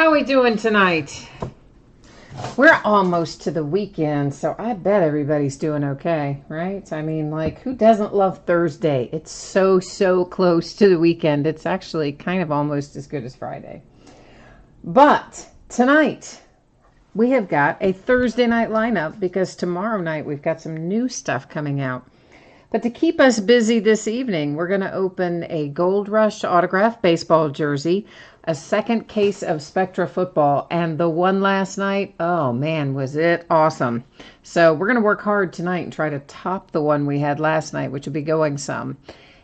How we doing tonight? We're almost to the weekend, so I bet everybody's doing okay, right? I mean, like, who doesn't love Thursday? It's so close to the weekend. It's actually kind of almost as good as Friday. But tonight, we have got a Thursday night lineup because tomorrow night we've got some new stuff coming out. But to keep us busy this evening, we're going to open a Gold Rush autographed baseball jersey, a second case of Spectra football, and the one last night, oh man, was it awesome. So we're going to work hard tonight and try to top the one we had last night, which will be going some.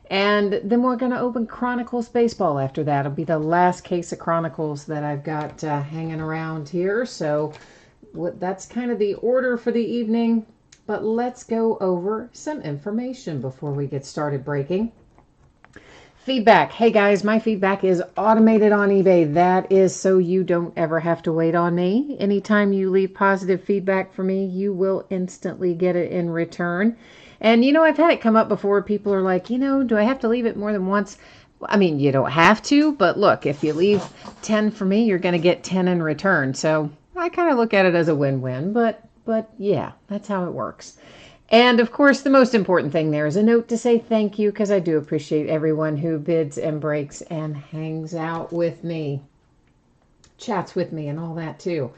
And then we're going to open Chronicles baseball after that. It'll be the last case of Chronicles that I've got hanging around here. So that's kind of the order for the evening. But let's go over some information before we get started breaking. Feedback. Hey guys, my feedback is automated on eBay. That is so you don't ever have to wait on me. Anytime you leave positive feedback for me, you will instantly get it in return. And I've had it come up before. People are like, do I have to leave it more than once? I mean, you don't have to, but look, if you leave 10 for me, you're going to get 10 in return. So I kind of look at it as a win-win, but yeah, that's how it works. And of course, the most important thing there is a note to say thank you, because I do appreciate everyone who bids and breaks and hangs out with me, chats with me and all that too.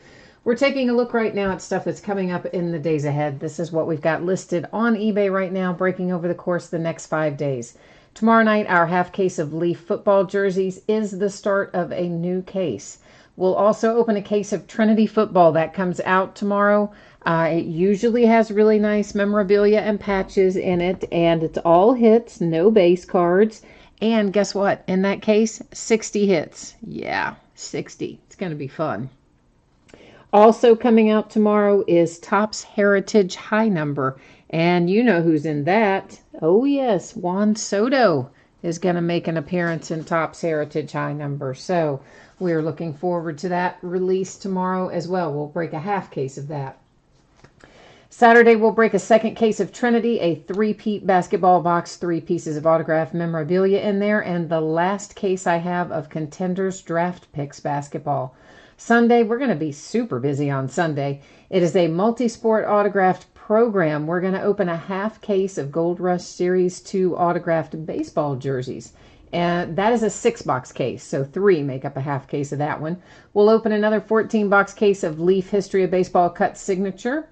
We're taking a look right now at stuff that's coming up in the days ahead. This is what we've got listed on eBay right now, breaking over the course of the next 5 days. Tomorrow night, our half case of Leaf football jerseys is the start of a new case. We'll also open a case of Trinity football that comes out tomorrow. It usually has really nice memorabilia and patches in it, and it's all hits, no base cards. And guess what? In that case, 60 hits. Yeah, 60. It's going to be fun. Also coming out tomorrow is Topps Heritage High Number, and you know who's in that. Oh yes, Juan Soto is going to make an appearance in Topps Heritage High Number. So we're looking forward to that release tomorrow as well. We'll break a half case of that. Saturday, we'll break a second case of Trinity, a 3-peat basketball box, 3 pieces of autographed memorabilia in there, and the last case I have of Contenders Draft Picks basketball. Sunday, we're going to be super busy on Sunday. It is a multi-sport autographed program. We're going to open a half case of Gold Rush Series 2 autographed baseball jerseys. And that is a 6-box case, so 3 make up a half case of that one. We'll open another 14-box case of Leaf History of Baseball Cut Signature,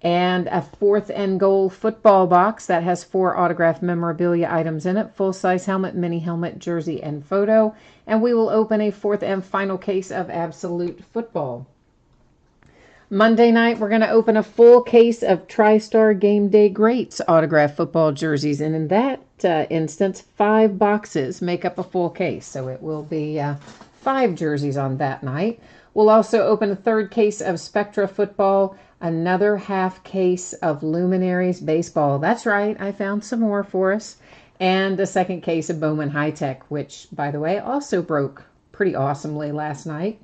and a 4th and goal football box that has 4 autographed memorabilia items in it, full-size helmet, mini helmet, jersey, and photo. And we will open a 4th and final case of Absolute Football. Monday night, we're going to open a full case of TriStar Game Day Greats autographed football jerseys. And in that instance, 5 boxes make up a full case. So it will be 5 jerseys on that night. We'll also open a 3rd case of Spectra football, another half case of Luminaries baseball. That's right, I found some more for us. And a 2nd case of Bowman High Tech, which, by the way, also broke pretty awesomely last night.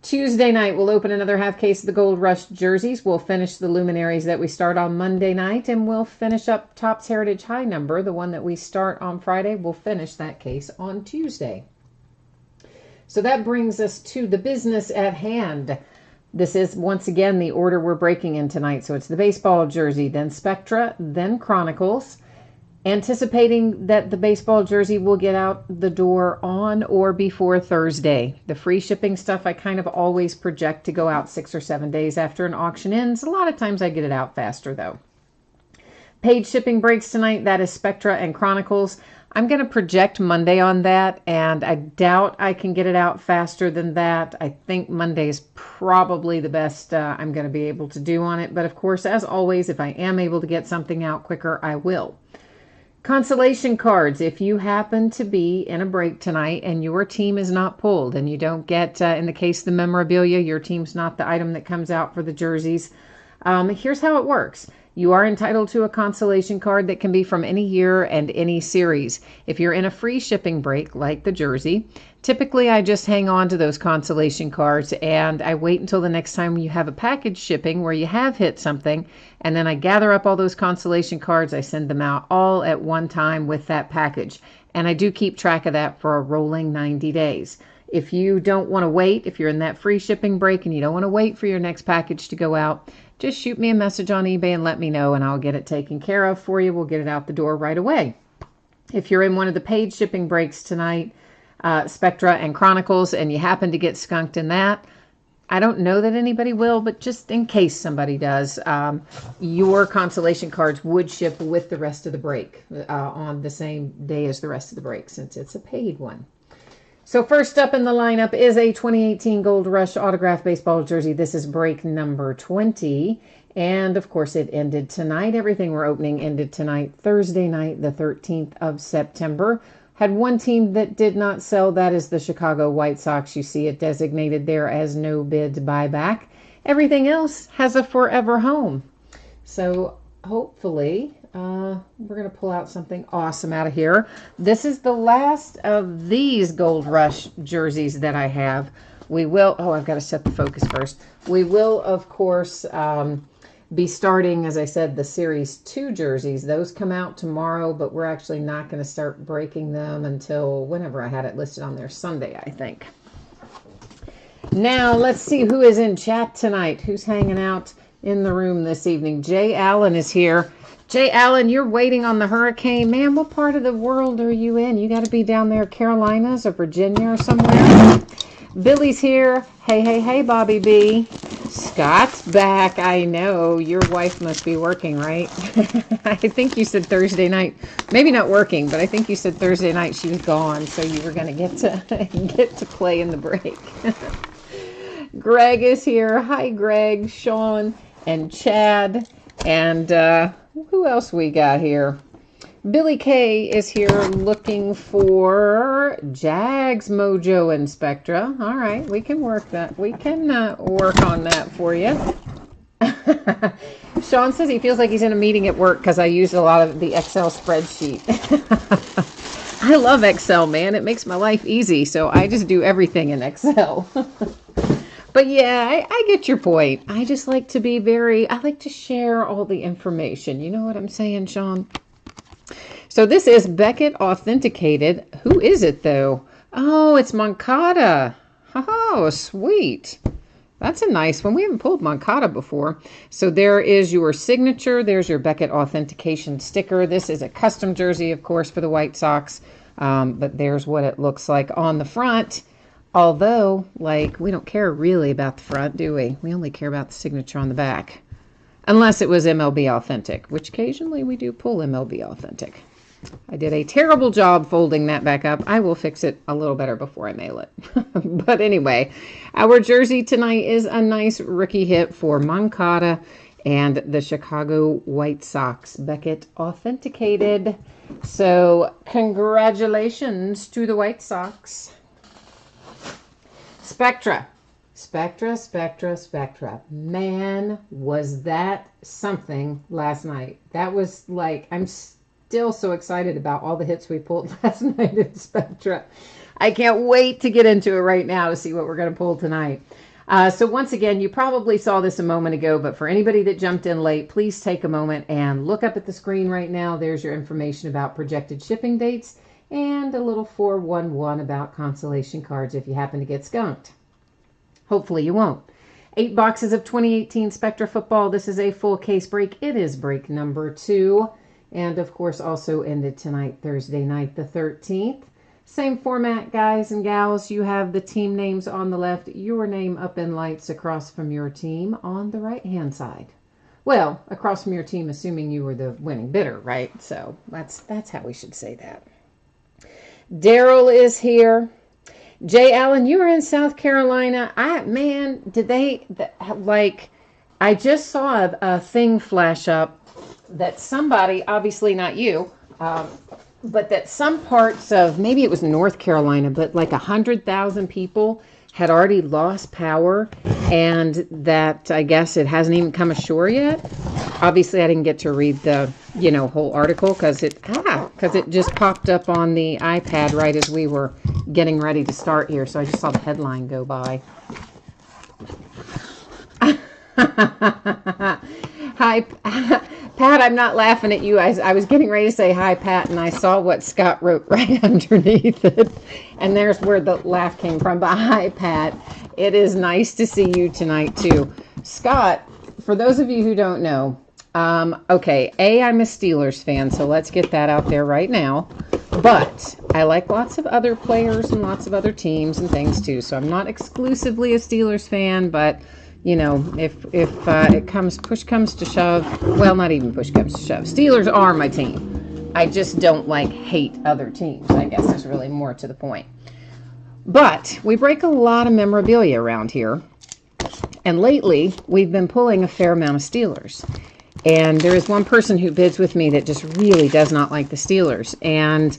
Tuesday night, we'll open another half case of the Gold Rush jerseys. We'll finish the Luminaries that we start on Monday night, and we'll finish up Topps Heritage High Number, the one that we start on Friday. We'll finish that case on Tuesday. So that brings us to the business at hand. This is, once again, the order we're breaking in tonight. So it's the baseball jersey, then Spectra, then Chronicles. Anticipating that the baseball jersey will get out the door on or before Thursday. The free shipping stuff I kind of always project to go out 6 or 7 days after an auction ends. A lot of times I get it out faster, though. Paid shipping breaks tonight. That is Spectra and Chronicles. I'm going to project Monday on that, and I doubt I can get it out faster than that. I think Monday is probably the best I'm going to be able to do on it. But of course, as always, if I am able to get something out quicker, I will. Consolation cards. If you happen to be in a break tonight and your team is not pulled and you don't get, in the case of the memorabilia, your team's not the item that comes out for the jerseys, here's how it works. You are entitled to a consolation card that can be from any year and any series. If you're in a free shipping break, like the jersey, typically I just hang on to those consolation cards and I wait until the next time you have a package shipping where you have hit something, and then I gather up all those consolation cards. I send them out all at one time with that package. And I do keep track of that for a rolling 90 days. if you don't want to wait, if you're in that free shipping break and you don't want to wait for your next package to go out, just shoot me a message on eBay and let me know, and I'll get it taken care of for you. We'll get it out the door right away. If you're in one of the paid shipping breaks tonight, Spectra and Chronicles, and you happen to get skunked in that, I don't know that anybody will, but just in case somebody does, your consolation cards would ship with the rest of the break on the same day as the rest of the break, since it's a paid one. So first up in the lineup is a 2018 Gold Rush autographed baseball jersey. This is break number 20. And of course it ended tonight. Everything we're opening ended tonight, Thursday night, the 13th of September. Had one team that did not sell. That is the Chicago White Sox. You see it designated there as no bid buyback. Everything else has a forever home. So hopefully we're going to pull out something awesome out of here. This is the last of these Gold Rush jerseys that I have. We will, I've got to set the focus first. We will, of course, be starting, as I said, the Series 2 jerseys. Those come out tomorrow, but we're actually not going to start breaking them until whenever I had it listed on there, Sunday, I think. Now, let's see who is in chat tonight. Who's hanging out in the room this evening? Jay Allen is here. Jay Allen, you're waiting on the hurricane. Man, what part of the world are you in? You got to be down there, Carolinas or Virginia or somewhere. Billy's here. Hey, hey, hey, Bobby B. Scott's back. I know. Your wife must be working, right? I think you said Thursday night. Maybe not working, but I think you said Thursday night she was gone, so you were going to get to play in the break. Greg is here. Hi, Greg, Sean, and Chad. And who else we got here? Billy K is here looking for Jags Mojo and Spectra. All right, we can work that. We can work on that for you. Sean says he feels like he's in a meeting at work because I use a lot of the Excel spreadsheet. I love Excel, man. It makes my life easy, so I just do everything in Excel. But yeah, I get your point. I just like to be I like to share all the information. You know what I'm saying, Sean? So this is Beckett Authenticated. Who is it, though? Oh, it's Moncada. Oh, sweet. That's a nice one. We haven't pulled Moncada before. So there is your signature. There's your Beckett Authentication sticker. This is a custom jersey, of course, for the White Sox. But there's what it looks like on the front. Although, like, we don't care really about the front, do we? We only care about the signature on the back. Unless it was MLB Authentic, which occasionally we do pull MLB Authentic. I did a terrible job folding that back up. I will fix it a little better before I mail it. But anyway, our jersey tonight is a nice rookie hit for Moncada and the Chicago White Sox. Beckett Authenticated. So congratulations to the White Sox. Spectra. Spectra, Spectra, Spectra. Man, was that something last night. That was like, I'm still so excited about all the hits we pulled last night in Spectra. I can't wait to get into it right now to see what we're going to pull tonight. So once again, you probably saw this a moment ago, but for anybody that jumped in late, please take a moment and look up at the screen right now. There's your information about projected shipping dates and a little 411 about consolation cards if you happen to get skunked. Hopefully you won't. 8 boxes of 2018 Spectra football. This is a full case break. It is break number 2. And of course also ended tonight, Thursday night, the 13th. Same format, guys and gals. You have the team names on the left, your name up in lights across from your team on the right-hand side. Well, across from your team, assuming you were the winning bidder, right? So that's how we should say that. Daryl is here. Jay Allen, you were in South Carolina. I just saw a thing flash up that somebody, obviously not you, but that some parts of, maybe it was North Carolina, but like 100,000 people had already lost power, and that I guess it hasn't even come ashore yet. Obviously, I didn't get to read the, whole article because it just popped up on the iPad right as we were getting ready to start here. So I just saw the headline go by. Hi, Pat, I'm not laughing at you. I was getting ready to say hi, Pat, and I saw what Scott wrote right underneath it. And there's where the laugh came from. But hi, Pat. It is nice to see you tonight, too. Scott, for those of you who don't know, okay, I'm a Steelers fan, so let's get that out there right now. But I like lots of other players and lots of other teams and things, too. So I'm not exclusively a Steelers fan, but... You know, if push comes to shove, well, not even push comes to shove. Steelers are my team. I just don't hate other teams, I guess is really more to the point. But we break a lot of memorabilia around here. And lately, we've been pulling a fair amount of Steelers. And there is one person who bids with me that just really does not like the Steelers. And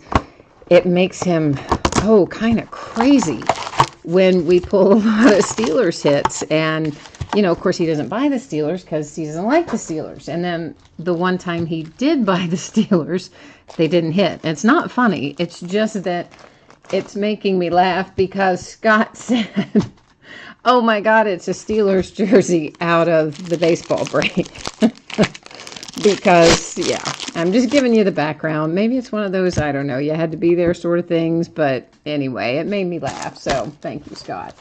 it makes him, kind of crazy when we pull a lot of Steelers hits. And... You know, of course, he doesn't buy the Steelers because he doesn't like the Steelers. And then the one time he did buy the Steelers, they didn't hit. It's not funny. It's just that it's making me laugh because Scott said, oh my God, it's a Steelers jersey out of the baseball break. Because, yeah, I'm just giving you the background. Maybe it's one of those, I don't know, you had to be there sort of things. But anyway, it made me laugh. So thank you, Scott,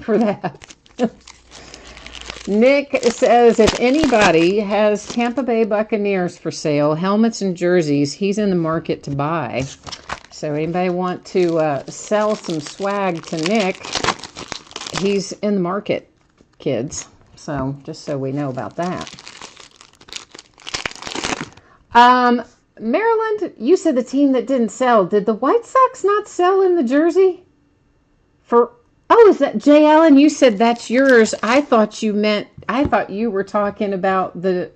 for that. Nick says, if anybody has Tampa Bay Buccaneers for sale, helmets and jerseys, he's in the market to buy. So anybody want to sell some swag to Nick, he's in the market, kids. So just so we know about that. Maryland, you said the team that didn't sell. Did the White Sox not sell in the jersey? Oh, is that Jay Allen? You said that's yours. I thought you were talking about the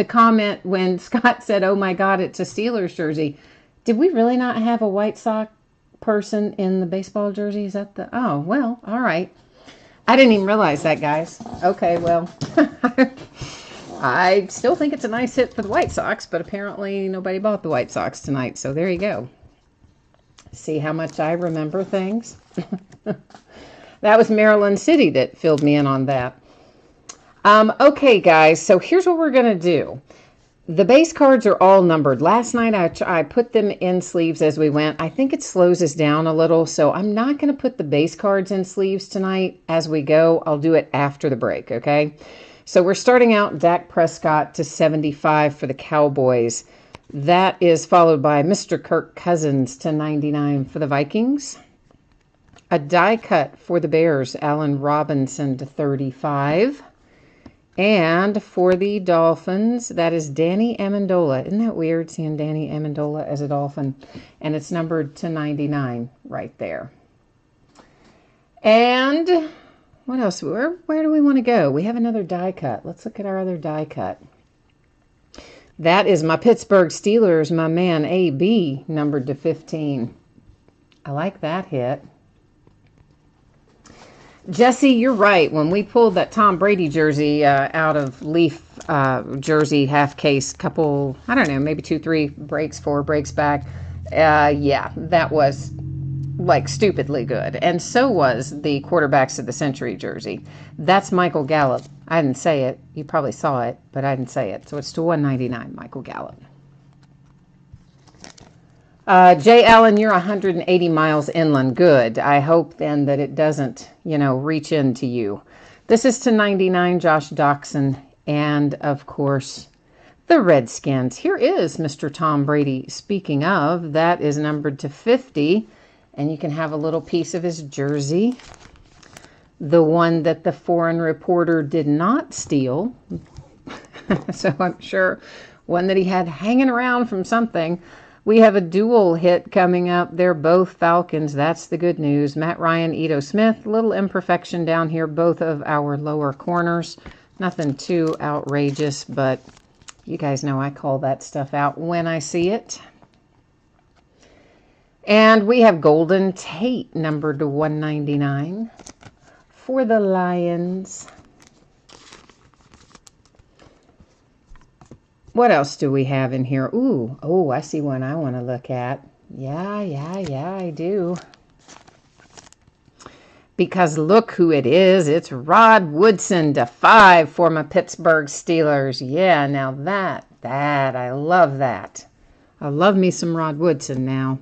comment when Scott said, oh my God, it's a Steelers jersey. Did we really not have a White Sox person in the baseball jersey? Is that oh, well, all right. I didn't even realize that, guys. Okay, well, I still think it's a nice hit for the White Sox, but apparently nobody bought the White Sox tonight. So there you go. See how much I remember things? That was Maryland City that filled me in on that. Okay, guys, so here's what we're going to do. The base cards are all numbered. Last night, I put them in sleeves as we went. I think it slows us down a little, so I'm not going to put the base cards in sleeves tonight as we go. I'll do it after the break, okay? So we're starting out Dak Prescott to 75 for the Cowboys. That is followed by Mr. Kirk Cousins to 99 for the Vikings. A die cut for the Bears, Allen Robinson to 35. And for the Dolphins, that is Danny Amendola. Isn't that weird, seeing Danny Amendola as a Dolphin? And it's numbered to 99 right there. And what else? Where do we want to go? We have another die cut. Let's look at our other die cut. That is my Pittsburgh Steelers, my man AB, numbered to 15. I like that hit. Jesse, you're right. When we pulled that Tom Brady jersey out of Leaf jersey half case, couple, I don't know, maybe 4 breaks back. Yeah, that was stupidly good. And so was the quarterbacks of the century jersey. That's Michael Gallup. I didn't say it. You probably saw it, but I didn't say it. So it's to 199, Michael Gallup. Jay Allen, you're 180 miles inland. Good. I hope then that it doesn't, reach into you. This is to 99, Josh Doxson. And, of course, the Redskins. Here is Mr. Tom Brady. Speaking of, that is numbered to 50. And you can have a little piece of his jersey. The one that the foreign reporter did not steal. So I'm sure one that he had hanging around from something. We have a dual hit coming up. They're both Falcons. That's the good news. Matt Ryan, Ito Smith. Little imperfection down here, both of our lower corners. Nothing too outrageous, but you guys know I call that stuff out when I see it. And we have Golden Tate, numbered to 199 for the Lions. What else do we have in here? Ooh, I see one I want to look at. Yeah, I do. Because look who it is. It's Rod Woodson to 5 for my Pittsburgh Steelers. Yeah, now that that. I love that. I love me some Rod Woodson now.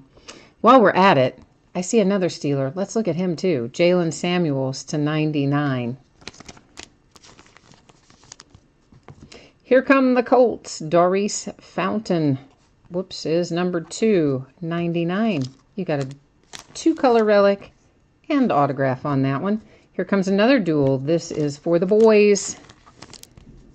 While we're at it, I see another Steeler. Let's look at him too. Jalen Samuels to 99. Here come the Colts. Doris Fountain. Whoops, is number 299. You got a 2-color relic and autograph on that one. Here comes another duel. This is for the boys.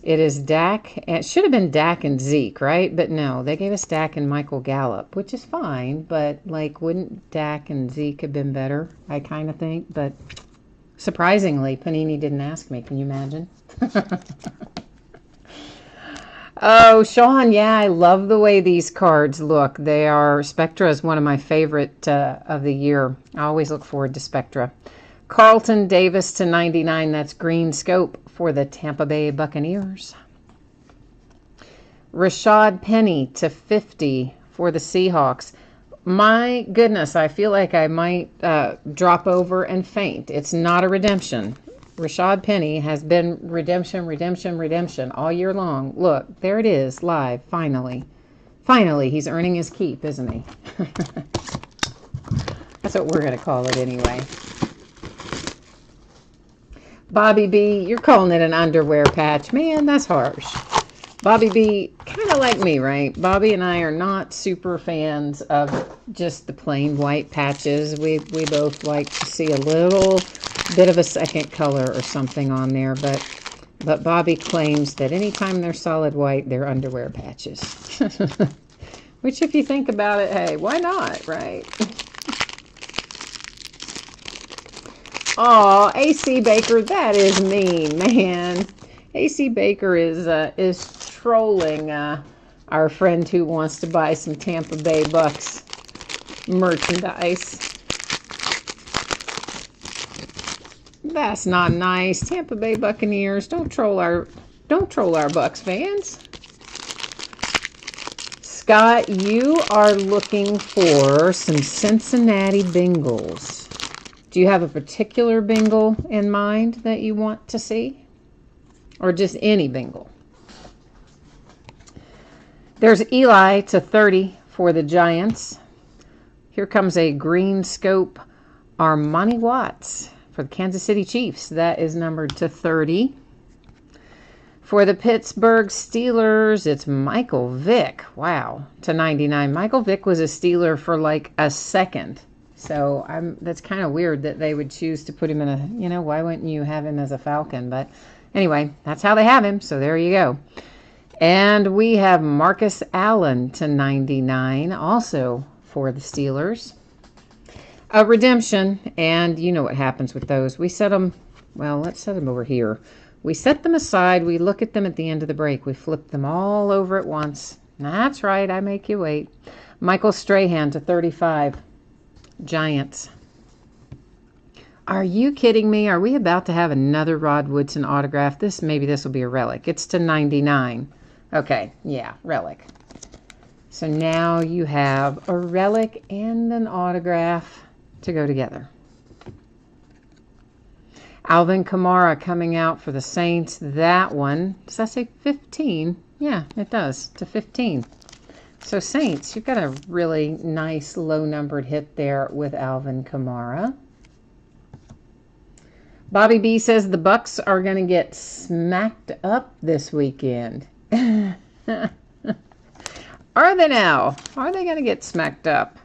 It is Dak. It should have been Dak and Zeke, right? But no, they gave us Dak and Michael Gallup, which is fine. But, like, wouldn't Dak and Zeke have been better? I kind of think. But surprisingly, Panini didn't ask me. Can you imagine? Oh, Sean, yeah, I love the way these cards look. They are, Spectra is one of my favorite of the year. I always look forward to Spectra. Carlton Davis to 99. That's green scope for the Tampa Bay Buccaneers. Rashad Penny to 50 for the Seahawks. My goodness, I feel like I might drop over and faint. It's not a redemption. Rashad Penny has been redemption all year long. Look, there it is, live, finally. Finally, he's earning his keep, isn't he? That's what we're going to call it anyway. Bobby B, you're calling it an underwear patch. Man, that's harsh. Bobby B, kind of like me, right? Bobby and I are not super fans of just the plain white patches. We both like to see a little bit of a second color or something on there, but Bobby claims that anytime they're solid white, they're underwear patches. Which, if you think about it, hey, why not, right? Oh, AC Baker, that is mean, man. AC Baker is trolling our friend who wants to buy some Tampa Bay Bucks merchandise. That's not nice. Tampa Bay Buccaneers, don't troll our Bucks fans. Scott, you are looking for some Cincinnati Bengals. Do you have a particular Bengal in mind that you want to see? Or just any Bengal? There's Eli to 30 for the Giants. Here comes a green scope Armani Watts for the Kansas City Chiefs. That is numbered to 30. For the Pittsburgh Steelers, it's Michael Vick. Wow, to 99. Michael Vick was a Steeler for like a second. So that's kind of weird that they would choose to put him in a, why wouldn't you have him as a Falcon? But anyway, that's how they have him. So there you go. And we have Marcus Allen to 99, also for the Steelers. A redemption, and you know what happens with those. We set them, well, let's set them over here. We set them aside. We look at them at the end of the break. We flip them all over at once. That's right. I make you wait. Michael Strahan to 35. Giants. Are you kidding me? Are we about to have another Rod Woodson autograph? Maybe this will be a relic. It's to 99. Okay, yeah, relic. So now you have a relic and an autograph to go together. Alvin Kamara coming out for the Saints. That one, does that say 15? Yeah, it does, to 15. So Saints, you've got a really nice low-numbered hit there with Alvin Kamara. Bobby B says the Bucks are going to get smacked up this weekend. Are they now? Are they going to get smacked up?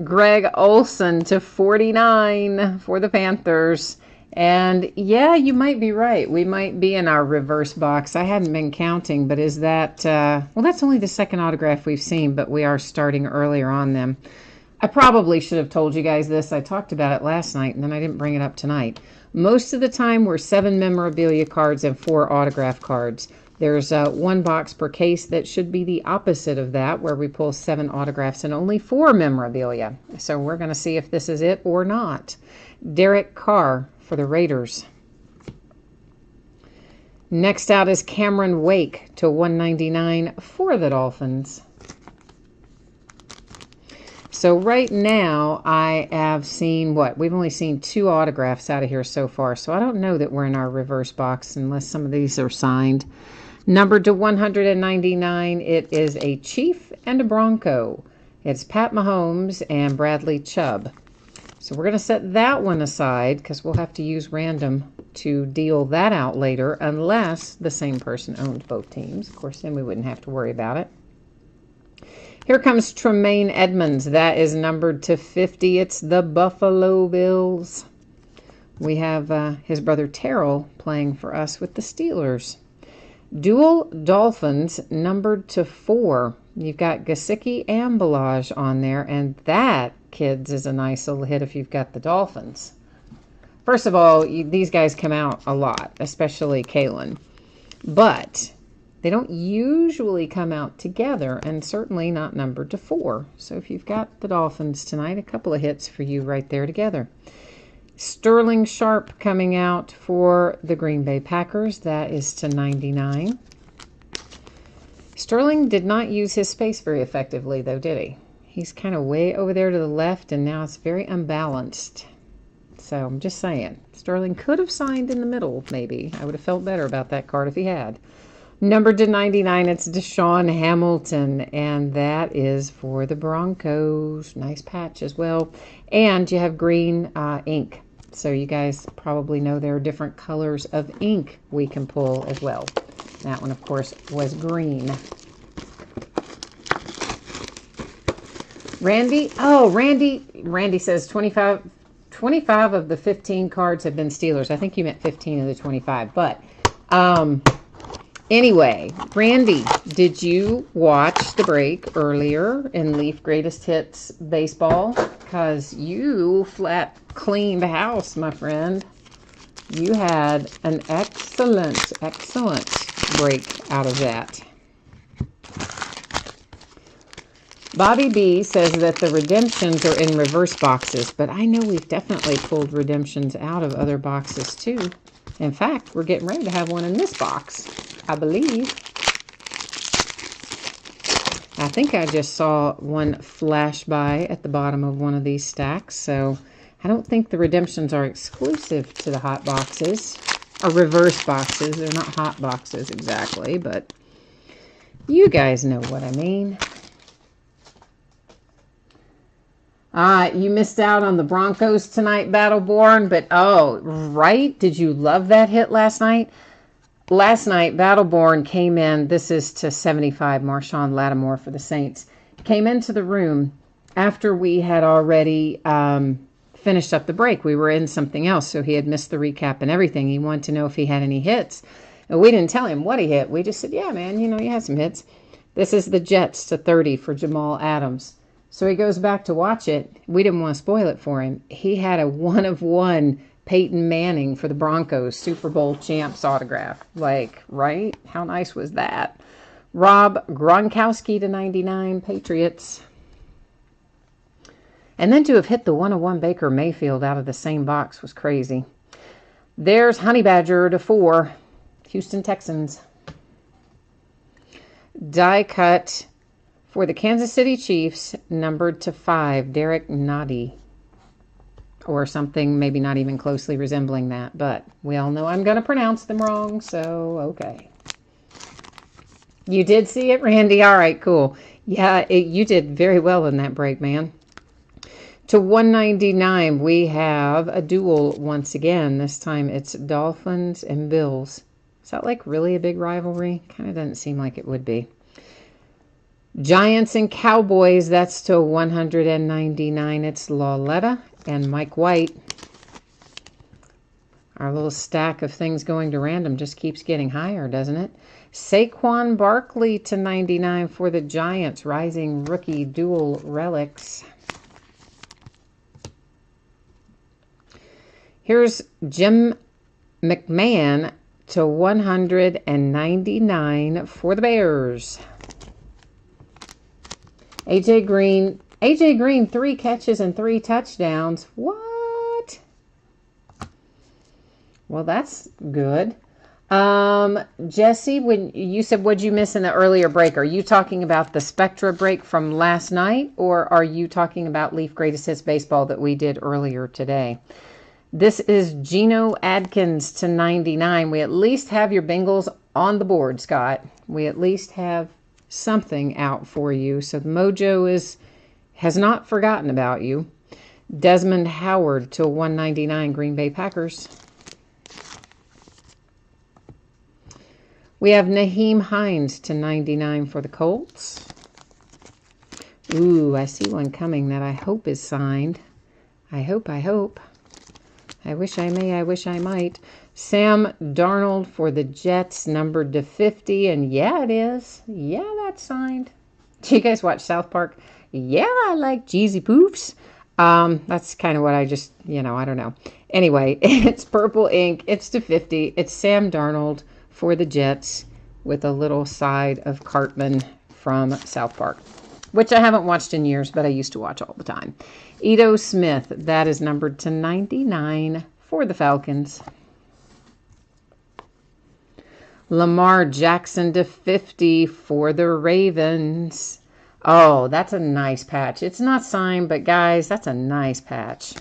Greg Olson to 49 for the Panthers. And yeah, you might be right. We might be in our reverse box. I hadn't been counting, but is that, well, that's only the second autograph we've seen, but we are starting earlier on them. I probably should have told you guys this. I talked about it last night, and then I didn't bring it up tonight. Most of the time, we're 7 memorabilia cards and 4 autograph cards. There's 1 box per case that should be the opposite of that, where we pull 7 autographs and only 4 memorabilia. So we're going to see if this is it or not. Derek Carr for the Raiders. Next out is Cameron Wake to 199 for the Dolphins. So right now I have seen we've only seen 2 autographs out of here so far. So I don't know that we're in our reverse box unless some of these are signed. Numbered to 199, it is a Chief and a Bronco. It's Pat Mahomes and Bradley Chubb. So we're going to set that one aside because we'll have to use random to deal that out later unless the same person owned both teams. Of course, then we wouldn't have to worry about it. Here comes Tremaine Edmonds. That is numbered to 50. It's the Buffalo Bills. We have his brother Terrell playing for us with the Steelers. Dual Dolphins, numbered to 4. You've got Gesicki and Balaj on there, and that, kids, is a nice little hit if you've got the Dolphins. First of all, these guys come out a lot, especially Kalen. But they don't usually come out together, and certainly not numbered to 4. So if you've got the Dolphins tonight, a couple of hits for you right there together. Sterling Sharp coming out for the Green Bay Packers. That is to 99. Sterling did not use his space very effectively, though, did he? He's kind of way over there to the left, and now it's very unbalanced. So I'm just saying, Sterling could have signed in the middle, maybe. I would have felt better about that card if he had. Numbered to 99, it's Deshaun Hamilton, and that is for the Broncos. Nice patch as well. And you have green ink. So you guys probably know there are different colors of ink we can pull as well. That one, of course, was green. Randy? Oh, Randy says 25 of the 15 cards have been Steelers. I think you meant 15 of the 25. But anyway, Randy, did you watch the break earlier in Leaf Greatest Hits Baseball? Because you flat cleaned house, my friend. You had an excellent break out of that. Bobby B says that the redemptions are in reverse boxes, but I know we've definitely pulled redemptions out of other boxes too. In fact, we're getting ready to have one in this box, I believe. I think I just saw one flash by at the bottom of one of these stacks, so I don't think the redemptions are exclusive to the hot boxes, or reverse boxes. They're not hot boxes exactly, but you guys know what I mean. You missed out on the Broncos tonight, Battleborn, but oh, right? Did you love that hit last night? Last night, Battleborn came in. This is to 75, Marshawn Lattimore for the Saints. Came into the room after we had already finished up the break. We were in something else, so he had missed the recap and everything. He wanted to know if he had any hits. And we didn't tell him what he hit. We just said, yeah, man, you had some hits. This is the Jets to 30 for Jamal Adams. So he goes back to watch it. We didn't want to spoil it for him. He had a 1-of-1 Peyton Manning for the Broncos Super Bowl champs autograph. Like, right? How nice was that? Rob Gronkowski to 99, Patriots. And then to have hit the 1-of-1 Baker Mayfield out of the same box was crazy. There's Honey Badger to 4, Houston Texans. Die cut for the Kansas City Chiefs, numbered to 5, Derek Noddy. Or something maybe not even closely resembling that, but we all know I'm going to pronounce them wrong, so okay. You did see it, Randy? All right, cool. Yeah, you did very well in that break, man. To 199, we have a duel once again. This time it's Dolphins and Bills. Is that like really a big rivalry? Kind of doesn't seem like it would be. Giants and Cowboys, that's to 199. It's Lauletta and Mike White. Our little stack of things going to random just keeps getting higher, doesn't it? Saquon Barkley to 99 for the Giants, rising rookie dual relics. Here's Jim McMahon to 199 for the Bears. AJ Green, 3 catches and 3 touchdowns. What? Well, that's good. Jesse, when you said, what'd you miss in the earlier break? Are you talking about the Spectra break from last night, or are you talking about Leaf Greatest Hits Baseball that we did earlier today? This is Geno Adkins to 99. We at least have your Bengals on the board, Scott. We at least have something out for you. So the mojo has not forgotten about you. Desmond Howard to 199, Green Bay Packers. We have Naheem Hines to 99 for the Colts. Ooh, I see one coming that I hope is signed. I hope. I wish I may, I wish I might. Sam Darnold for the Jets, numbered to 50. And yeah, it is. Yeah, that's signed. Do you guys watch South Park? Yeah, I like Jeezy Poofs. That's kind of what I just, I don't know. Anyway, it's purple ink. It's to 50. It's Sam Darnold for the Jets with a little side of Cartman from South Park, which I haven't watched in years, but I used to watch all the time. Ito Smith, that is numbered to 99 for the Falcons. Lamar Jackson to 50 for the Ravens. Oh, that's a nice patch. It's not signed, but guys, that's a nice patch.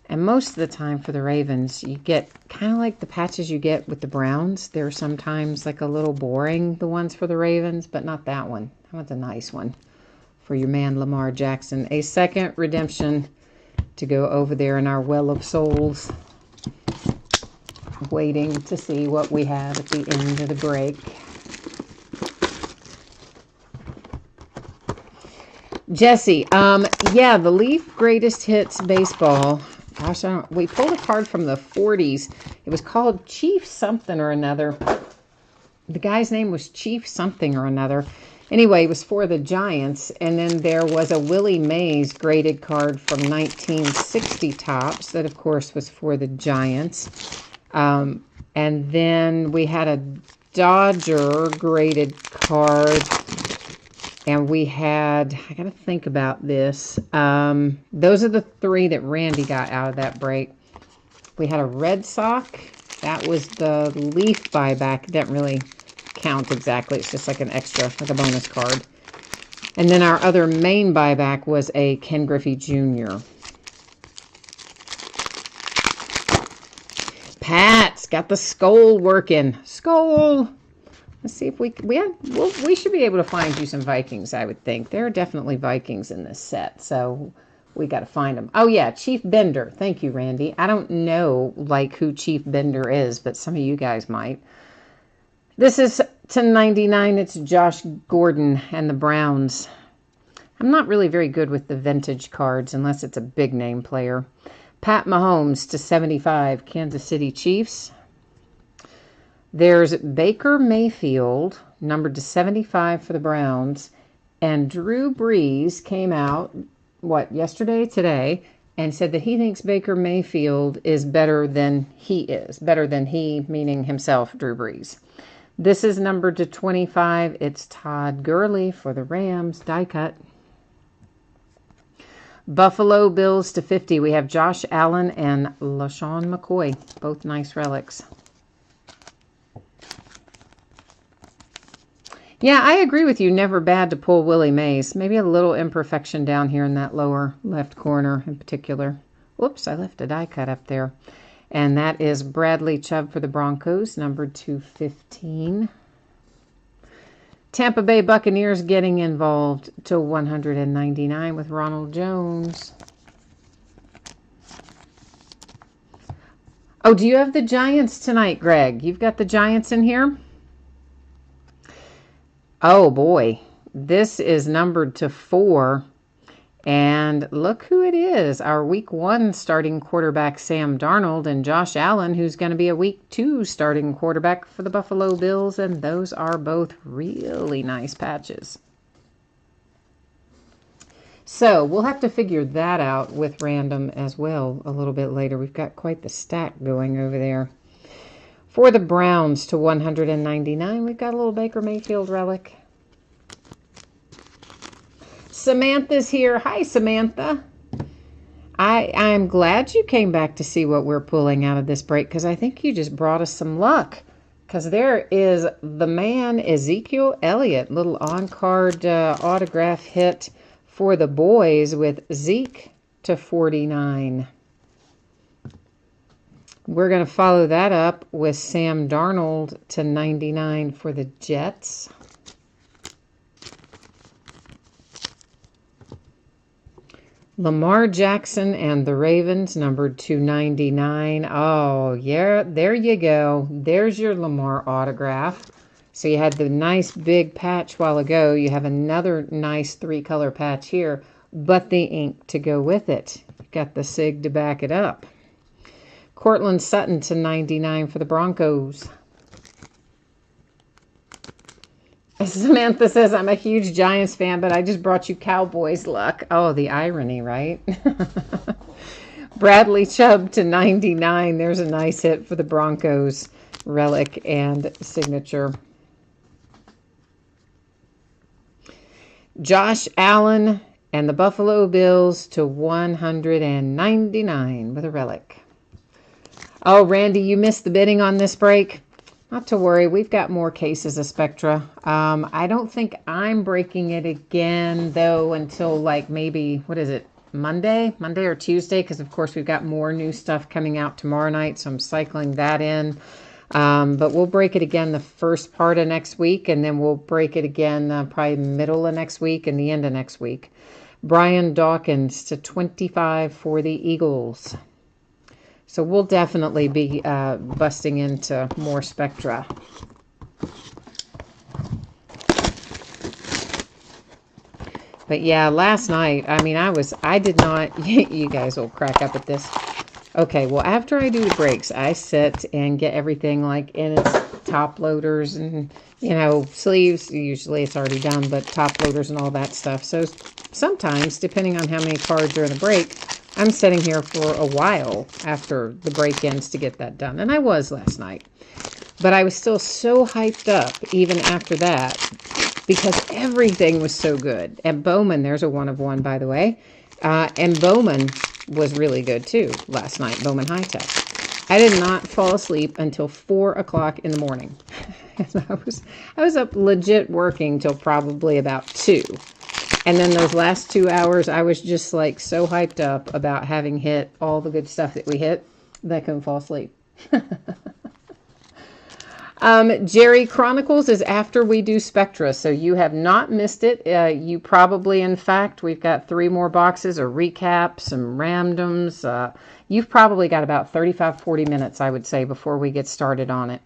And most of the time for the Ravens, you get kind of like the patches you get with the Browns. They're sometimes like a little boring, the ones for the Ravens, but not that one. That one's a nice one for your man Lamar Jackson. A second redemption to go over there in our Well of Souls. Waiting to see what we have at the end of the break. Jesse, yeah, the Leaf Greatest Hits Baseball. Gosh, we pulled a card from the 40s. It was called Chief something or another. The guy's name was Chief something or another. Anyway, it was for the Giants. And then there was a Willie Mays graded card from 1960 Topps that, of course, was for the Giants. And then we had a Dodger graded card. And we had, I got to think about this. Those are the three that Randy got out of that break. We had a Red Sox. That was the Leaf buyback. It didn't really count exactly. It's just like an extra, like a bonus card. And then our other main buyback was a Ken Griffey Jr. Pat's got the skull working. Skull! Let's see if we should be able to find you some Vikings, I would think. There are definitely Vikings in this set, so we got to find them. Oh, yeah, Chief Bender. Thank you, Randy. I don't know, like, who Chief Bender is, but some of you guys might. This is to 99. It's Josh Gordon and the Browns. I'm not really very good with the vintage cards unless it's a big-name player. Pat Mahomes to 75, Kansas City Chiefs. There's Baker Mayfield, numbered to 75 for the Browns. And Drew Brees came out, today, and said that he thinks Baker Mayfield is better than he is. Better than he, meaning himself, Drew Brees. This is numbered to 25. It's Todd Gurley for the Rams, die cut. Buffalo Bills to 50. We have Josh Allen and LaShawn McCoy, both nice relics. Yeah, I agree with you. Never bad to pull Willie Mays. Maybe a little imperfection down here in that lower left corner in particular. Whoops, I left a die cut up there. And that is Bradley Chubb for the Broncos, numbered 215. Tampa Bay Buccaneers getting involved to 199 with Ronald Jones. Oh, do you have the Giants tonight, Greg? You've got the Giants in here? Oh, boy. This is numbered to 4. And look who it is. Our Week 1 starting quarterback, Sam Darnold, and Josh Allen, who's going to be a Week 2 starting quarterback for the Buffalo Bills. And those are both really nice patches. So we'll have to figure that out with random as well a little bit later. We've got quite the stack going over there. For the Browns to 199, we've got a little Baker Mayfield relic. Samantha's here. Hi, Samantha. I'm glad you came back to see what we're pulling out of this break because I think you just brought us some luck. Because there is the man, Ezekiel Elliott, little on-card autograph hit for the boys with Zeke to 49. We're going to follow that up with Sam Darnold to 99 for the Jets. Lamar Jackson and the Ravens, numbered 299. Oh, yeah, there you go. There's your Lamar autograph. So you had the nice big patch while ago. You have another nice 3-color patch here, but the ink to go with it. You've got the SIG to back it up. Cortland Sutton to 99 for the Broncos. Samantha says, I'm a huge Giants fan, but I just brought you Cowboys luck. Oh, the irony, right? Bradley Chubb to 99. There's a nice hit for the Broncos. Relic and signature. Josh Allen and the Buffalo Bills to 199 with a relic. Oh, Randy, you missed the bidding on this break. Not to worry, we've got more cases of Spectra. I don't think I'm breaking it again, though, until like maybe, what is it, Monday or Tuesday, because of course we've got more new stuff coming out tomorrow night, so I'm cycling that in. But we'll break it again the first part of next week, and then we'll break it again probably middle of next week and the end of next week. Brian Dawkins to 25 for the Eagles. So we'll definitely be busting into more Spectra. But yeah, last night, I mean, I did not, you guys will crack up at this. Okay, well, after I do the breaks, I sit and get everything like in its top loaders and, you know, sleeves. Usually it's already done, but top loaders and all that stuff. So sometimes, depending on how many cards are in a break, I'm sitting here for a while after the break ends to get that done. And I was last night. But I was still so hyped up even after that because everything was so good. And Bowman, there's a 1 of 1, by the way. And Bowman was really good too last night, Bowman High Tech. I did not fall asleep until 4 o'clock in the morning. I was up legit working till probably about 2. And then those last 2 hours, I was just like so hyped up about having hit all the good stuff that we hit that I couldn't fall asleep. Jerry, Chronicles is after we do Spectra, so you have not missed it. You probably, in fact, we've got 3 more boxes, a recap, some randoms. You've probably got about 35, 40 minutes, I would say, before we get started on it.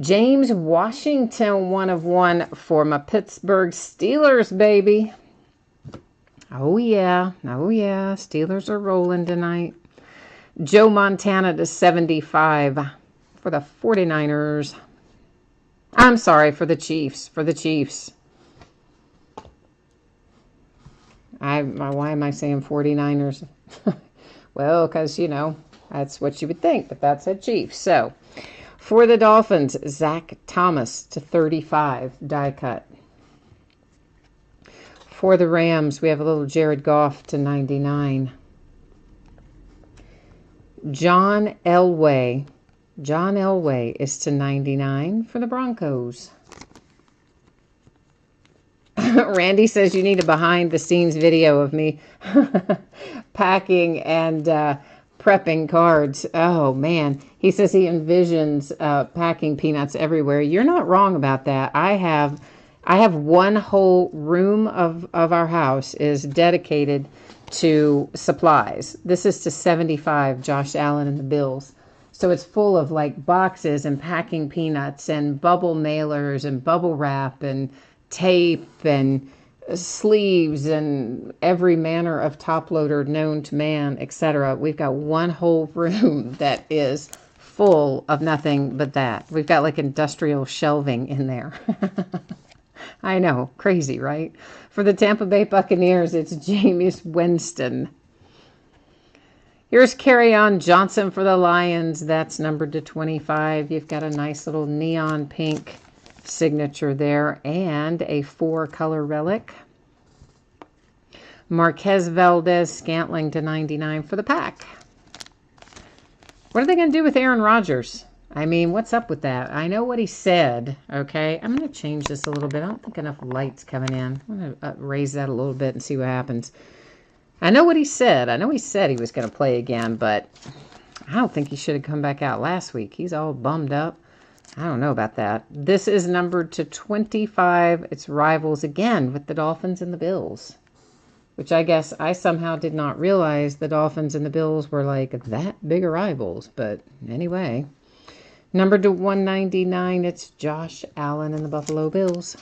James Washington, 1 of 1 for my Pittsburgh Steelers, baby. Oh, yeah. Oh, yeah. Steelers are rolling tonight. Joe Montana to 75 for the 49ers. I'm sorry, for the Chiefs. For the Chiefs. Why am I saying 49ers? Well, because, you know, that's what you would think, but that's a Chiefs. So, for the Dolphins, Zach Thomas to 35, die cut. For the Rams, we have a little Jared Goff to 99. John Elway. John Elway is to 99 for the Broncos. Randy says you need a behind-the-scenes video of me packing and prepping cards. Oh, man. He says he envisions packing peanuts everywhere. You're not wrong about that. I have one whole room of our house is dedicated to supplies. This is to 75, Josh Allen and the Bills. So it's full of like boxes and packing peanuts and bubble mailers and bubble wrap and tape and sleeves and every manner of top loader known to man, etc. We've got one whole room that is full of nothing but that. We've got like industrial shelving in there. I know, crazy, right? For the Tampa Bay Buccaneers, it's Jameis Winston. Here's Kerryon Johnson for the Lions. That's numbered to 25. You've got a nice little neon pink signature there and a 4-color relic. Marquez Valdez-Scantling to 99 for the Pack. What are they going to do with Aaron Rodgers? I mean, what's up with that? I know what he said, okay? I'm going to change this a little bit. I don't think enough light's coming in. I'm going to raise that a little bit and see what happens. I know what he said. I know he said he was going to play again, but I don't think he should have come back out last week. He's all bummed up. I don't know about that. This is numbered to 25. It's rivals again with the Dolphins and the Bills, which I guess I somehow did not realize the Dolphins and the Bills were like that big of rivals. But anyway, numbered to 199, it's Josh Allen and the Buffalo Bills.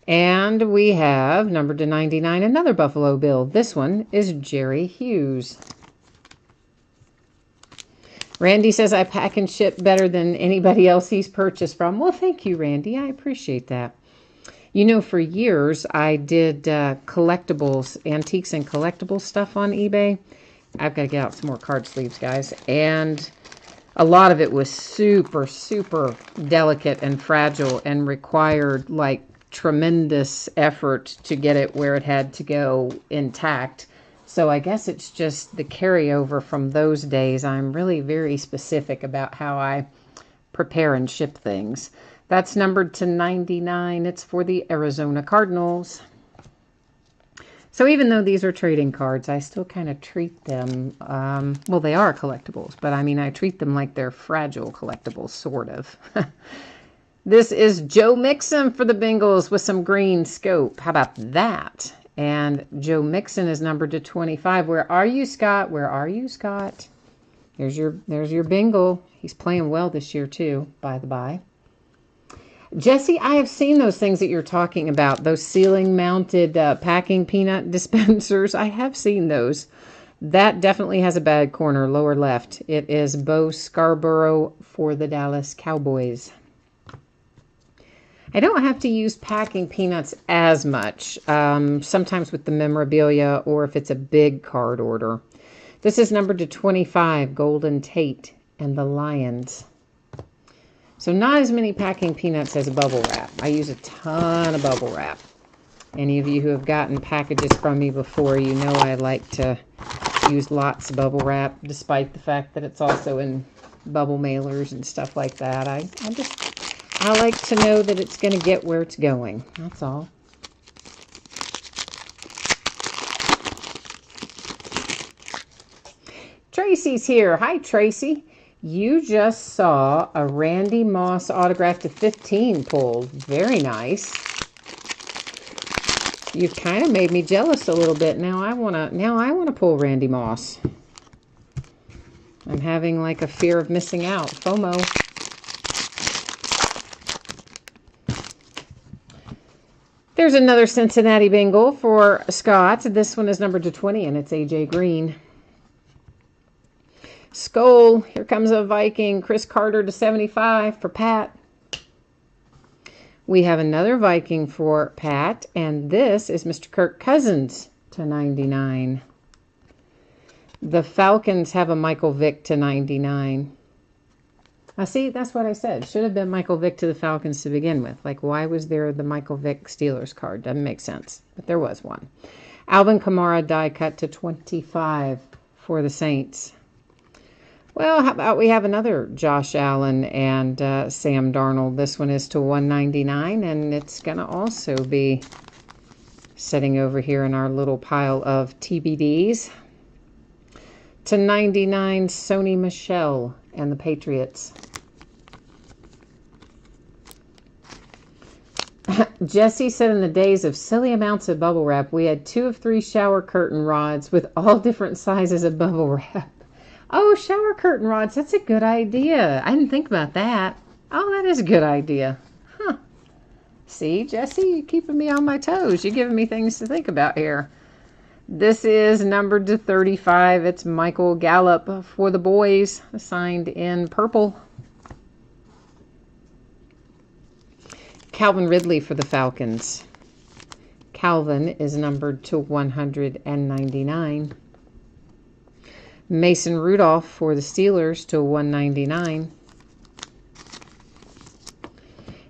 And we have, numbered to 99, another Buffalo Bill. This one is Jerry Hughes. Randy says, I pack and ship better than anybody else he's purchased from. Well, thank you, Randy. I appreciate that. You know, for years, I did collectibles, antiques and collectibles stuff on eBay. I've got to get out some more card sleeves, guys. And a lot of it was super, super delicate and fragile and required, like, tremendous effort to get it where it had to go intact. So I guess it's just the carryover from those days. I'm really very specific about how I prepare and ship things. That's numbered to 99. It's for the Arizona Cardinals. So even though these are trading cards, I still kind of treat them, well, they are collectibles, but I mean, I treat them like they're fragile collectibles, sort of. This is Joe Mixon for the Bengals with some green scope. How about that? And Joe Mixon is numbered to 25. Where are you, Scott? Where are you, Scott? There's your Bengal. He's playing well this year, too, by the by. Jesse, I have seen those things that you're talking about, those ceiling-mounted packing peanut dispensers. I have seen those. That definitely has a bad corner, lower left. It is Bo Scarborough for the Dallas Cowboys. I don't have to use packing peanuts as much, sometimes with the memorabilia or if it's a big card order. This is numbered to 25, Golden Tate and the Lions. So not as many packing peanuts as a bubble wrap. I use a ton of bubble wrap. Any of you who have gotten packages from me before, you know I like to use lots of bubble wrap, despite the fact that it's also in bubble mailers and stuff like that. I like to know that it's going to get where it's going. That's all. Tracy's here. Hi, Tracy. You just saw a Randy Moss autograph to 15 pulled. Very nice. You've kind of made me jealous a little bit. Now I want to pull Randy Moss. I'm having like a fear of missing out. FOMO. There's another Cincinnati Bengal for Scott. This one is numbered to 20, and it's AJ Green. Skull, here comes a Viking. Chris Carter to 75 for Pat. We have another Viking for Pat, and this is Mr. Kirk Cousins to 99. The Falcons have a Michael Vick to 99. See, that's what I said. Should have been Michael Vick to the Falcons to begin with. Like, why was there the Michael Vick Steelers card? Doesn't make sense. But there was one. Alvin Kamara die cut to 25 for the Saints. Well, how about we have another Josh Allen and Sam Darnold. This one is to 199, and it's going to also be sitting over here in our little pile of TBDs. To 99, Sony Michel and the Patriots. Jesse said in the days of silly amounts of bubble wrap, we had 2 of 3 shower curtain rods with all different sizes of bubble wrap. Oh, shower curtain rods. That's a good idea. I didn't think about that. Oh, that is a good idea. Huh. See, Jesse, you're keeping me on my toes. You're giving me things to think about here. This is numbered to 35. It's Michael Gallup for the boys, signed in purple. Calvin Ridley for the Falcons. Calvin is numbered to 199. Mason Rudolph for the Steelers to 199.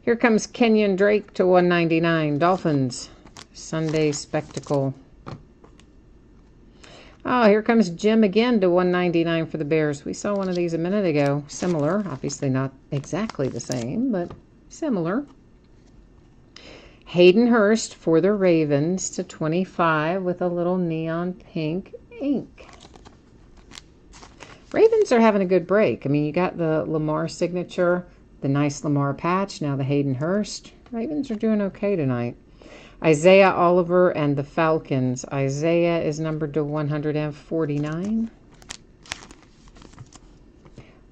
Here comes Kenyon Drake to 199. Dolphins, Sunday Spectacle. Oh, here comes Jim again to 199 for the Bears. We saw one of these a minute ago. Similar. Obviously not exactly the same, but similar. Hayden Hurst for the Ravens to 25 with a little neon pink ink. Ravens are having a good break. I mean, you got the Lamar signature, the nice Lamar patch, now the Hayden Hurst. Ravens are doing okay tonight. Isaiah Oliver and the Falcons. Isaiah is numbered to 149.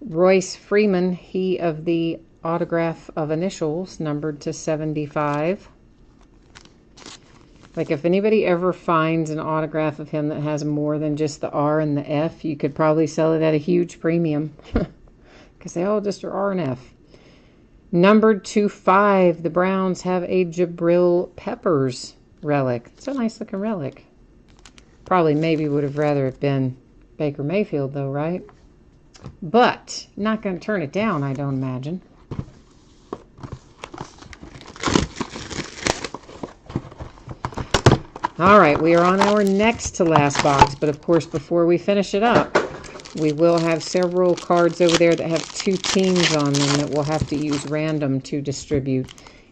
Royce Freeman, he of the autograph of initials, numbered to 75. Like, if anybody ever finds an autograph of him that has more than just the R and the F, you could probably sell it at a huge premium. Because they all just are R and F. Numbered to 5, the Browns have a Jabril Peppers relic. It's a nice looking relic. Probably maybe would have rather it been Baker Mayfield though, right? But not going to turn it down, I don't imagine. All right, we are on our next to last box, but of course, before we finish it up, we will have several cards over there that have 2 teams on them that we'll have to use random to distribute.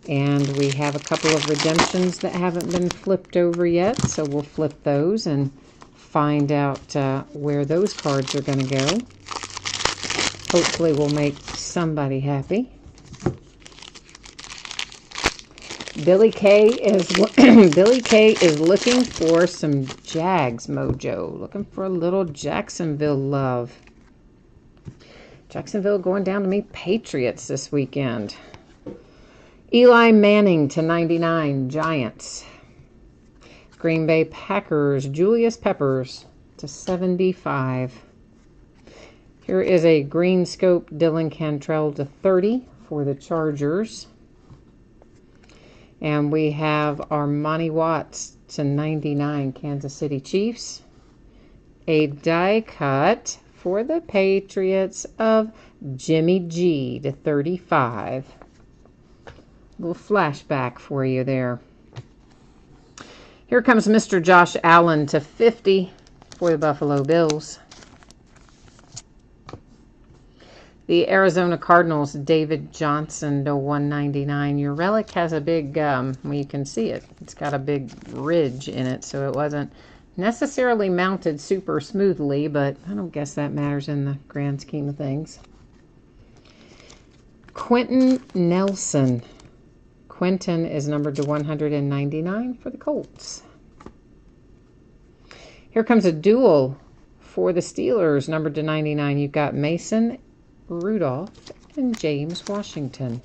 And we have a couple of redemptions that haven't been flipped over yet, so we'll flip those and find out where those cards are going to go. Hopefully we'll make somebody happy. Billy K is looking for some Jags mojo, looking for a little Jacksonville love. Jacksonville going down to meet Patriots this weekend. Eli Manning to 99, Giants. Green Bay Packers, Julius Peppers to 75. Here is a green scope Dylan Cantrell to 30 for the Chargers. And we have Armani Watts to 99, Kansas City Chiefs. A die cut for the Patriots of Jimmy G to 35. A little flashback for you there. Here comes Mr. Josh Allen to 50 for the Buffalo Bills. The Arizona Cardinals, David Johnson to 199. Your relic has a big, well, you can see it. It's got a big ridge in it, so it wasn't necessarily mounted super smoothly, but I don't guess that matters in the grand scheme of things. Quentin Nelson. Quentin is numbered to 199 for the Colts. Here comes a duel for the Steelers, numbered to 99. You've got Mason Rudolph and James Washington.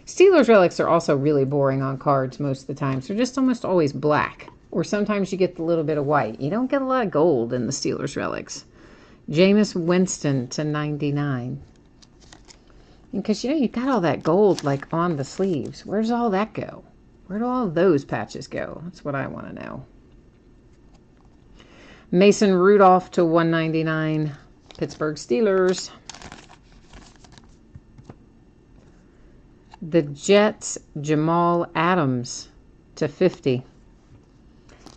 Steelers relics are also really boring on cards most of the time. So they're just almost always black. Or sometimes you get a little bit of white. You don't get a lot of gold in the Steelers relics. Jameis Winston to 99. Because, you know, you got all that gold like on the sleeves. Where's all that go? Where do all those patches go? That's what I want to know. Mason Rudolph to 199. Pittsburgh Steelers. The Jets, Jamal Adams to 50.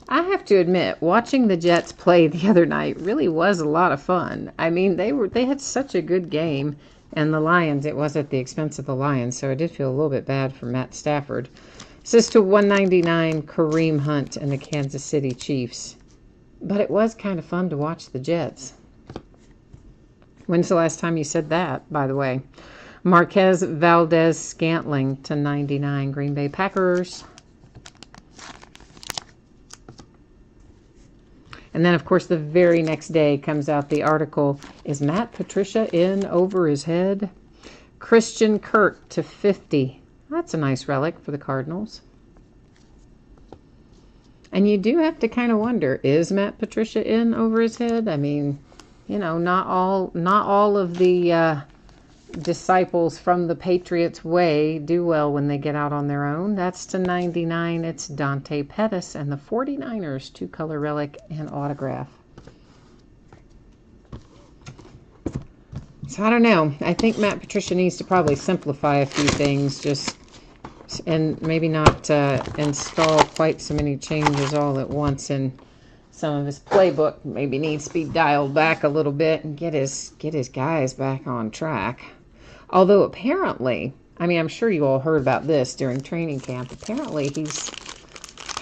I have to admit, watching the Jets play the other night really was a lot of fun. I mean, they had such a good game, and the Lions, it was at the expense of the Lions, so I did feel a little bit bad for Matt Stafford. This is to 199, Kareem Hunt and the Kansas City Chiefs. But it was kind of fun to watch the Jets. When's the last time you said that, by the way? Marquez Valdez Scantling to 99, Green Bay Packers. And then, of course, the very next day comes out the article, is Matt Patricia in over his head? Christian Kirk to 50. That's a nice relic for the Cardinals. And you do have to kind of wonder, is Matt Patricia in over his head? I mean, you know, not all of the disciples from the Patriots way do well when they get out on their own. That's to 99. It's Dante Pettis and the 49ers, 2-color relic and autograph. So I don't know. I think Matt Patricia needs to probably simplify a few things, and maybe not install quite so many changes all at once. And some of his playbook maybe needs to be dialed back a little bit and get his guys back on track. Although apparently I mean, I'm sure you all heard about this during training camp. Apparently, he's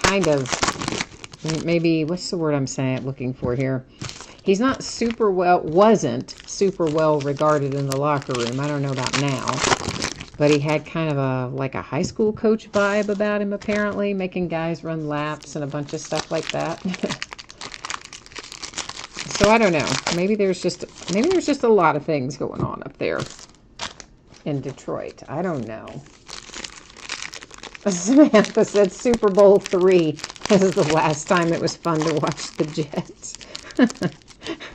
kind of, maybe, what's the word I'm looking for here? He's not wasn't super well regarded in the locker room. I don't know about now. But he had kind of like a high school coach vibe about him, apparently, making guys run laps and a bunch of stuff like that. So I don't know. Maybe there's just a lot of things going on up there in Detroit. I don't know. Samantha said Super Bowl III. This is the last time it was fun to watch the Jets.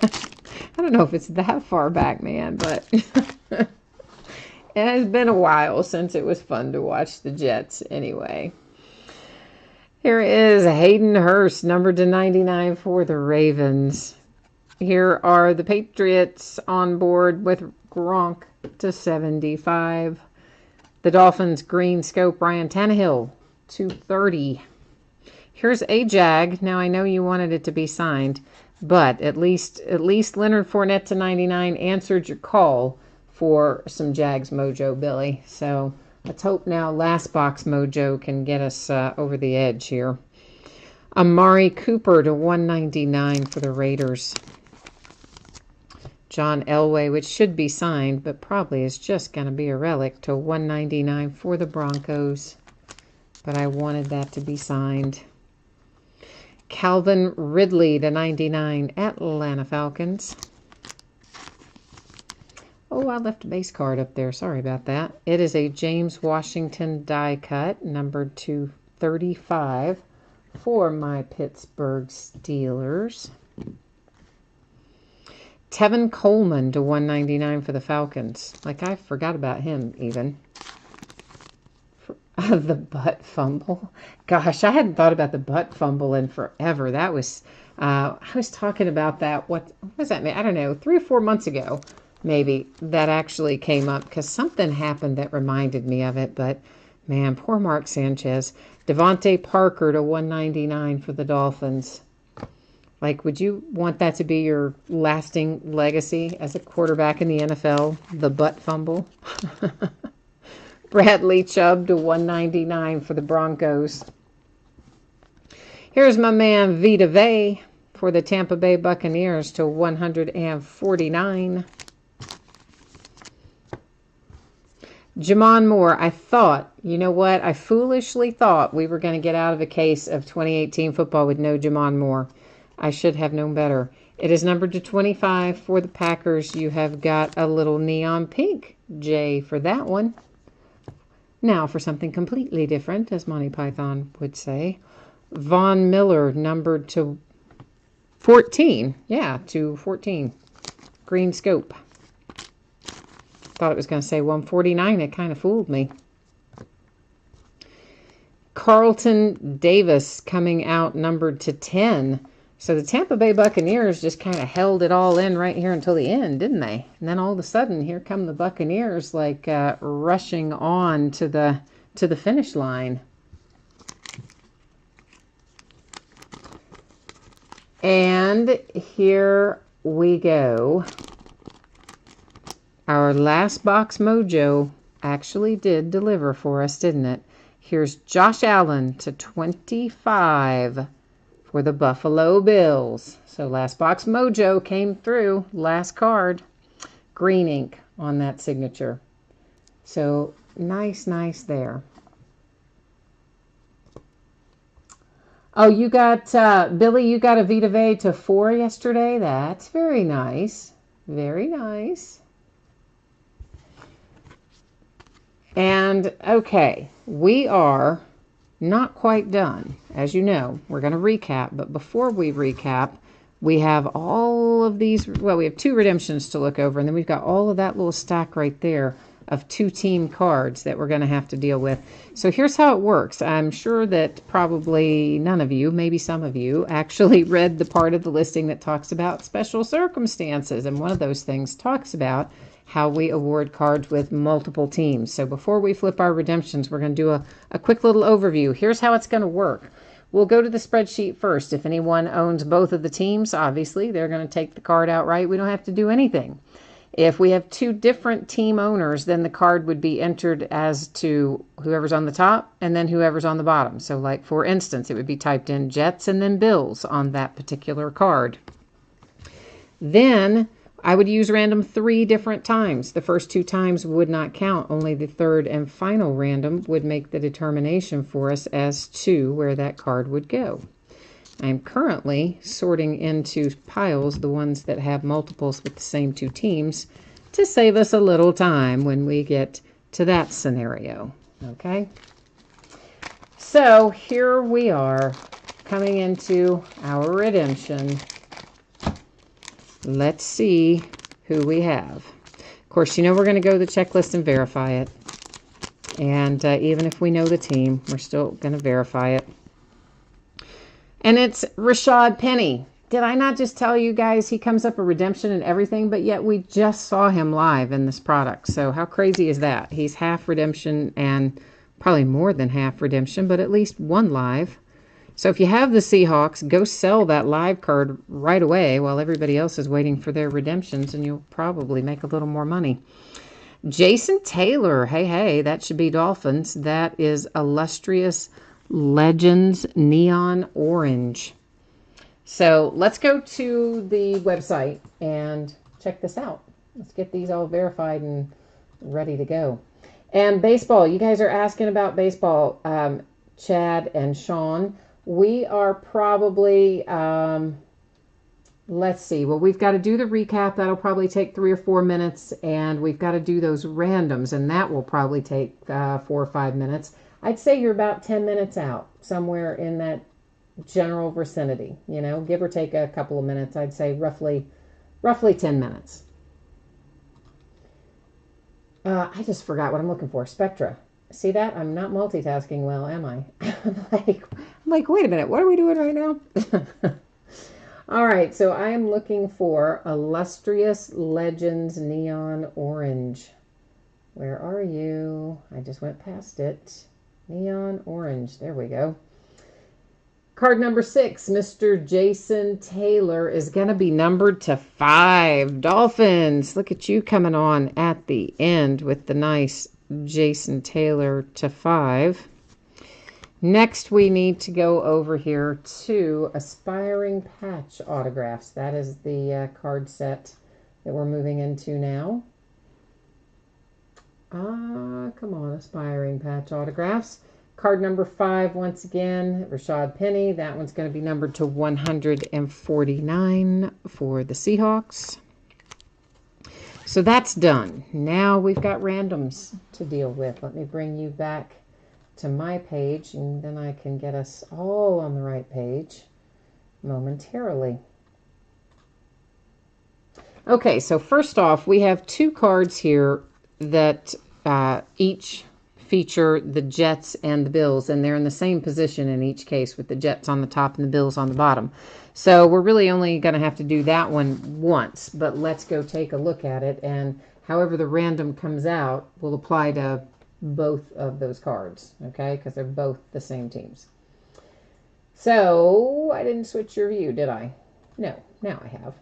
I don't know if it's that far back, man, but it has been a while since it was fun to watch the Jets anyway. Here is Hayden Hurst, numbered to 99 for the Ravens. Here are the Patriots on board with Gronk to 75. The Dolphins, green scope, Ryan Tannehill, 230. Here's a Jag. Now, I know you wanted it to be signed, but at least Leonard Fournette to 99 answered your call for some Jags mojo, Billy. So let's hope now Last Box Mojo can get us over the edge here. Amari Cooper to 199 for the Raiders. John Elway, which should be signed, but probably is just going to be a relic, to 199 for the Broncos. But I wanted that to be signed. Calvin Ridley to 99, Atlanta Falcons. Oh, I left a base card up there. Sorry about that. It is a James Washington die cut, numbered to 35 for my Pittsburgh Steelers. Tevin Coleman to 199 for the Falcons. Like, I forgot about him even. The butt fumble. Gosh, I hadn't thought about the butt fumble in forever. That was, I was talking about that, what was that? I don't know, 3 or 4 months ago, maybe, that actually came up because something happened that reminded me of it. But, man, poor Mark Sanchez. Devontae Parker to 199 for the Dolphins. Like, would you want that to be your lasting legacy as a quarterback in the NFL? The butt fumble? Bradley Chubb to 199 for the Broncos. Here's my man Vita Vea for the Tampa Bay Buccaneers to 149. Jamon Moore, I thought, you know what? I foolishly thought we were going to get out of a case of 2018 football with no Jamon Moore. I should have known better. It is numbered to 25 for the Packers. You have got a little neon pink J for that one. Now for something completely different, as Monty Python would say. Von Miller, numbered to 14. Yeah, to 14. Green scope. Thought it was going to say 149. It kind of fooled me. Carlton Davis coming out numbered to 10. So the Tampa Bay Buccaneers just kind of held it all in right here until the end, didn't they? And then all of a sudden, here come the Buccaneers, like rushing on to the finish line. And here we go. Our last box mojo actually did deliver for us, didn't it? Here's Josh Allen to 25. For the Buffalo Bills. So last box mojo came through. Last card. Green ink on that signature. So nice there. Oh, you got, Billy, you got a Vita Vea to 4 yesterday. That's very nice. Very nice. And, okay, we are not quite done. As you know, we're going to recap. But before we recap, we have all of these. Well, we have 2 redemptions to look over. And then we've got all of that little stack right there of 2 team cards that we're going to have to deal with. So here's how it works. I'm sure that probably none of you, maybe some of you, actually read the part of the listing that talks about special circumstances. And one of those things talks about how we award cards with multiple teams. So before we flip our redemptions, we're going to do a quick little overview. Here's how it's going to work. We'll go to the spreadsheet first. If anyone owns both of the teams, obviously, they're going to take the card outright. We don't have to do anything. If we have two different team owners, then the card would be entered as to whoever's on the top and then whoever's on the bottom. So like, for instance, it would be typed in Jets and then Bills on that particular card. Then I would use random 3 different times. The first 2 times would not count. Only the third and final random would make the determination for us as to where that card would go. I'm currently sorting into piles the ones that have multiples with the same 2 teams to save us a little time when we get to that scenario. Okay? So here we are coming into our redemption. Let's see who we have. Of course, you know we're going to go to the checklist and verify it. And even if we know the team, we're still going to verify it. And it's Rashad Penny. Did I not just tell you guys he comes up a redemption and everything, but yet we just saw him live in this product. So how crazy is that? He's half redemption and probably more than half redemption, but at least 1 live. So if you have the Seahawks, go sell that live card right away while everybody else is waiting for their redemptions, and you'll probably make a little more money. Jason Taylor. Hey, that should be Dolphins. That is Illustrious Legends Neon Orange. So let's go to the website and check this out. Let's get these all verified and ready to go. And baseball. You guys are asking about baseball, Chad and Sean. We are probably, let's see. Well, we've got to do the recap. That'll probably take 3 or 4 minutes. And we've got to do those randoms. And that will probably take 4 or 5 minutes. I'd say you're about 10 minutes out, somewhere in that general vicinity. You know, give or take a couple of minutes. I'd say roughly 10 minutes. I just forgot what I'm looking for. Spectra. See that? I'm not multitasking well, am I? I'm like, wait a minute. What are we doing right now? All right. So I am looking for Illustrious Legends Neon Orange. Where are you? I just went past it. Neon Orange. There we go. Card number 6, Mr. Jason Taylor, is going to be numbered to 5. Dolphins. Look at you coming on at the end with the nice Jason Taylor to 5. Next, we need to go over here to Aspiring Patch Autographs. That is the card set that we're moving into now. Come on, Aspiring Patch Autographs. Card number 5, once again, Rashad Penny. That one's going to be numbered to 149 for the Seahawks. So that's done. Now we've got randoms to deal with. Let me bring you back to my page, and then I can get us all on the right page momentarily. Okay, so first off, we have 2 cards here that each feature the Jets and the Bills, and they're in the same position in each case, with the Jets on the top and the Bills on the bottom. So we're really only going to have to do that one once, but let's go take a look at it, and however the random comes out will apply to both of those cards, okay, because they're both the same teams. So I didn't switch your view, did I? No, now I have.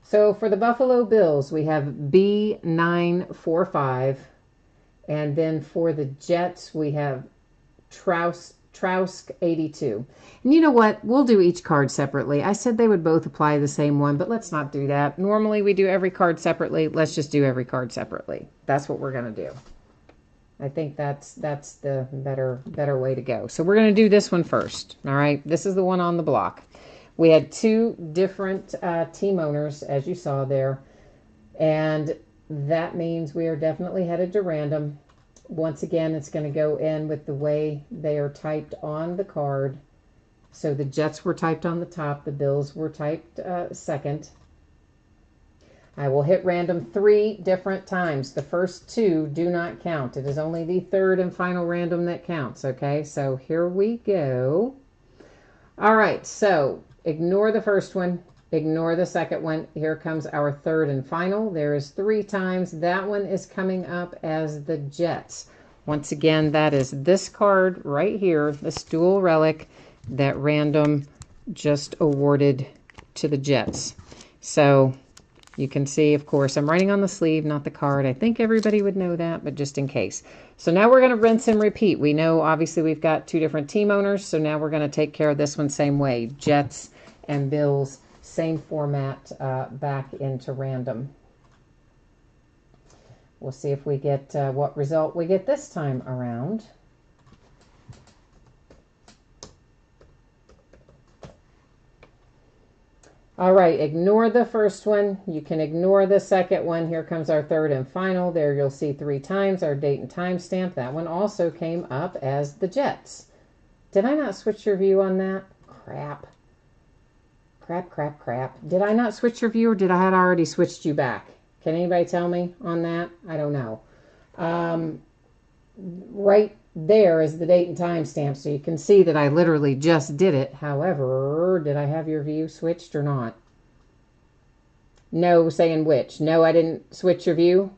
So for the Buffalo Bills, we have B945. And then for the Jets, we have Trausk 82. And you know what? We'll do each card separately. I said they would both apply the same one, but let's not do that. Normally, we do every card separately. Let's just do every card separately. That's what we're going to do. I think that's the better way to go. So we're going to do this one first. All right. This is the one on the block. We had 2 different team owners, as you saw there. And that means we are definitely headed to random. Once again, it's going to go in with the way they are typed on the card. So the Jets were typed on the top. The Bills were typed second. I will hit random 3 different times. The first 2 do not count. It is only the third and final random that counts. Okay, so here we go. All right, so ignore the first one. Ignore the second one. Here comes our third and final. There is 3 times. That one is coming up as the Jets. Once again, that is this card right here, this dual relic that random just awarded to the Jets. So You can see, of course, I'm writing on the sleeve, not the card. I think everybody would know that, but just in case. So now we're going to rinse and repeat. We know, obviously, we've got 2 different team owners, so now we're going to take care of this one same way. Jets and Bills, same format, back into random. We'll see if we get what result we get this time around. All right, ignore the first one. You can ignore the second one. Here comes our third and final. There you'll see 3 times our date and time stamp. That one also came up as the Jets. Did I not switch your view on that? Crap. Crap. Did I not switch your view, or did I had already switched you back? Can anybody tell me on that? I don't know. Right there is the date and time stamp, so you can see that I literally just did it. However, did I have your view switched or not? No, saying which? No, I didn't switch your view.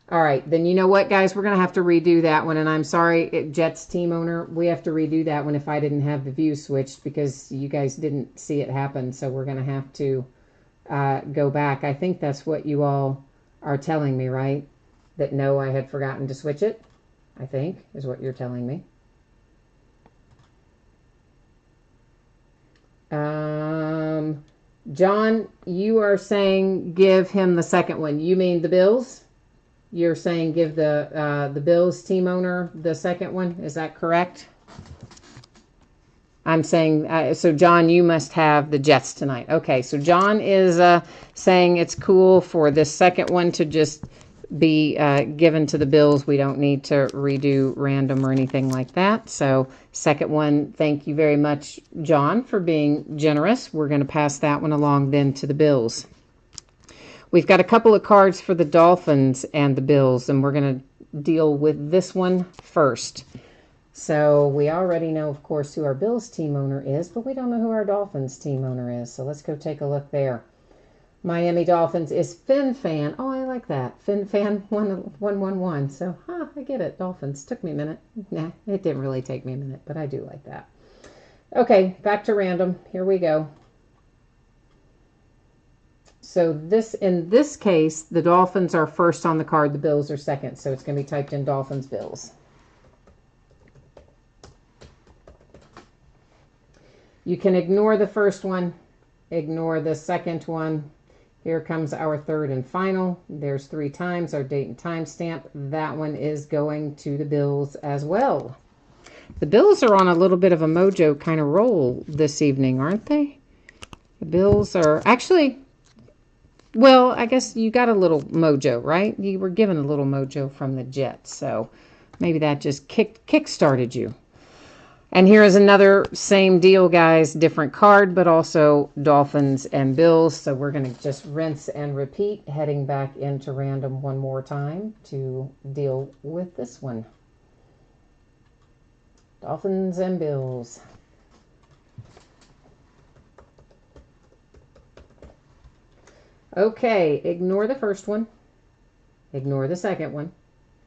All right, then you know what, guys? We're going to have to redo that one, and I'm sorry, Jets team owner, we have to redo that one if I didn't have the view switched because you guys didn't see it happen, so we're going to have to go back. I think that's what you all are telling me, right? That no, I had forgotten to switch it, I think, is what you're telling me. John, you are saying give him the second one. You mean the Bills? You're saying give the Bills team owner the second one. Is that correct? I'm saying, so John, you must have the Jets tonight. Okay, so John is saying it's cool for this second one to just be given to the Bills. We don't need to redo random or anything like that. So second one, thank you very much, John, for being generous. We're going to pass that one along then to the Bills. We've got a couple of cards for the Dolphins and the Bills, and we're going to deal with this one first. So we already know, of course, who our Bills team owner is, but we don't know who our Dolphins team owner is. So let's go take a look there. Miami Dolphins is FinFan. Oh, I like that. FinFan 111. So, I get it. Dolphins. Took me a minute. Nah, it didn't really take me a minute, but I do like that. Okay, back to random. Here we go. So in this case, the Dolphins are first on the card. The Bills are second. So it's going to be typed in Dolphins, Bills. You can ignore the first one. Ignore the second one. Here comes our third and final. There's 3 times our date and time stamp. That one is going to the Bills as well. The Bills are on a little bit of a mojo kind of roll this evening, aren't they? The Bills are actually, well, I guess you got a little mojo, right? You were given a little mojo from the Jets, so maybe that just kick-started you. And here is another same deal, guys. Different card, but also Dolphins and Bills. So we're going to just rinse and repeat, heading back into random one more time to deal with this one. Dolphins and Bills. Okay, ignore the first one. Ignore the second one.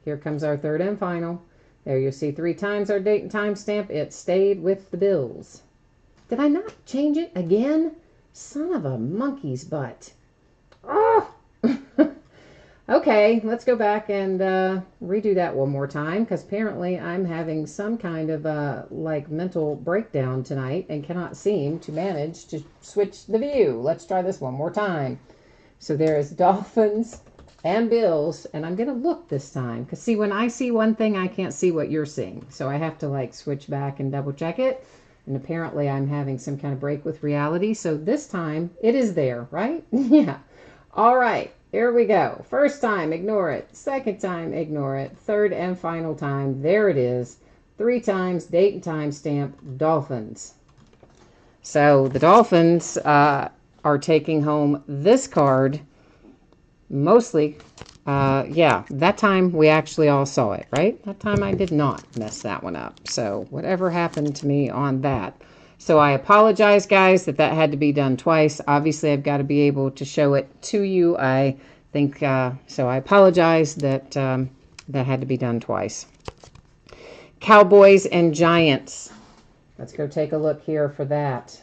Here comes our third and final. There you see 3 times our date and time stamp. It stayed with the Bills. Did I not change it again? Son of a monkey's butt. Oh! Okay, let's go back and redo that one more time, because apparently I'm having some kind of mental breakdown tonight and cannot seem to manage to switch the view. Let's try this one more time. So there is Dolphins and Bills, and I'm going to look this time, because see, when I see one thing, I can't see what you're seeing, so I have to switch back and double check it, and apparently I'm having some kind of break with reality. So this time it is there, right? Yeah. All right, here we go. First time, ignore it. Second time, ignore it. Third and final time, there it is. 3 times date and time stamp, Dolphins. So the Dolphins are taking home this card. Mostly, yeah, that time we actually all saw it, right? That time I did not mess that one up. So whatever happened to me on that. So I apologize, guys, that had to be done twice. Obviously, I've got to be able to show it to you. I think, so I apologize that that had to be done twice. Cowboys and Giants. Let's go take a look here for that.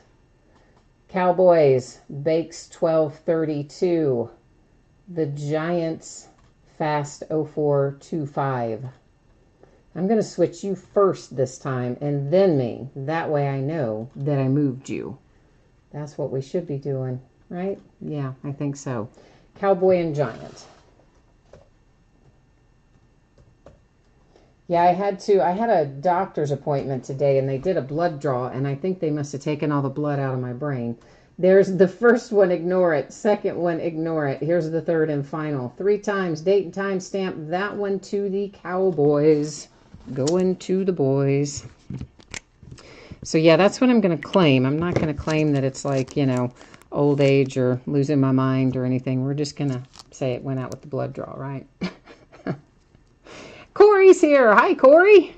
Cowboys, Bakes 1232. The Giants, Fast 0425. I'm going to switch you first this time and then me. That way I know that I moved you. That's what we should be doing, right? Yeah, I think so. Cowboy and Giant. Yeah, I had a doctor's appointment today and they did a blood draw and I think they must have taken all the blood out of my brain. There's the first one, ignore it. Second one, ignore it. Here's the third and final. 3 times, date and time stamp. That one to the Cowboys. Going to the boys. So yeah, that's what I'm going to claim. I'm not going to claim that it's like, you know, old age or losing my mind or anything. We're just going to say it went out with the blood draw, right? Corey's here. Hi, Corey.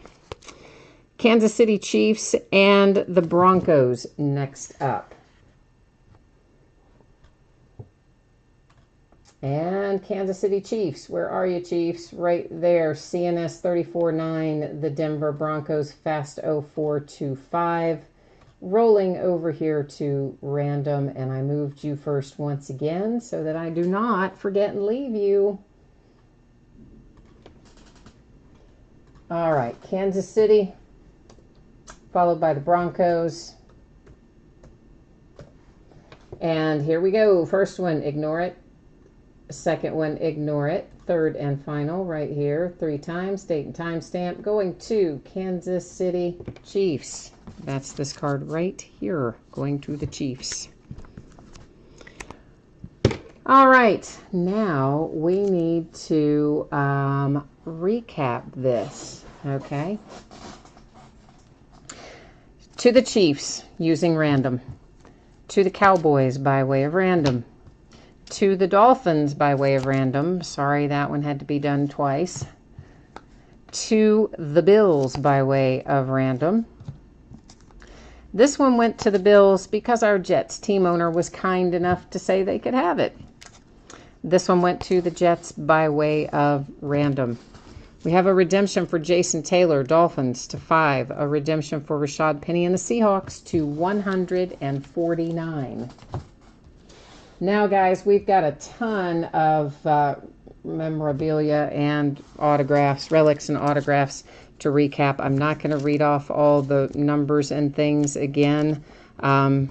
Kansas City Chiefs and the Broncos next up. And Kansas City Chiefs. Where are you, Chiefs? Right there. CNS 34-9. The Denver Broncos Fast 0425. Rolling over here to random. And I moved you first once again so that I do not forget and leave you. All right. Kansas City. Followed by the Broncos. And here we go. First one, ignore it. Second one, ignore it. Third and final right here. 3 times, date and time stamp. Going to Kansas City Chiefs. That's this card right here. Going to the Chiefs. All right. Now we need to recap this. Okay. To the Chiefs using random. To the Cowboys by way of random. To the Dolphins by way of random. Sorry, that one had to be done twice. To the Bills by way of random. This one went to the Bills because our Jets team owner was kind enough to say they could have it. This one went to the Jets by way of random. We have a redemption for Jason Taylor, Dolphins, to 5. A redemption for Rashad Penny and the Seahawks to 149. Now, guys, we've got a ton of memorabilia and autographs, relics and autographs to recap. I'm not going to read off all the numbers and things again, but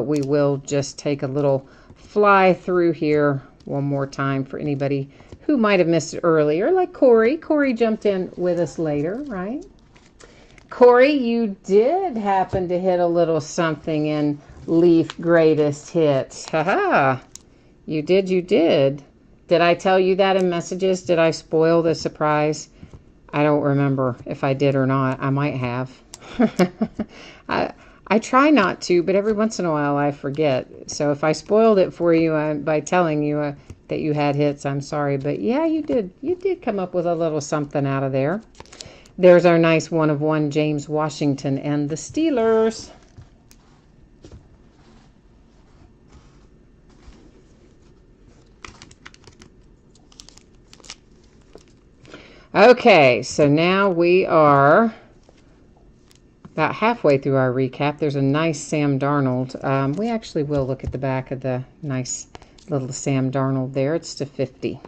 we will just take a little fly through here one more time for anybody who might have missed it earlier, like Corey. Corey jumped in with us later, right? Corey, you did happen to hit a little something in Leaf Greatest Hits. Haha. You did, you did. Did I tell you that in messages? Did I spoil the surprise? I don't remember if I did or not. I might have. I try not to, but every once in a while I forget. So if I spoiled it for you by telling you that you had hits, I'm sorry. But yeah, you did. You did come up with a little something out of there. There's our nice 1/1 James Washington and the Steelers. Okay, so now we are about halfway through our recap. There's a nice Sam Darnold. We actually will look at the back of the nice little Sam Darnold there. It's to 50.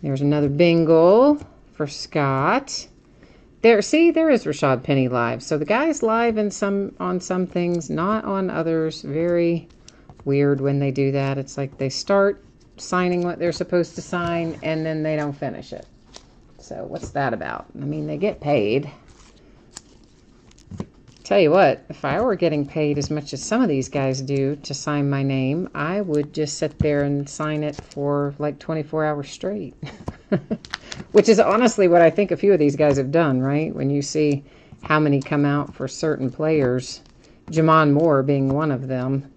There's another bingo for Scott. There, see, there is Rashad Penny live. So the guy's live on some things, not on others. Very weird when they do that. It's like they start signing what they're supposed to sign and then they don't finish it. So what's that about? I mean, they get paid. Tell you what, if I were getting paid as much as some of these guys do to sign my name, I would just sit there and sign it for like 24 hours straight. Which is honestly what I think a few of these guys have done, right? When you see how many come out for certain players, Jamon Moore being one of them,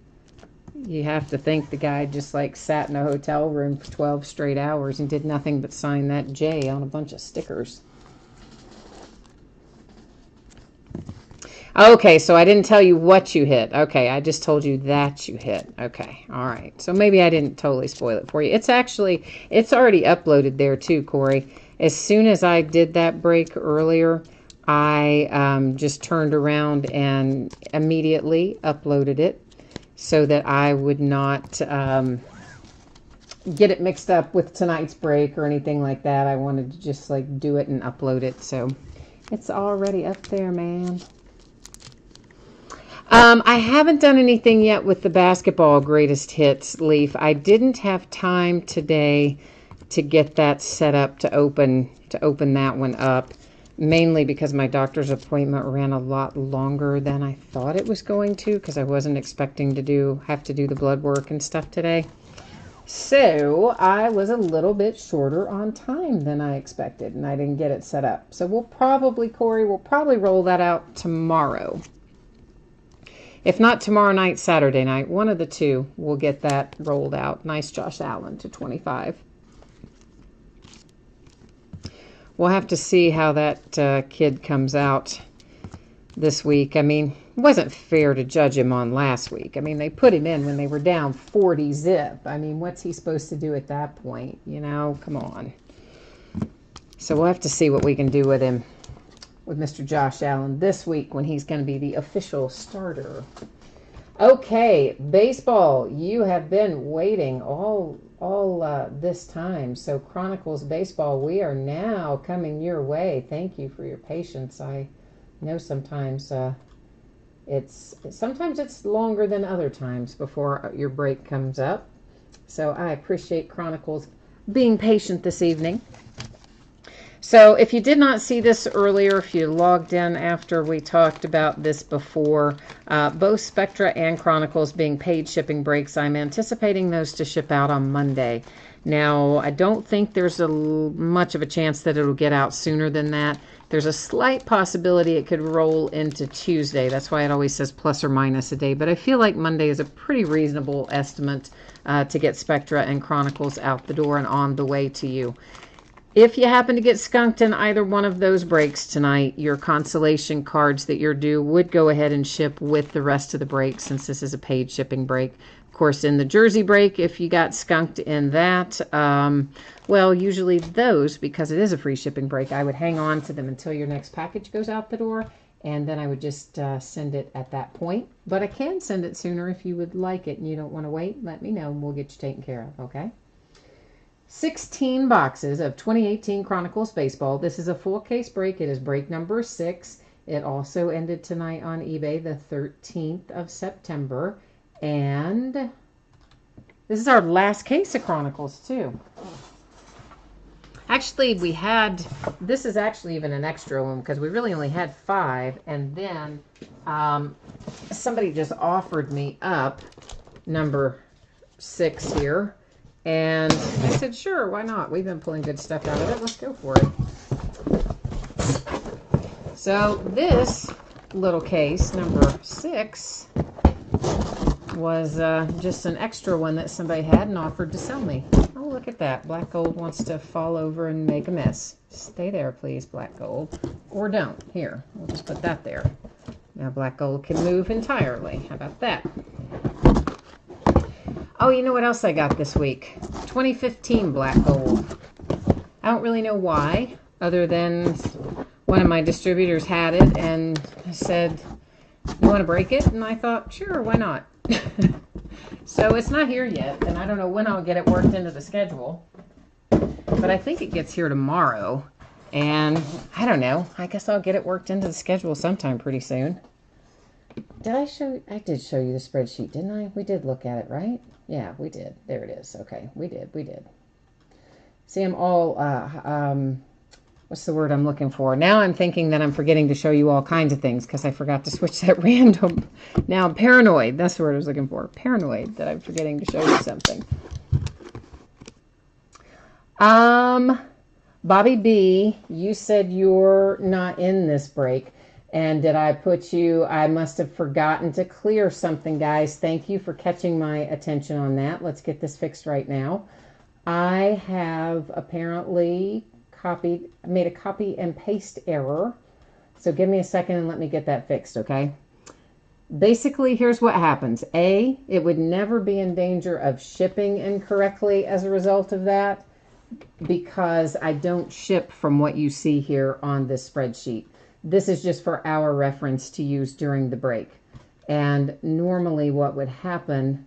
you have to think the guy just like sat in a hotel room for 12 straight hours and did nothing but sign that J on a bunch of stickers. Okay, so I didn't tell you what you hit. Okay, I just told you that you hit. Okay, all right. So maybe I didn't totally spoil it for you. It's already uploaded there too, Corey. As soon as I did that break earlier, I just turned around and immediately uploaded it so that I would not get it mixed up with tonight's break or anything like that. I wanted to just like do it and upload it. So it's already up there, man. I haven't done anything yet with the basketball greatest hits leaf. I didn't have time today to get that set up to open that one up, mainly because my doctor's appointment ran a lot longer than I thought it was going to, because I wasn't expecting to have to do the blood work and stuff today. So I was a little bit shorter on time than I expected, and I didn't get it set up. So Corey, we'll probably roll that out tomorrow. If not tomorrow night, Saturday night, one of the two, we'll get that rolled out. Nice Josh Allen to 25. We'll have to see how that kid comes out this week. I mean, it wasn't fair to judge him on last week. I mean, they put him in when they were down 40 zip. I mean, what's he supposed to do at that point? You know, come on. So we'll have to see what we can do with him, with Mr. Josh Allen this week when he's going to be the official starter. Okay, baseball. You have been waiting all this time. So Chronicles Baseball, we are now coming your way. Thank you for your patience. I know sometimes it's longer than other times before your break comes up. So I appreciate Chronicles being patient this evening. So if you did not see this earlier, if you logged in after we talked about this before, both Spectra and Chronicles being paid shipping breaks, I'm anticipating those to ship out on Monday. Now, I don't think there's much of a chance that it'll get out sooner than that. There's a slight possibility it could roll into Tuesday. That's why it always says plus or minus a day. But I feel like Monday is a pretty reasonable estimate to get Spectra and Chronicles out the door and on the way to you. If you happen to get skunked in either one of those breaks tonight, your consolation cards that you're due would go ahead and ship with the rest of the break, since this is a paid shipping break. Of course, in the Jersey break, if you got skunked in that, well, usually those, because it is a free shipping break, I would hang on to them until your next package goes out the door, and then I would just send it at that point. But I can send it sooner if you would like it and you don't want to wait. Let me know and we'll get you taken care of, okay? 16 boxes of 2018 Chronicles Baseball. This is a full case break. It is break number 6. It also ended tonight on eBay the 13th of September. And this is our last case of Chronicles, too. Actually, this is actually even an extra one because we really only had 5. And then somebody just offered me up number 6 here. And I said, sure, why not? We've been pulling good stuff out of it. Let's go for it. So this little case, number 6, was just an extra one that somebody had and offered to sell me. Oh, look at that. Black Gold wants to fall over and make a mess. Stay there, please, Black Gold. Or don't. Here, we'll just put that there. Now Black Gold can move entirely. How about that? Oh, you know what else I got this week? 2015 Black Gold. I don't really know why, other than one of my distributors had it and said, you want to break it? And I thought, sure, why not? So it's not here yet, and I don't know when I'll get it worked into the schedule. But I think it gets here tomorrow. And I don't know. I guess I'll get it worked into the schedule sometime pretty soon. I did show you the spreadsheet, didn't I? We did look at it, right? Yeah, we did. There it is. Okay, we did. See, I'm all, what's the word I'm looking for? Now I'm thinking that I'm forgetting to show you all kinds of things because I forgot to switch that random. Now I'm paranoid. That's the word I was looking for. Paranoid that I'm forgetting to show you something. Bobby B, you said you're not in this break. And did I put you, I must have forgotten to clear something, guys. Thank you for catching my attention on that. Let's get this fixed right now. I have apparently made a copy and paste error. So give me a second and let me get that fixed, okay? Basically, here's what happens. A, it would never be in danger of shipping incorrectly as a result of that, because I don't ship from what you see here on this spreadsheet. This is just for our reference to use during the break. And normally what would happen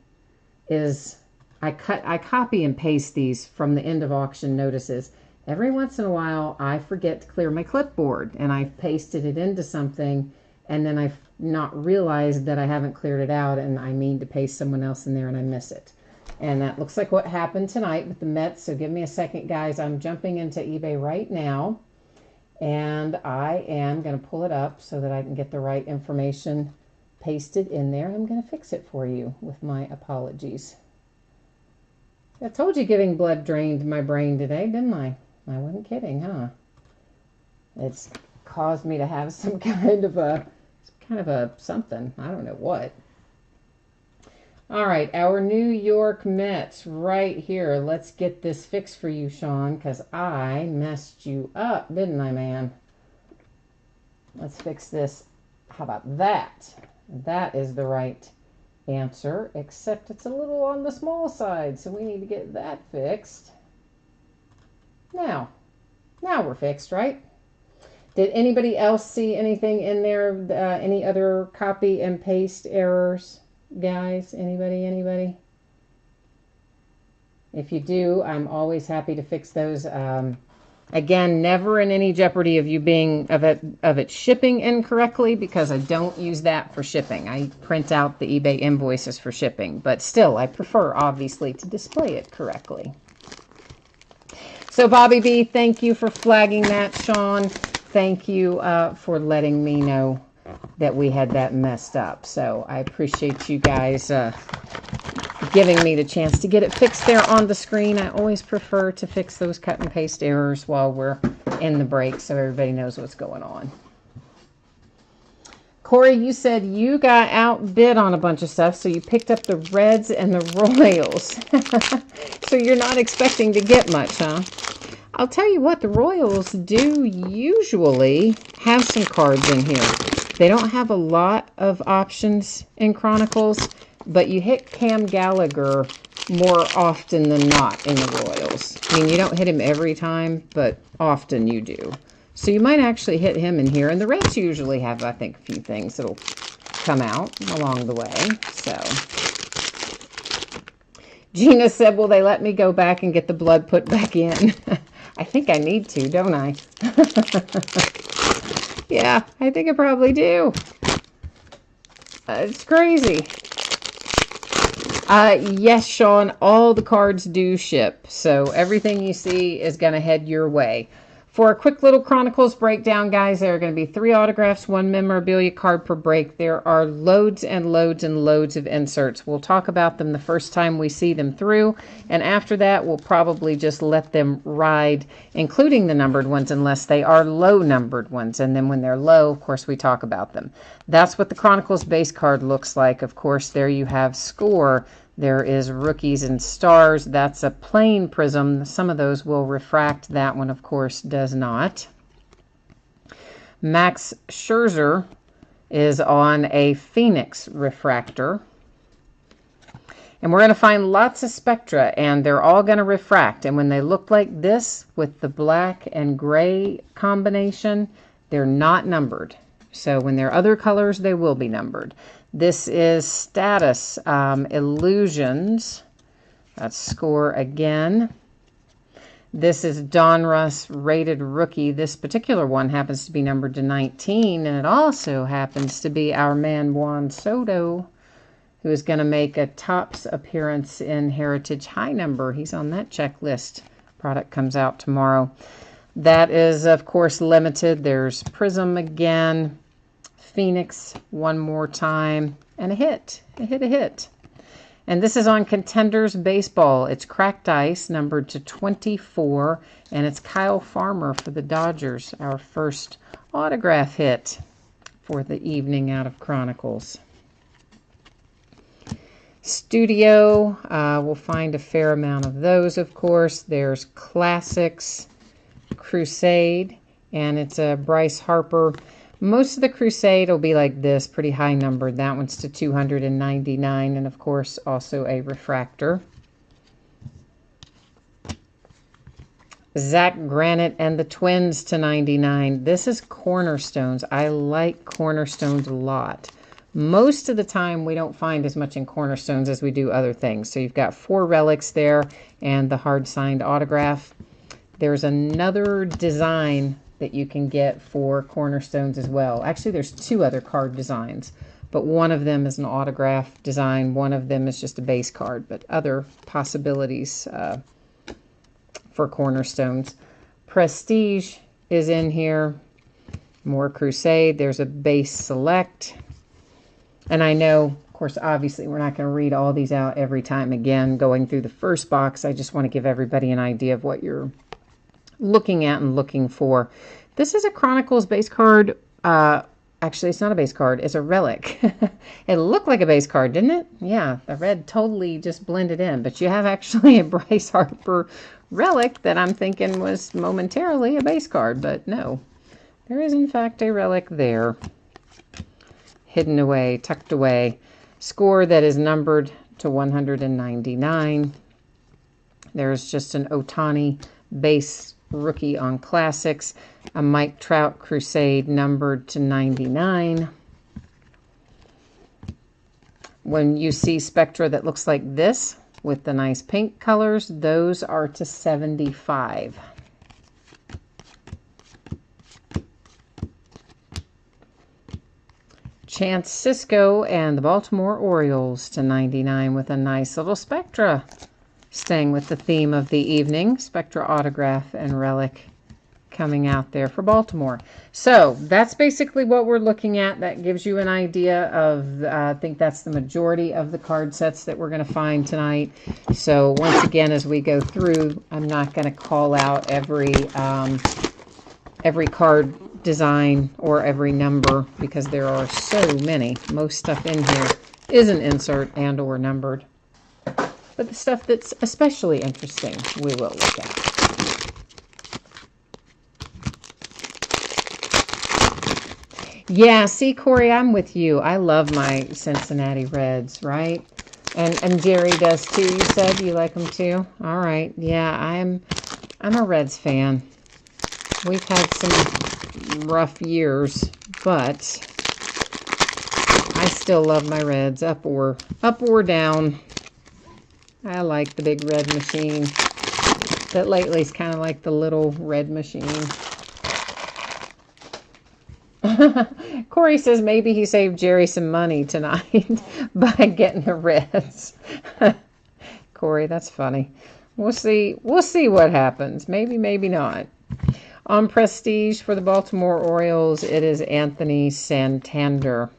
is I copy and paste these from the end of auction notices. Every once in a while, I forget to clear my clipboard, and I've pasted it into something, and then I've not realized that I haven't cleared it out, and I mean to paste someone else in there, and I miss it. And that looks like what happened tonight with the Mets. So give me a second, guys. I'm jumping into eBay right now, and I am going to pull it up so that I can get the right information pasted in there. I'm going to fix it for you with my apologies. I told you getting blood drained my brain today, didn't I? I wasn't kidding, huh? It's caused me to have some kind of a something. I don't know what. All right, our New York Mets right here. Let's get this fixed for you, Sean, because I messed you up, didn't I, man? Let's fix this. How about that? That is the right answer, except it's a little on the small side, so we need to get that fixed. Now we're fixed, right? Did anybody else see anything in there? Any other copy and paste errors, guys? Anybody? If you do, I'm always happy to fix those. Again, never in any jeopardy of you being of it shipping incorrectly, because I don't use that for shipping. I print out the eBay invoices for shipping, but still, I prefer obviously to display it correctly. So Bobby B, thank you for flagging that, Sean. Thank you for letting me know that we had that messed up. So I appreciate you guys giving me the chance to get it fixed there on the screen. I always prefer to fix those cut and paste errors while we're in the break so everybody knows what's going on. Corey, you said you got outbid on a bunch of stuff, so you picked up the Reds and the Royals. So you're not expecting to get much, huh? I'll tell you what, the Royals do usually have some cards in here. They don't have a lot of options in Chronicles, but you hit Cam Gallagher more often than not in the Royals. I mean, you don't hit him every time, but often you do. So you might actually hit him in here. And the Reds usually have, I think, a few things that'll come out along the way. So Gina said, will they let me go back and get the blood put back in? I think I need to, don't I? Yeah, I think I probably do. It's crazy. Yes, Sean, all the cards do ship. So everything you see is going to head your way. For a quick little Chronicles breakdown, guys, there are going to be 3 autographs, 1 memorabilia card per break. There are loads and loads and loads of inserts. We'll talk about them the first time we see them through, and after that, we'll probably just let them ride, including the numbered ones, unless they are low numbered ones. And then when they're low, of course, we talk about them. That's what the Chronicles base card looks like. Of course, there you have Score. There is Rookies and Stars. That's a plain prism. Some of those will refract. That one, of course, does not. Max Scherzer is on a Phoenix refractor. And we're going to find lots of spectra, and they're all going to refract. And when they look like this, with the black and gray combination, they're not numbered. So when they're other colors, they will be numbered. This is Status Illusions. That's Score again. This is Donruss Rated Rookie. This particular one happens to be numbered to 19, and it also happens to be our man Juan Soto, who is going to make a Topps appearance in Heritage High Number. He's on that checklist. Product comes out tomorrow. That is, of course, limited. There's Prism again. Phoenix one more time, and a hit. A hit. And this is on Contenders Baseball. It's cracked ice, numbered to 24, and it's Kyle Farmer for the Dodgers, our first autograph hit for the evening out of Chronicles. Studio, we'll find a fair amount of those, of course. There's Classics, Crusade, and it's a Bryce Harper. Most of the Crusade will be like this, pretty high numbered. That one's to 299, and of course also a refractor. Zach Granite and the Twins to 99. This is Cornerstones. I like Cornerstones a lot. Most of the time, we don't find as much in Cornerstones as we do other things. So you've got 4 relics there and the hard-signed autograph. There's another design that you can get for Cornerstones as well. Actually, there's 2 other card designs, but one of them is an autograph design. One of them is just a base card, but other possibilities for Cornerstones. Prestige is in here. More Crusade. There's a base select. And I know, of course, obviously, we're not going to read all these out every time again going through the first box. I just want to give everybody an idea of what you're looking at and looking for. This is a Chronicles base card. Actually, it's not a base card. It's a relic. It looked like a base card, didn't it? Yeah, the red totally just blended in. But you have actually a Bryce Harper relic that I'm thinking was momentarily a base card. But no, there is in fact a relic there. Hidden away, tucked away. Score that is numbered to 199. There's just an Ohtani base rookie on Classics. A Mike Trout Crusade numbered to 99. When you see Spectra that looks like this with the nice pink colors, those are to 75. Chance Cisco and the Baltimore Orioles to 99 with a nice little Spectra. Staying with the theme of the evening, Spectra autograph and relic coming out there for Baltimore. So that's basically what we're looking at. That gives you an idea of, I think that's the majority of the card sets that we're going to find tonight. So once again, as we go through, I'm not going to call out every card design or every number because there are so many. Most stuff in here is an insert and or numbered. But the stuff that's especially interesting, we will look at. Yeah, see, Corey, I'm with you. I love my Cincinnati Reds, right? And Jerry does too. You said you like them too? All right. Yeah, I'm a Reds fan. We've had some rough years, but I still love my Reds, up or down. I like the big red machine. That lately is kind of like the little red machine. Corey says maybe he saved Jerry some money tonight by getting the Reds. Corey, that's funny. We'll see what happens. Maybe, maybe not. On Prestige for the Baltimore Orioles, it is Anthony Santander.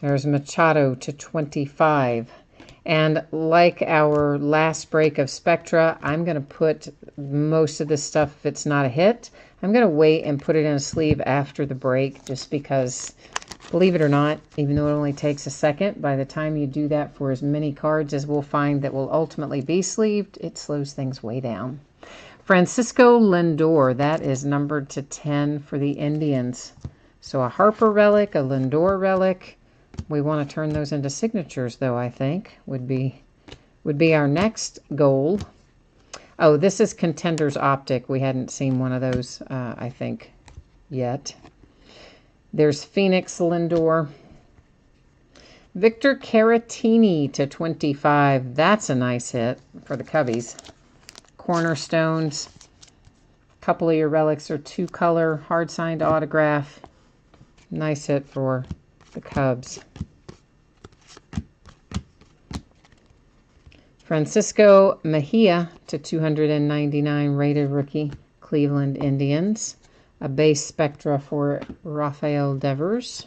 There's Machado to 25. And like our last break of Spectra, I'm going to put most of this stuff, if it's not a hit, I'm going to wait and put it in a sleeve after the break just because, believe it or not, even though it only takes a second, by the time you do that for as many cards as we'll find that will ultimately be sleeved, it slows things way down. Francisco Lindor, that is numbered to 10 for the Indians. So a Harper relic, a Lindor relic. We want to turn those into signatures, though, I think, would be our next goal. Oh, this is Contenders Optic. We hadn't seen one of those, I think, yet. There's Phoenix Lindor. Victor Caratini to 25. That's a nice hit for the Cubbies. Cornerstones. A couple of your relics are 2-color, hard-signed autograph. Nice hit for the Cubs. Francisco Mejia to 299 rated rookie, Cleveland Indians. A base Spectra for Rafael Devers.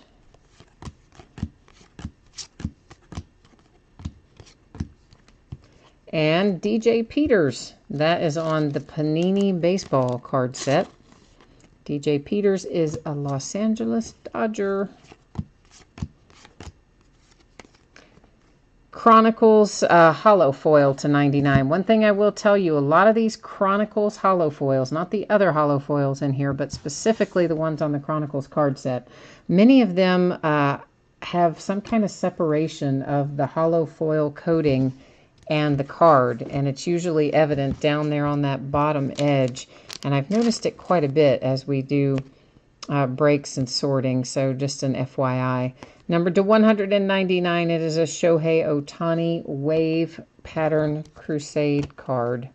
And DJ Peters, that is on the Panini baseball card set. DJ Peters is a Los Angeles Dodger. Chronicles hollow foil to 99. One thing I will tell you, a lot of these Chronicles hollow foils, not the other hollow foils in here, but specifically the ones on the Chronicles card set, many of them have some kind of separation of the hollow foil coating and the card, and it's usually evident down there on that bottom edge, and I've noticed it quite a bit as we do breaks and sorting, so just an FYI. Numbered to 199, it is a Shohei Ohtani Wave Pattern Crusade card.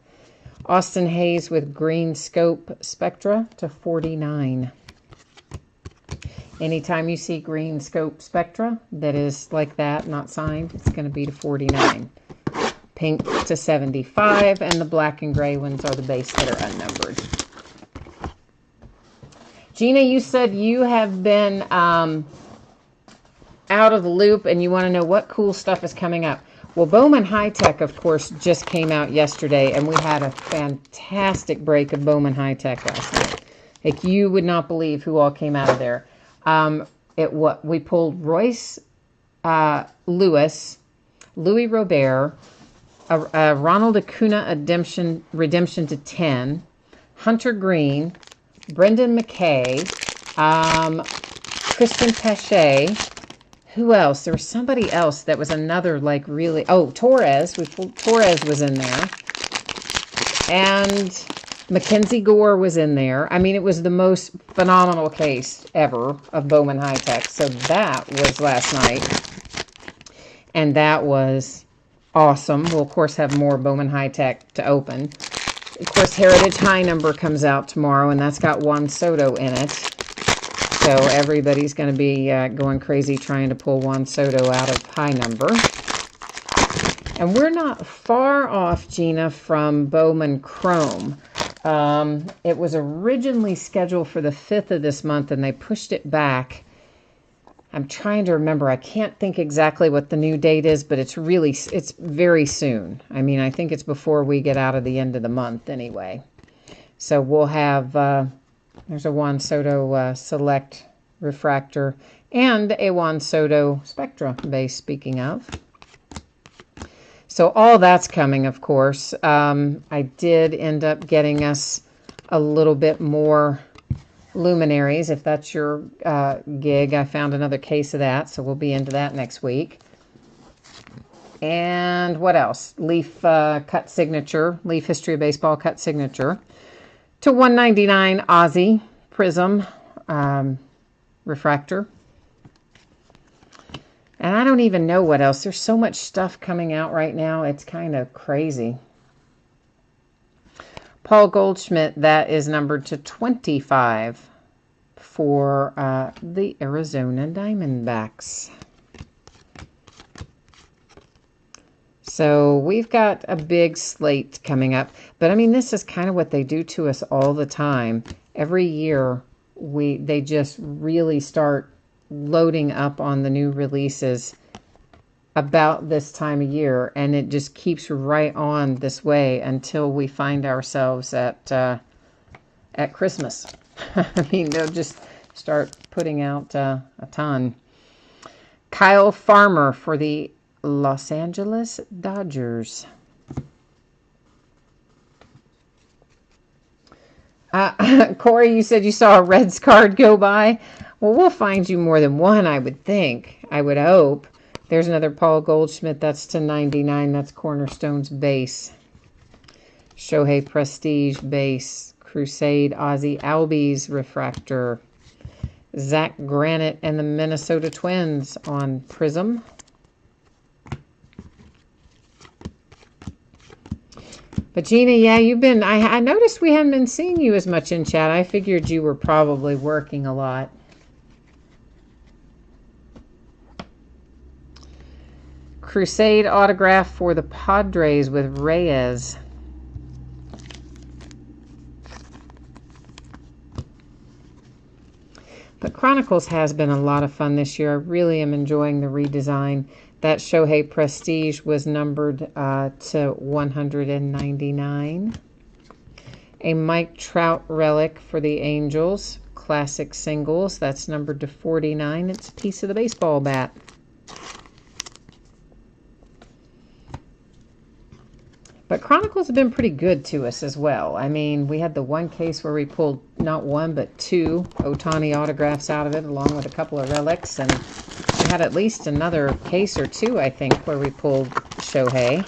Austin Hayes with Green Scope Spectra to 49. Anytime you see Green Scope Spectra that is like that, not signed, it's going to be to 49. Pink to 75, and the black and gray ones are the base that are unnumbered. Gina, you said you have been out of the loop and you want to know what cool stuff is coming up. Well, Bowman High Tech, of course, just came out yesterday, and we had a fantastic break of Bowman High Tech last night. Like, you would not believe who all came out of there. We pulled Royce Lewis, Louis Robert, Ronald Acuna redemption to 10, Hunter Green, Brendan McKay, Christian Pache. Who else? There was somebody else that was another, like, really... Oh, Torres. Torres was in there. And Mackenzie Gore was in there. I mean, it was the most phenomenal case ever of Bowman High Tech. So that was last night. And that was awesome. We'll, of course, have more Bowman High Tech to open. Of course, Heritage High Number comes out tomorrow, and that's got Juan Soto in it. So everybody's going to be going crazy trying to pull Juan Soto out of High Number. And we're not far off, Gina, from Bowman Chrome. It was originally scheduled for the 5th of this month, and they pushed it back. I'm trying to remember. I can't think exactly what the new date is, but it's very soon. I mean, I think it's before we get out of the end of the month anyway. So we'll have, there's a Juan Soto Select Refractor and a Juan Soto Spectra base, speaking of. So all that's coming, of course. I did end up getting us a little bit more luminaries, if that's your gig. I found another case of that, so we'll be into that next week. And what else? Leaf cut signature, Leaf History of Baseball cut signature to 199 Aussie Prism refractor. And I don't even know what else. There's so much stuff coming out right now. It's kind of crazy. Paul Goldschmidt, that is numbered to 25 for the Arizona Diamondbacks. So we've got a big slate coming up. But I mean, this is kind of what they do to us all the time. Every year, they just really start loading up on the new releases about this time of year, and it just keeps right on this way until we find ourselves at Christmas. I mean, they'll just start putting out a ton. Kyle Farmer for the Los Angeles Dodgers. Corey, you said you saw a Reds card go by. Well, we'll find you more than one, I would think. I would hope. There's another Paul Goldschmidt. That's to 99. That's Cornerstone's base. Shohei Prestige base. Crusade Ozzy Albies refractor. Zach Granite and the Minnesota Twins on Prism. But Gina, yeah, you've been, I noticed we haven't been seeing you as much in chat. I figured you were probably working a lot. Crusade autograph for the Padres with Reyes. But Chronicles has been a lot of fun this year. I really am enjoying the redesign. That Shohei Prestige was numbered to 199. A Mike Trout relic for the Angels. Classic singles. That's numbered to 49. It's a piece of the baseball bat. But Chronicles have been pretty good to us as well. I mean, we had the one case where we pulled not one, but two Ohtani autographs out of it, along with a couple of relics. And we had at least another case or two, I think, where we pulled Shohei.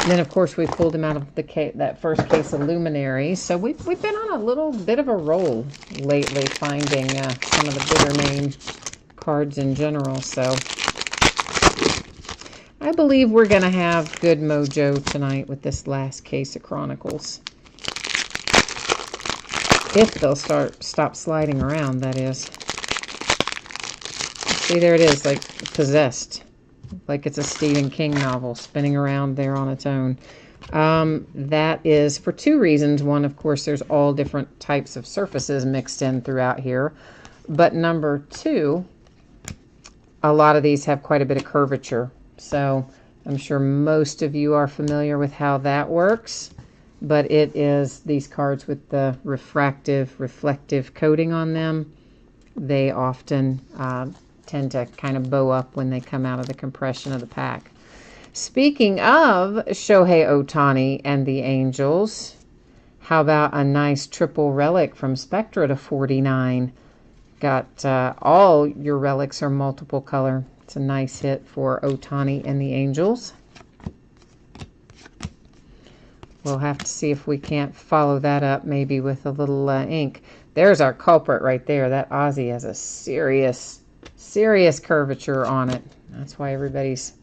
And then, of course, we pulled him out of that first case of luminaries. So we've been on a little bit of a roll lately, finding some of the bigger name cards in general. So I believe we're going to have good mojo tonight with this last case of Chronicles. If they'll stop sliding around, that is. See, there it is, like possessed. Like it's a Stephen King novel spinning around there on its own. That is for two reasons. One, of course, there's all different types of surfaces mixed in throughout here. But number two, a lot of these have quite a bit of curvature. So I'm sure most of you are familiar with how that works. But it is these cards with the reflective coating on them. They often tend to kind of bow up when they come out of the compression of the pack. Speaking of Shohei Ohtani and the Angels, how about a nice triple relic from Spectra to 49? Got all your relics are multiple color. It's a nice hit for Ohtani and the Angels. We'll have to see if we can't follow that up maybe with a little ink. There's our culprit right there. That Ozzy has a serious curvature on it. That's why everybody's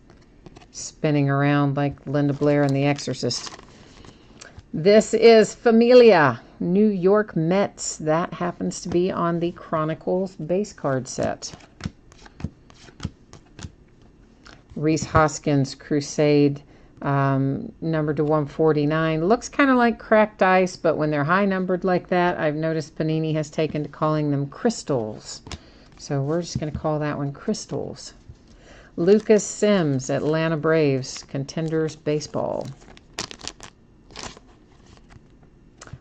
spinning around like Linda Blair in The Exorcist. This is Familia, New York Mets. That happens to be on the Chronicles base card set. Rhys Hoskins, Crusade, numbered to 149. Looks kind of like cracked ice, but when they're high numbered like that, I've noticed Panini has taken to calling them crystals. So we're just going to call that one crystals. Lucas Sims, Atlanta Braves, Contenders Baseball.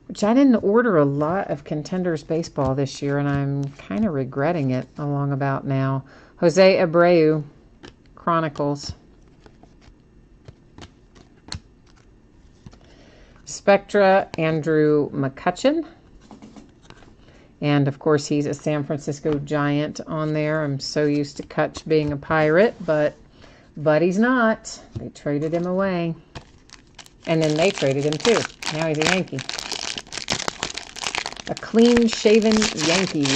Which I didn't order a lot of Contenders Baseball this year, and I'm kind of regretting it along about now. Jose Abreu, Chronicles. Spectra, Andrew McCutchen. And, of course, he's a San Francisco Giant on there. I'm so used to Kutch being a Pirate, but he's not. They traded him away. And then they traded him, too. Now he's a Yankee. A clean-shaven Yankee.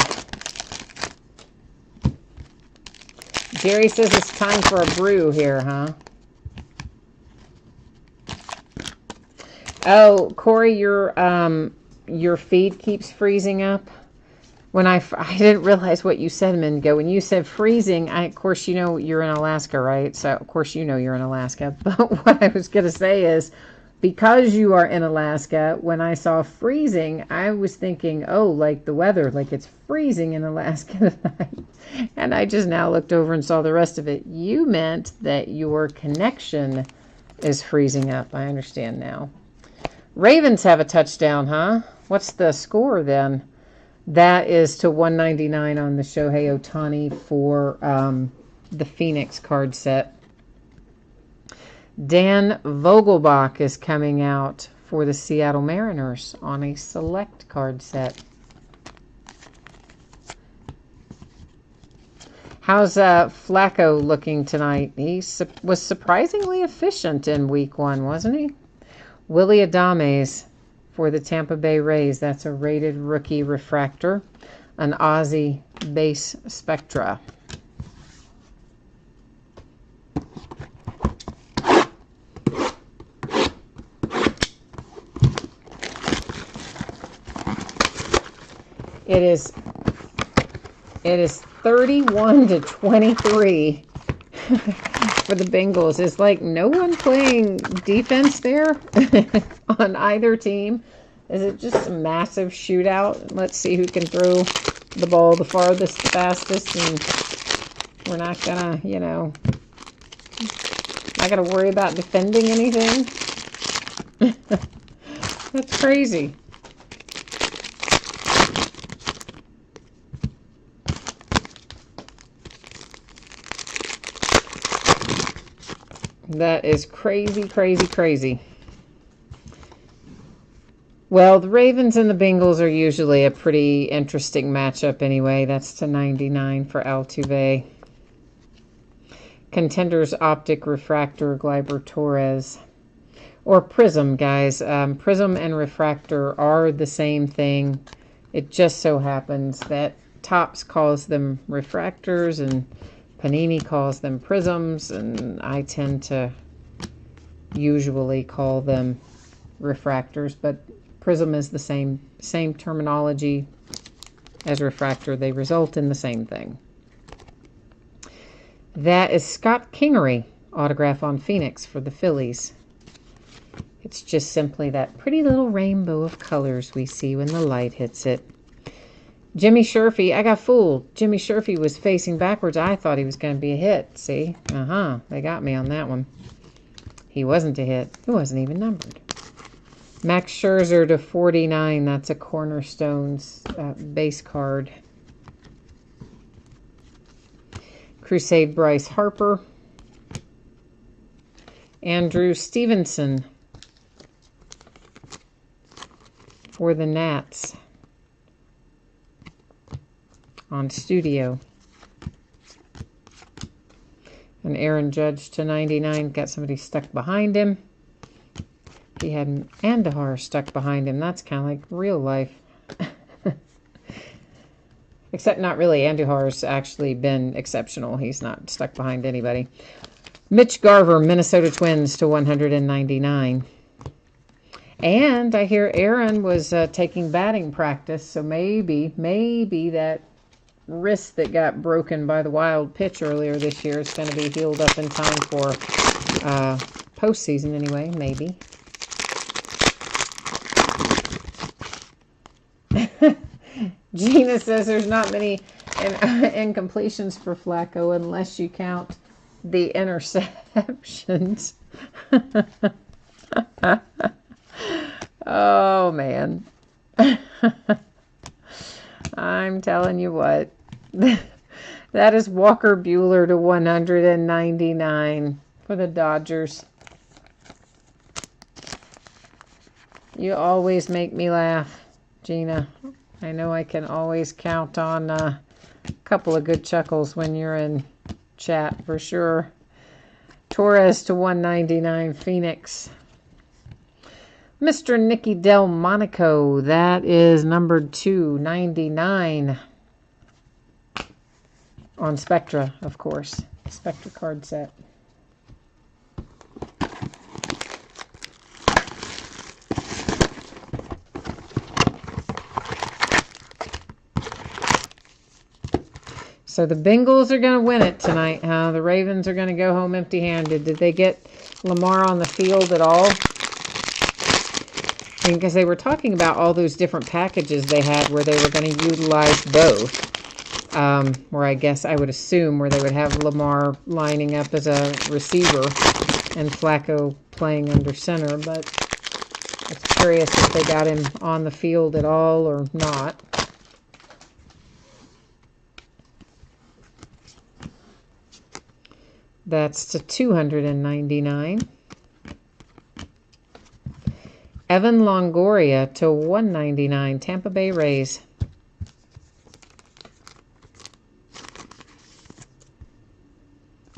Jerry says it's time for a brew here, huh? Oh, Corey, your feed keeps freezing up. When I didn't realize what you said a minute ago. When you said freezing, of course, you know you're in Alaska, right? So, of course, you know you're in Alaska. But what I was going to say is, because you are in Alaska, when I saw freezing, I was thinking, oh, like the weather, like it's freezing in Alaska tonight. And I just now looked over and saw the rest of it. You meant that your connection is freezing up. I understand now. Ravens have a touchdown, huh? What's the score then? That is to 199 on the Shohei Ohtani for the Phoenix card set. Dan Vogelbach is coming out for the Seattle Mariners on a select card set. How's Flacco looking tonight? He was surprisingly efficient in week 1, wasn't he? Willie Adames for the Tampa Bay Rays. That's a rated rookie refractor. An Aussie base Spectra. It is 31-23 for the Bengals. It's like no one playing defense there on either team. Is it just a massive shootout? Let's see who can throw the ball the farthest, the fastest, and we're not gonna, not gonna worry about defending anything. That's crazy. That is crazy, crazy, crazy. Well, the Ravens and the Bengals are usually a pretty interesting matchup anyway. That's to 99 for Altuve. Contenders Optic Refractor, Gleyber Torres. or prism, guys. Prism and refractor are the same thing. It just so happens that Topps calls them refractors and Panini calls them prisms, and I tend to usually call them refractors, but prism is the same terminology as refractor. They result in the same thing. That is Scott Kingery autograph on Phoenix for the Phillies. It's just simply that pretty little rainbow of colors we see when the light hits it. Jimmy Sherfy, I got fooled. Jimmy Sherfy was facing backwards. I thought he was going to be a hit. See? They got me on that one. He wasn't a hit. It wasn't even numbered. Max Scherzer to 49. That's a Cornerstones base card. Crusade Bryce Harper. Andrew Stevenson for the Nats on Studio. And Aaron Judge to 99. Got somebody stuck behind him. He had an Andahar stuck behind him. That's kind of like real life. Except not really. Andujar's actually been exceptional. He's not stuck behind anybody. Mitch Garver, Minnesota Twins to 199. And I hear Aaron was taking batting practice, so maybe that wrist that got broken by the wild pitch earlier this year is going to be healed up in time for postseason anyway, maybe. Gina says there's not many incompletions for Flacco unless you count the interceptions. Oh, man. I'm telling you what. That is Walker Buehler to 199 for the Dodgers. You always make me laugh, Gina. I know I can always count on a couple of good chuckles when you're in chat for sure. Torres to 199, Phoenix. Mr. Nicky Delmonico, that is numbered 299 on Spectra, of course. Spectra card set. So the Bengals are going to win it tonight, huh? The Ravens are going to go home empty-handed. Did they get Lamar on the field at all? Because they were talking about all those different packages they had where they were going to utilize both. Where I guess I would assume where they would have Lamar lining up as a receiver and Flacco playing under center. But it's curious if they got him on the field at all or not. That's to 299. Evan Longoria to 199. Tampa Bay Rays.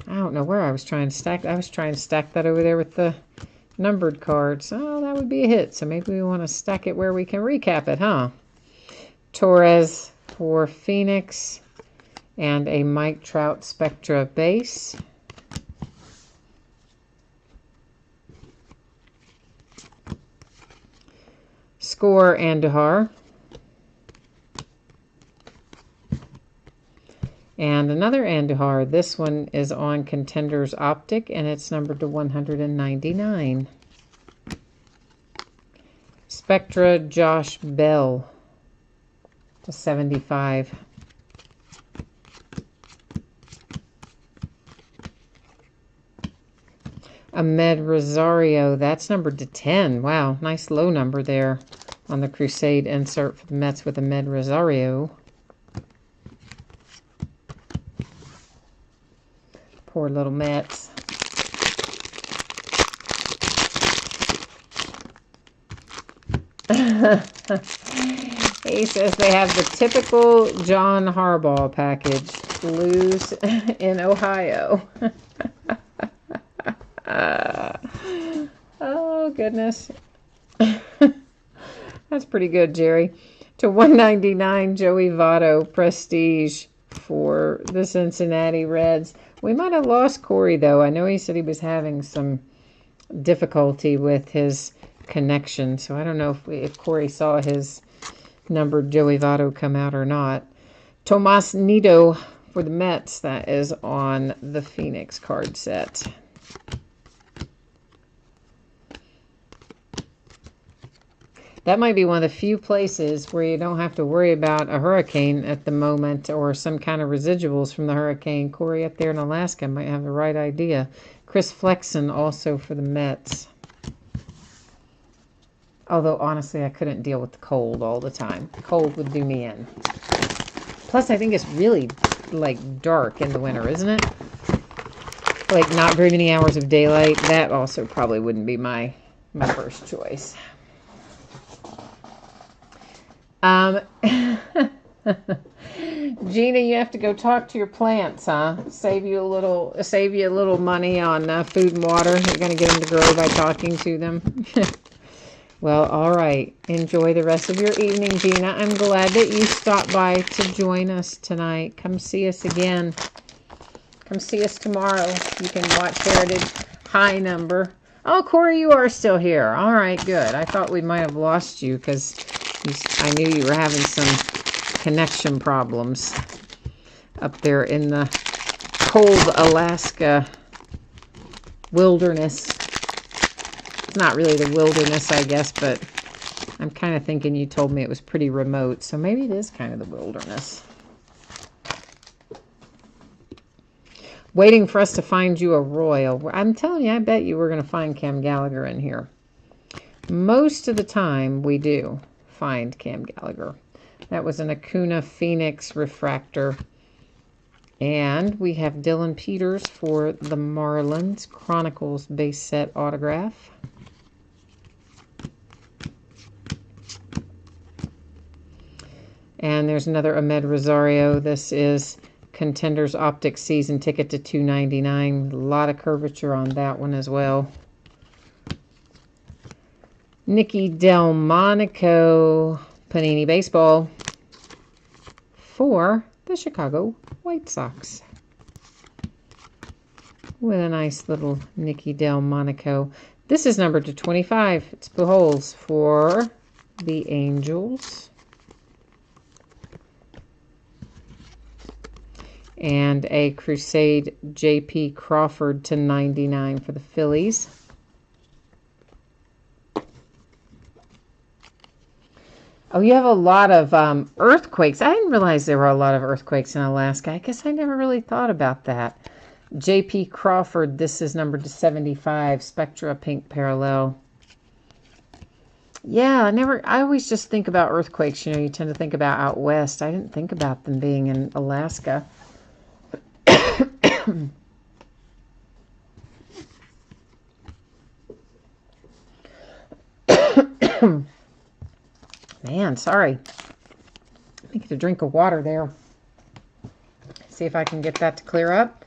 I don't know where I was trying to stack. I was trying to stack that over there with the numbered cards. Oh, that would be a hit. So maybe we want to stack it where we can recap it, huh? Torres for Phoenix. And a Mike Trout Spectra base. Score Andahar. And another Andahar. This one is on Contenders Optic, and it's numbered to 199. Spectra Josh Bell to 75. Ahmed Rosario, that's numbered to 10. Wow, nice low number there on the Crusade insert for the Mets with Ahmed Rosario. Poor little Mets. He says they have the typical John Harbaugh package. Blues in Ohio. Oh, goodness. That's pretty good, Jerry. To 199, Joey Votto Prestige for the Cincinnati Reds. We might have lost Corey, though. I know he said he was having some difficulty with his connection, so I don't know if Corey saw his numbered Joey Votto come out or not. Tomas Nido for the Mets. That is on the Phoenix card set. That might be one of the few places where you don't have to worry about a hurricane at the moment or some kind of residuals from the hurricane. Corey up there in Alaska might have the right idea. Chris Flexen also for the Mets. Although, honestly, I couldn't deal with the cold all the time. The cold would do me in. Plus, I think it's really, like, dark in the winter, isn't it? Like, not very many hours of daylight. That also probably wouldn't be my first choice. Gina, you have to go talk to your plants, huh? Save you a little money on food and water. You're going to get them to grow by talking to them. Well, all right. Enjoy the rest of your evening, Gina. I'm glad that you stopped by to join us tonight. Come see us again. Come see us tomorrow. You can watch Heritage High Number. Oh, Corey, you are still here. All right, good. I thought we might have lost you because I knew you were having some connection problems up there in the cold Alaska wilderness. It's not really the wilderness, I guess, but I'm kind of thinking you told me it was pretty remote, so maybe it is kind of the wilderness. Waiting for us to find you a Royal. I'm telling you, I bet you we're going to find Cam Gallagher in here. Most of the time, we do find Cam Gallagher. That was an Acuna Phoenix refractor. And we have Dylan Peters for the Marlins. Chronicles base set autograph. And there's another Ahmed Rosario. This is Contenders Optic season ticket to $2.99. A lot of curvature on that one as well. Nicky Delmonico Panini Baseball for the Chicago White Sox. With a nice little Nicky Delmonico. This is numbered to 25. It's Pujols for the Angels. And a Crusade J.P. Crawford to 99 for the Phillies. Oh, you have a lot of earthquakes. I didn't realize there were a lot of earthquakes in Alaska. I guess I never really thought about that. J.P. Crawford, this is numbered to 75. Spectra Pink Parallel. Yeah, I always just think about earthquakes. You know, you tend to think about out west. I didn't think about them being in Alaska. Man, sorry. Let me get a drink of water there. See if I can get that to clear up.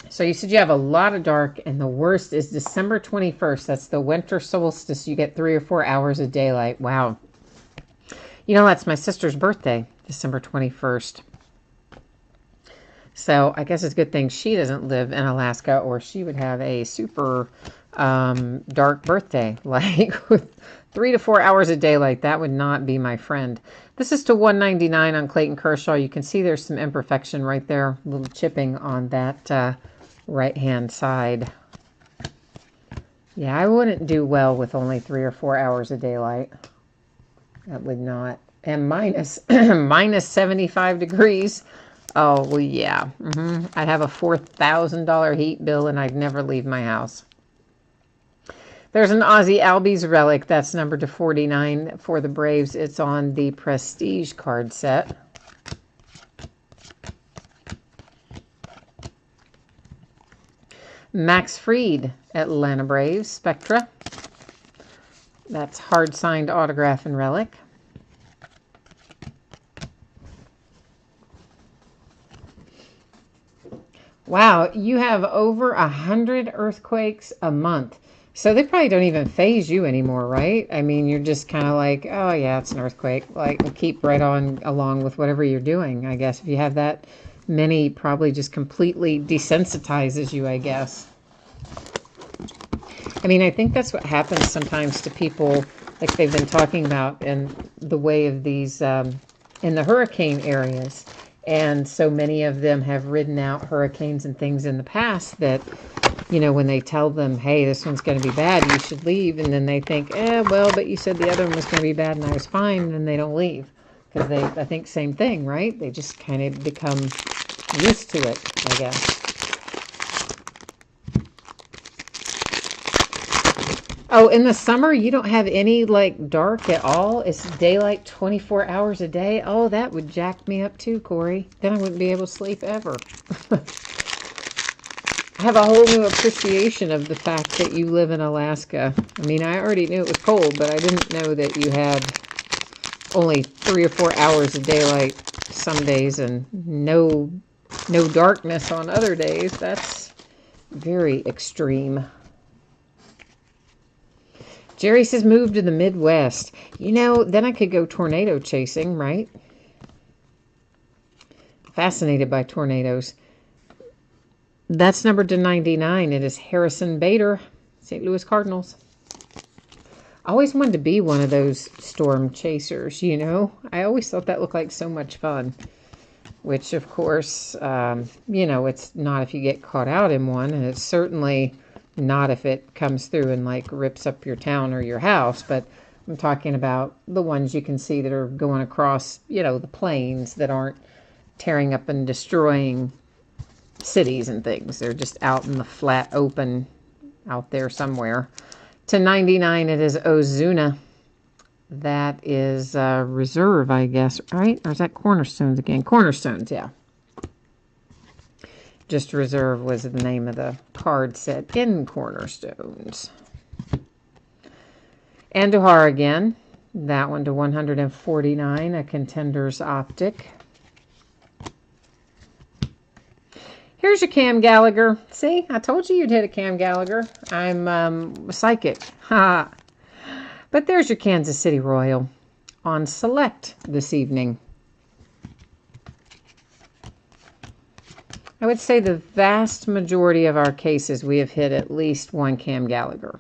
So you said you have a lot of dark, and the worst is December 21st. That's the winter solstice. You get 3 or 4 hours of daylight. Wow. You know, that's my sister's birthday, December 21st. So I guess it's a good thing she doesn't live in Alaska, or she would have a super dark birthday, like with 3 to 4 hours of daylight. That would not be my friend. This is to 199 on Clayton Kershaw. You can see there's some imperfection right there, a little chipping on that right-hand side. Yeah, I wouldn't do well with only 3 or 4 hours of daylight. That would not. And minus 75 degrees. Oh, well, yeah. I'd have a $4,000 heat bill, and I'd never leave my house. There's an Ozzie Albies relic. That's numbered to 49 for the Braves. It's on the Prestige card set. Max Fried, Atlanta Braves, Spectra. That's hard-signed autograph and relic. Wow, you have over 100 earthquakes a month. So they probably don't even phase you anymore, right? I mean, you're just kind of like, oh yeah, it's an earthquake. Like, and keep right on along with whatever you're doing, I guess. If you have that many, probably just completely desensitizes you, I guess. I mean, I think that's what happens sometimes to people, like they've been talking about in the way of these, in the hurricane areas. And so many of them have ridden out hurricanes and things in the past that, you know, when they tell them, hey, this one's going to be bad, you should leave. And then they think, well, but you said the other one was going to be bad and I was fine. And then they don't leave. Because they, I think, same thing, right? They just kind of become used to it, I guess. Oh, in the summer, you don't have any, like, dark at all? It's daylight 24 hours a day? Oh, that would jack me up too, Corey. Then I wouldn't be able to sleep ever. I have a whole new appreciation of the fact that you live in Alaska. I mean, I already knew it was cold, but I didn't know that you had only 3 or 4 hours of daylight some days and no darkness on other days. That's very extreme. Jerry says move to the Midwest. You know, then I could go tornado chasing, right? Fascinated by tornadoes. That's numbered to 99. It is Harrison Bader, St. Louis Cardinals. I always wanted to be one of those storm chasers, you know? I always thought that looked like so much fun. Which, of course, you know, it's not if you get caught out in one, and it's certainly not if it comes through and, like, rips up your town or your house, but I'm talking about the ones you can see that are going across, you know, the plains that aren't tearing up and destroying cities and things. They're just out in the flat open out there somewhere. To 99, it is Ozuna. That is Reserve, I guess, right? Or is that Cornerstones again? Cornerstones, yeah. Just Reserve was the name of the card set in Cornerstones. Andujar again. That one to 149, a Contender's Optic. Here's your Cam Gallagher. See, I told you you'd hit a Cam Gallagher. I'm psychic. Ha! But there's your Kansas City Royal on Select this evening. I would say the vast majority of our cases we have hit at least one Cam Gallagher.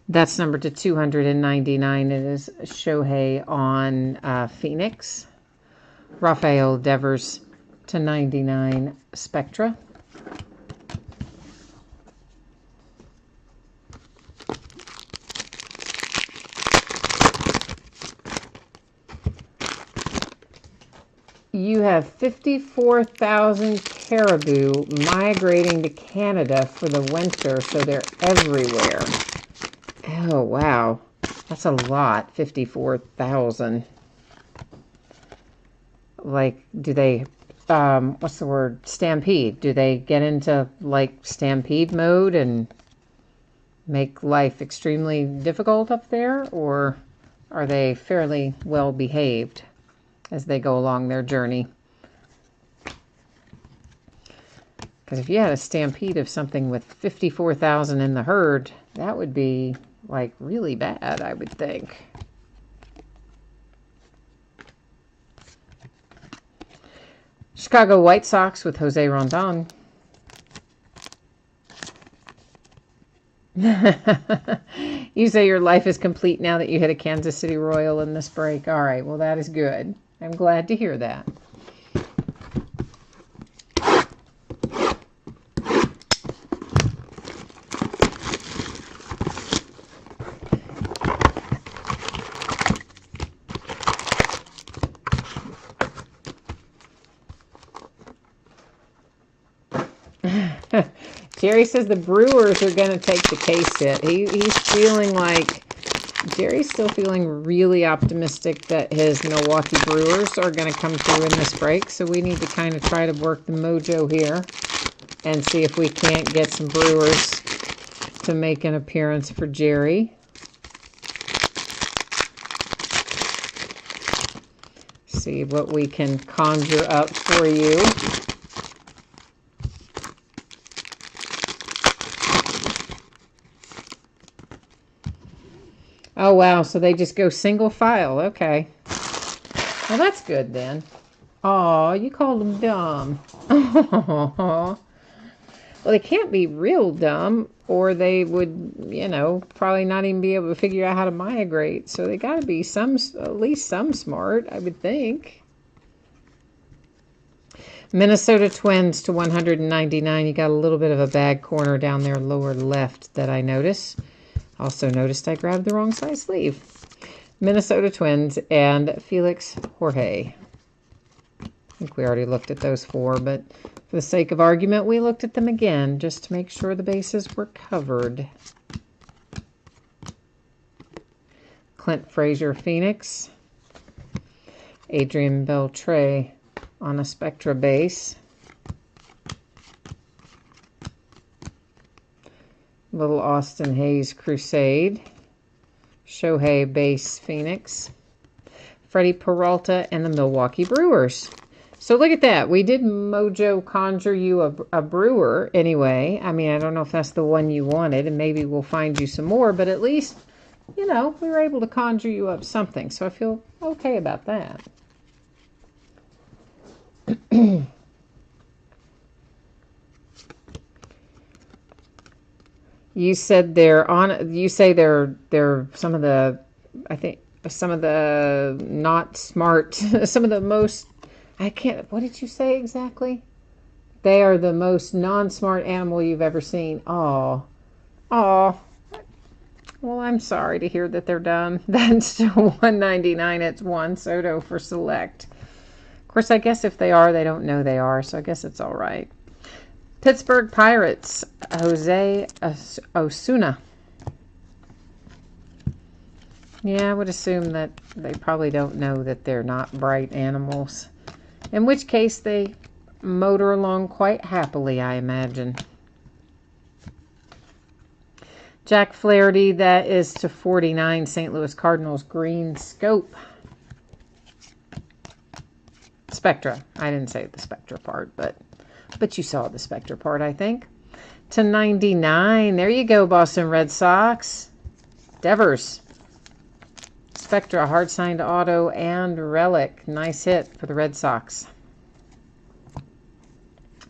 That's numbered to 299. It is Shohei on Phoenix. Rafael Devers to 99 Spectra. You have 54,000 caribou migrating to Canada for the winter, so they're everywhere. Oh, wow. That's a lot, 54,000. Like, do they, what's the word, stampede? Do they get into, like, stampede mode and make life extremely difficult up there? Or are they fairly well behaved as they go along their journey? Because if you had a stampede of something with 54,000 in the herd, that would be, like, really bad, I would think. Chicago White Sox with Jose Rondon. You say your life is complete now that you hit a Kansas City Royal in this break. All right, well, that is good. I'm glad to hear that. Jerry says the Brewers are going to take the case hit. He's feeling like, Jerry's still feeling really optimistic that his Milwaukee Brewers are going to come through in this break. So we need to kind of try to work the mojo here and see if we can't get some Brewers to make an appearance for Jerry. See what we can conjure up for you. Oh, wow. So they just go single file. Okay. Well, that's good then. Oh, you called them dumb. Oh. Well, they can't be real dumb, or they would, probably not even be able to figure out how to migrate. So they got to be at least some smart, I would think. Minnesota Twins to 199. You got a little bit of a bad corner down there lower left that I noticed. Also noticed I grabbed the wrong size sleeve. Minnesota Twins and Felix Jorge. I think we already looked at those four, but for the sake of argument, we looked at them again just to make sure the bases were covered. Clint Frazier Phoenix. Adrian Beltre on a Spectra base. Little Austin Hayes Crusade. Shohei base Phoenix. Freddie Peralta and the Milwaukee Brewers. So look at that. We did Mojo conjure you a brewer anyway. I mean, I don't know if that's the one you wanted, and maybe we'll find you some more, but at least, we were able to conjure you up something. So I feel okay about that. You said they're some of the, I think, some of the not smart, some of the most, what did you say exactly? They are the most non-smart animal you've ever seen. Oh. Well, I'm sorry to hear that they're done. That's still $1.99. It's Juan Soto for select. Of course, I guess if they are, they don't know they are, so I guess it's all right. Pittsburgh Pirates, Jose Osuna. Yeah, I would assume that they probably don't know that they're not bright animals. In which case, they motor along quite happily, I imagine. Jack Flaherty, that is to 49, St. Louis Cardinals, green scope. Spectra. I didn't say the Spectra part, but you saw the Spectra part, I think. To 99. There you go, Boston Red Sox. Devers. Spectra, hard signed auto, and relic. Nice hit for the Red Sox.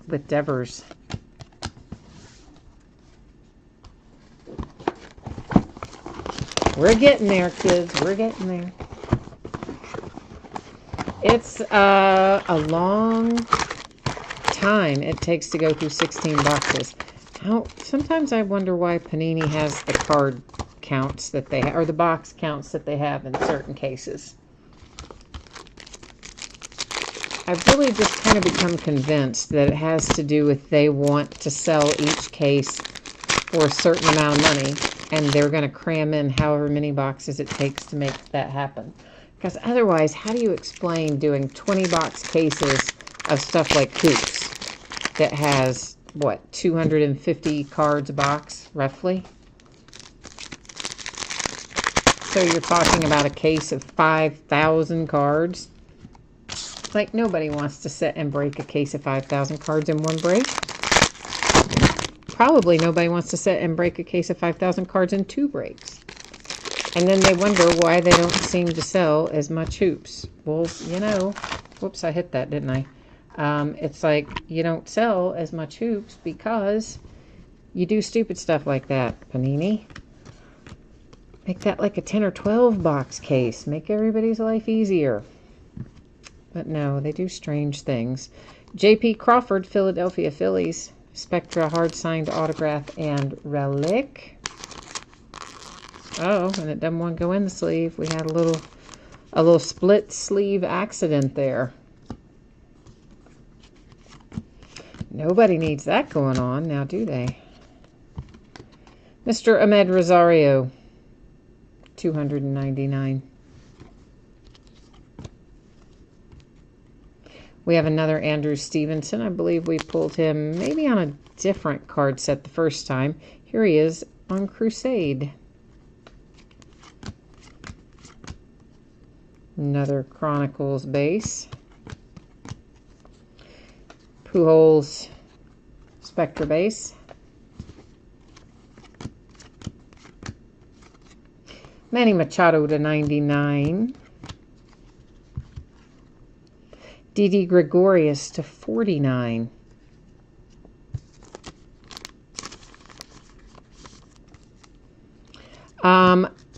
With Devers. We're getting there, kids. We're getting there. It's a long time it takes to go through 16 boxes. Sometimes I wonder why Panini has the card counts that they have, or the box counts that they have in certain cases. I've really just kind of become convinced that it has to do with they want to sell each case for a certain amount of money, and they're going to cram in however many boxes it takes to make that happen. Because otherwise, how do you explain doing 20 box cases of stuff like hoops that has, 250 cards a box, roughly? So you're talking about a case of 5,000 cards. Like, nobody wants to sit and break a case of 5,000 cards in one break. Probably nobody wants to sit and break a case of 5,000 cards in 2 breaks. And then they wonder why they don't seem to sell as much hoops. Well, whoops, I hit that, didn't I? It's like you don't sell as much hoops because you do stupid stuff like that, Panini. Make that like a 10 or 12 box case. Make everybody's life easier. But no, they do strange things. J.P. Crawford, Philadelphia Phillies. Spectra, hard signed autograph, and relic. Oh, and it doesn't want to go in the sleeve. We had a little split sleeve accident there. Nobody needs that going on now, do they? Mr. Ahmed Rosario, 299. We have another Andrew Stevenson. I believe we pulled him maybe on a different card set the first time. Here he is on Crusade. Another Chronicles base. Pujols Spectra base. Manny Machado to 99. Didi Gregorius to 49.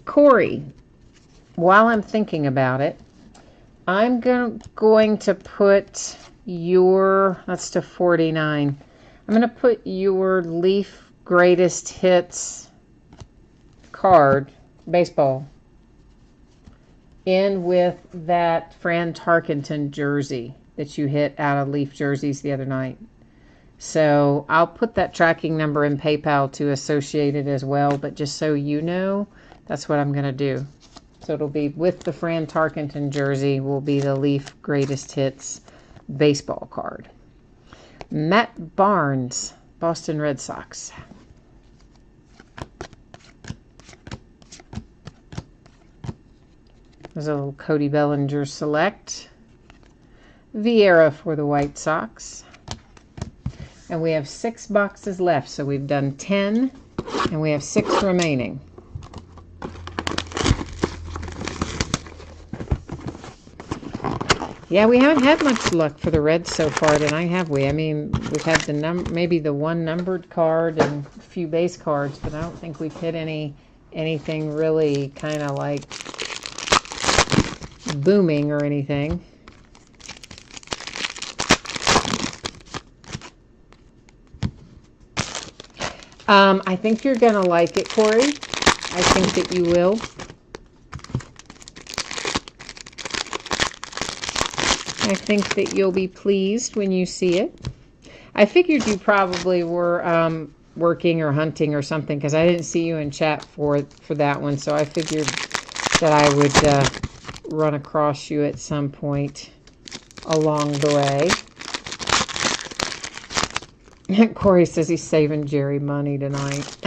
Corey, while I'm thinking about it, I'm going to put your, that's to 49. I'm going to put your Leaf Greatest Hits card, baseball, in with that Fran Tarkenton jersey that you hit out of Leaf jerseys the other night. So I'll put that tracking number in PayPal to associate it as well, but just so you know, that's what I'm going to do. So it'll be with the Fran Tarkenton jersey will be the Leaf Greatest Hits baseball card. Matt Barnes, Boston Red Sox. There's a little Cody Bellinger select. Vieira for the White Sox. And we have 6 boxes left, so we've done 10, and we have 6 remaining. Yeah, we haven't had much luck for the Reds so far tonight, have we? I mean, we've had the maybe the one numbered card and a few base cards, but I don't think we've hit anything really kind of like booming or anything. I think you're going to like it, Corey. I think that you will. I think that you'll be pleased when you see it. I figured you probably were working or hunting or something because I didn't see you in chat for that one. So I figured that I would run across you at some point along the way. Corey says he's saving Jerry money tonight.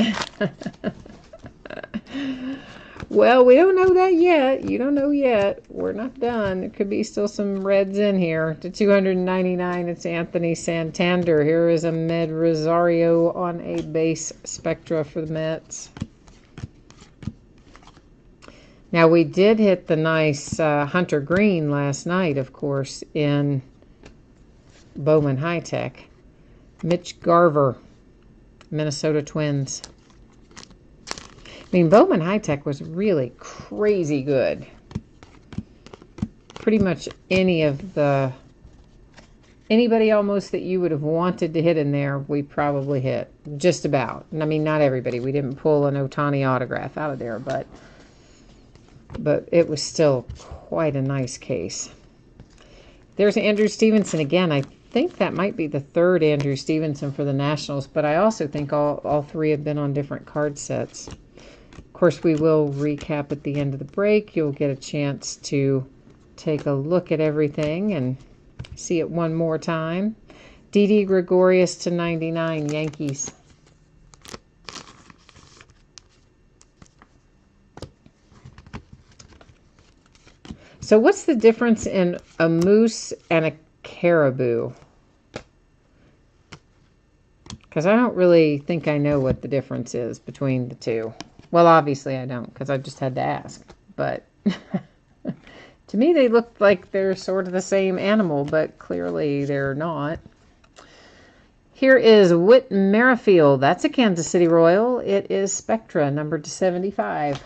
Well, we don't know that yet. You don't know yet. We're not done. There could be still some Reds in here. To 299, it's Anthony Santander. Here is a Med Rosario on a base spectra for the Mets. Now, we did hit the nice Hunter Green last night, of course, in Bowman High Tech. Mitch Garver, Minnesota Twins. I mean, Bowman High Tech was really crazy good. Pretty much anybody almost that you would have wanted to hit in there, we probably hit. Just about. I mean, not everybody. We didn't pull an Ohtani autograph out of there, but it was still quite a nice case. There's Andrew Stevenson again. I think that might be the third Andrew Stevenson for the Nationals, but I also think all 3 have been on different card sets. Of course, we will recap at the end of the break. You'll get a chance to take a look at everything and see it one more time. Didi Gregorius to 99, Yankees. So what's the difference in a moose and a caribou? Because I don't really think I know what the difference is between the two. Well, obviously I don't, because I just had to ask. But to me, they look like they're sort of the same animal, but clearly they're not. Here is Whit Merrifield. That's a Kansas City Royal. It is Spectra, numbered to 75.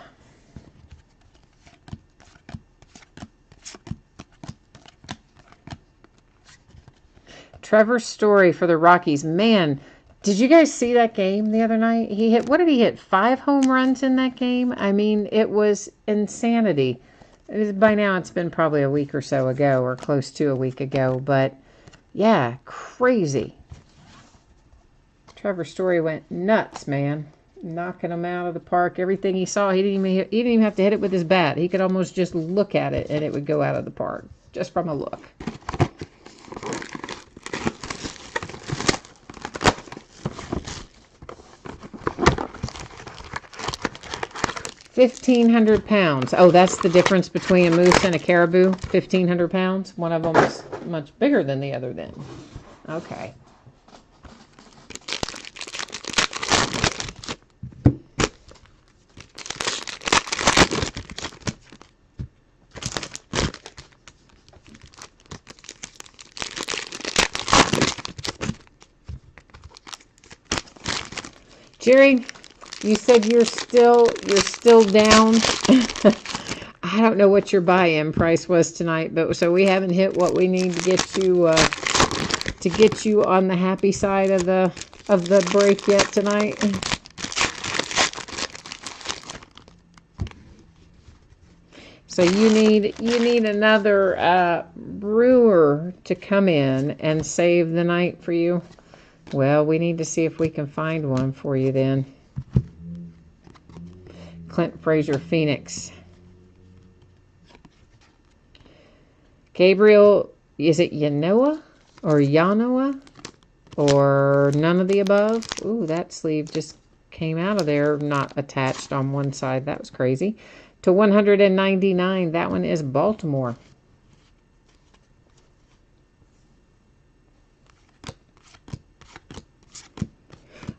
Trevor Story for the Rockies. Man, did you guys see that game the other night? He hit, what did he hit? 5 home runs in that game? I mean, it was insanity. By now, it's been probably a week or so ago, or close to a week ago. But, yeah, crazy. Trevor Story went nuts, man. Knocking him out of the park. Everything he saw, he didn't even have to hit it with his bat. He could almost just look at it, and it would go out of the park, just from a look. 1,500 pounds. Oh, that's the difference between a moose and a caribou? 1,500 pounds? One of them is much bigger than the other then. Okay. Jerry, you said you're still down. I don't know what your buy-in price was tonight, but so we haven't hit what we need to get you on the happy side of the break yet tonight. So you need another brewer to come in and save the night for you. Well, we need to see if we can find one for you then. Clint Fraser Phoenix. Gabriel, is it Yanoa or Yanoa or none of the above? Ooh, that sleeve just came out of there, not attached on one side. That was crazy. To 199, that one is Baltimore.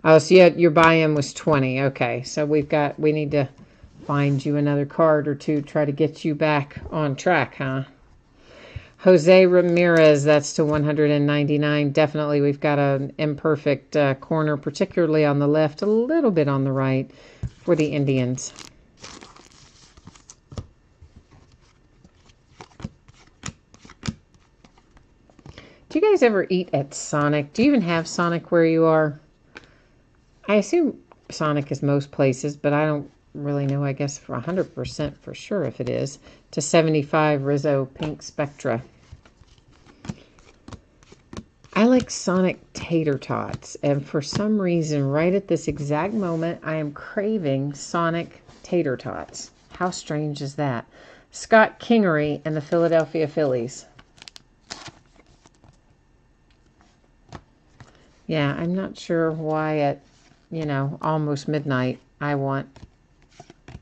Oh, so yeah, your buy-in was 20. Okay, so we need to find you another card or two, try to get you back on track, huh? Jose Ramirez, that's to 199. Definitely, we've got an imperfect corner, particularly on the left, a little bit on the right for the Indians. Do you guys ever eat at Sonic? Do you even have Sonic where you are? I assume Sonic is most places, but I don't really know, I guess, for 100% for sure if it is. To 75, Rizzo Pink Spectra. I like Sonic tater tots, and for some reason, right at this exact moment, I am craving Sonic tater tots. How strange is that? Scott Kingery and the Philadelphia Phillies. Yeah, I'm not sure why at, almost midnight I want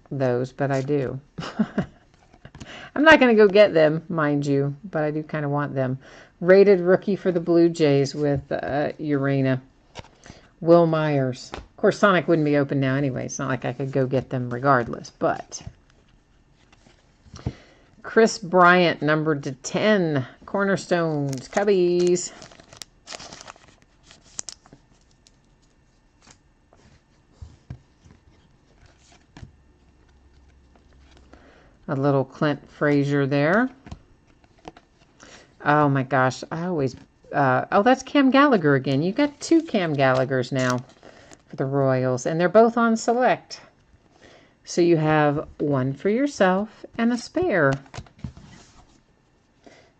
those, but I do. I'm not going to go get them, mind you, but I do kind of want them. Rated rookie for the Blue Jays with Urena. Will Myers. Of course, Sonic wouldn't be open now anyway. It's not like I could go get them regardless, but... Chris Bryant, numbered to 10. Cornerstones, Cubbies. A little Clint Fraser there. Oh my gosh, I always... oh, that's Cam Gallagher again. You got two Cam Gallaghers now for the Royals, and they're both on select. So you have one for yourself and a spare.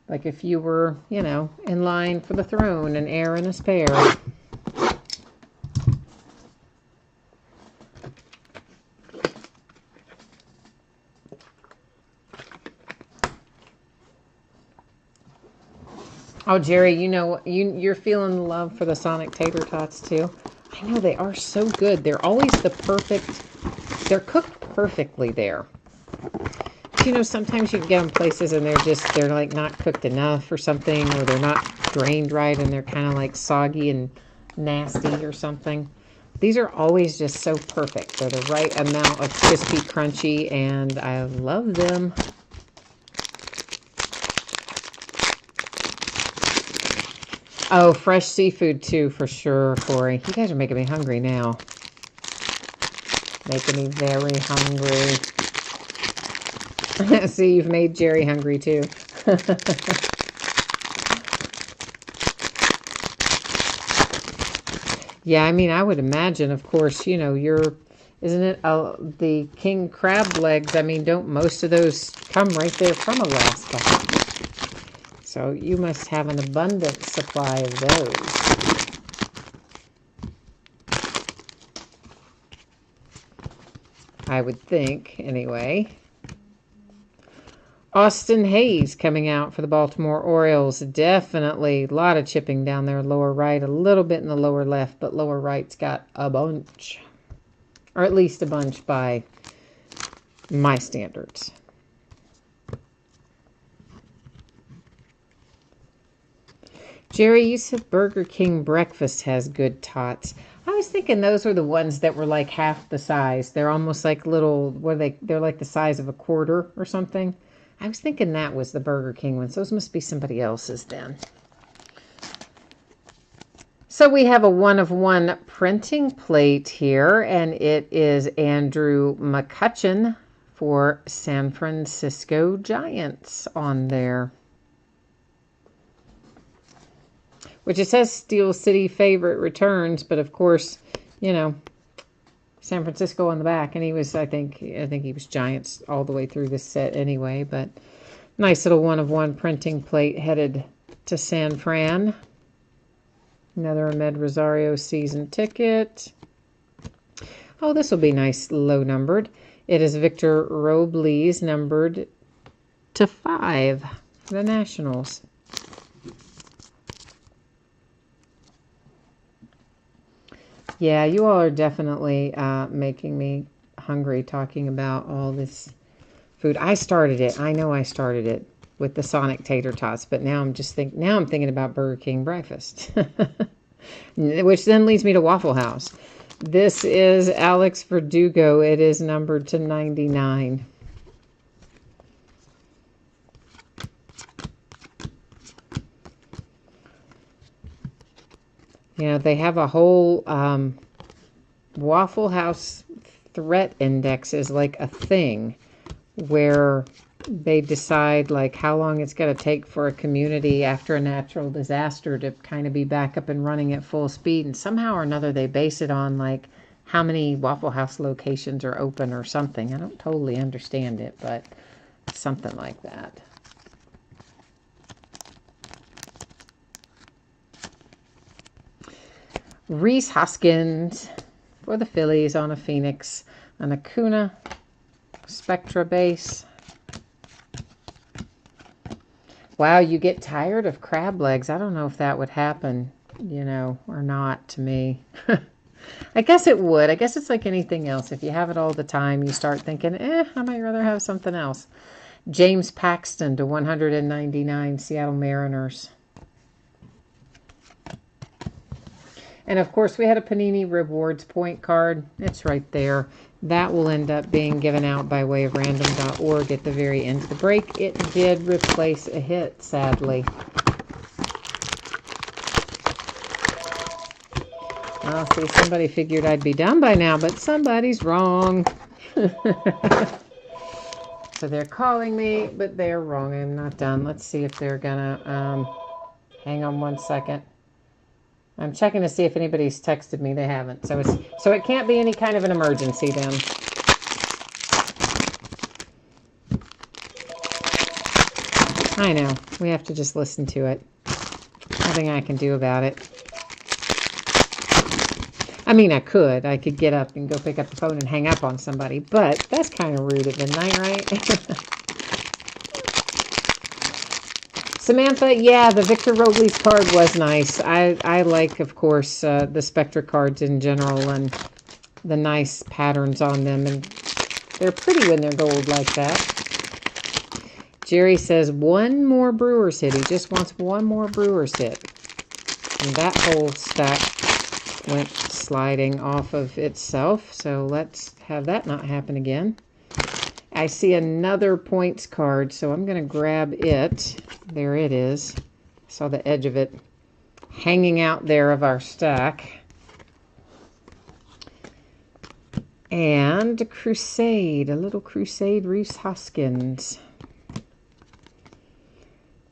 Like if you were, in line for the throne, an heir and a spare. Oh, Jerry, you're feeling the love for the Sonic Tater Tots, too. I know, they are so good. They're always they're cooked perfectly there. Sometimes you can get them places and they're like not cooked enough or something, or they're not drained right and they're kind of like soggy and nasty or something. These are always just so perfect. They're the right amount of crispy, crunchy, and I love them. Oh, fresh seafood too, for sure, Corey. You guys are making me hungry now. Making me very hungry. See, you've made Jerry hungry too. Yeah, I mean, I would imagine, of course, isn't it the king crab legs? I mean, don't most of those come right there from Alaska? So you must have an abundant supply of those. I would think, anyway. Austin Hayes coming out for the Baltimore Orioles. Definitely a lot of chipping down there, lower right, a little bit in the lower left, but lower right's got a bunch. Or at least a bunch by my standards. Jerry, you said Burger King breakfast has good tots. I was thinking those were the ones that were like half the size. They're almost like little, they're like the size of a quarter or something. I was thinking that was the Burger King ones. Those must be somebody else's then. So we have a 1-of-1 printing plate here, and it is Andrew McCutchen for San Francisco Giants on there. Which it says Steel City favorite returns, but of course, you know, San Francisco on the back, and he was, I think he was Giants all the way through this set anyway, but nice little 1-of-1 printing plate headed to San Fran. Another Ahmed Rosario season ticket. Oh, this will be nice, low numbered. It is Victor Robles, numbered to 5 for the Nationals. Yeah, you all are definitely making me hungry talking about all this food. I started it. I know I started it with the Sonic tater tots, but now I'm thinking about Burger King breakfast, which then leads me to Waffle House. This is Alex Verdugo. It is numbered to 99. You know, they have a whole Waffle House threat index is like a thing where they decide like how long it's going to take for a community after a natural disaster to kind of be back up and running at full speed. And somehow or another, they base it on like how many Waffle House locations are open or something. I don't totally understand it, but something like that. Reese Hoskins for the Phillies on a Phoenix. An Acuna Spectra base. Wow, you get tired of crab legs. I don't know if that would happen, you know, or not to me. I guess it would. I guess it's like anything else. If you have it all the time, you start thinking, I might rather have something else. James Paxton to 199, Seattle Mariners. And of course, we had a Panini Rewards point card. It's right there. That will end up being given out by way of random.org at the very end of the break. It did replace a hit, sadly. Oh, see, somebody figured I'd be done by now, but somebody's wrong. So they're calling me, but they're wrong. I'm not done. Let's see if they're gonna, hang on one second. I'm checking to see if anybody's texted me. They haven't. So it can't be any kind of an emergency then. I know. We have to just listen to it. Nothing I can do about it. I mean, I could get up and go pick up the phone and hang up on somebody, but that's kind of rude at midnight, right? Samantha, yeah, the Victor Robles card was nice. I like, of course, the Spectra cards in general and the nice patterns on them. And they're pretty when they're gold like that. Jerry says one more Brewers hit. He just wants one more Brewers hit. And that whole stack went sliding off of itself. So let's have that not happen again. I see another points card, so I'm going to grab it. There it is. Saw the edge of it hanging out there of our stack. And Crusade, a little Crusade Reese Hoskins.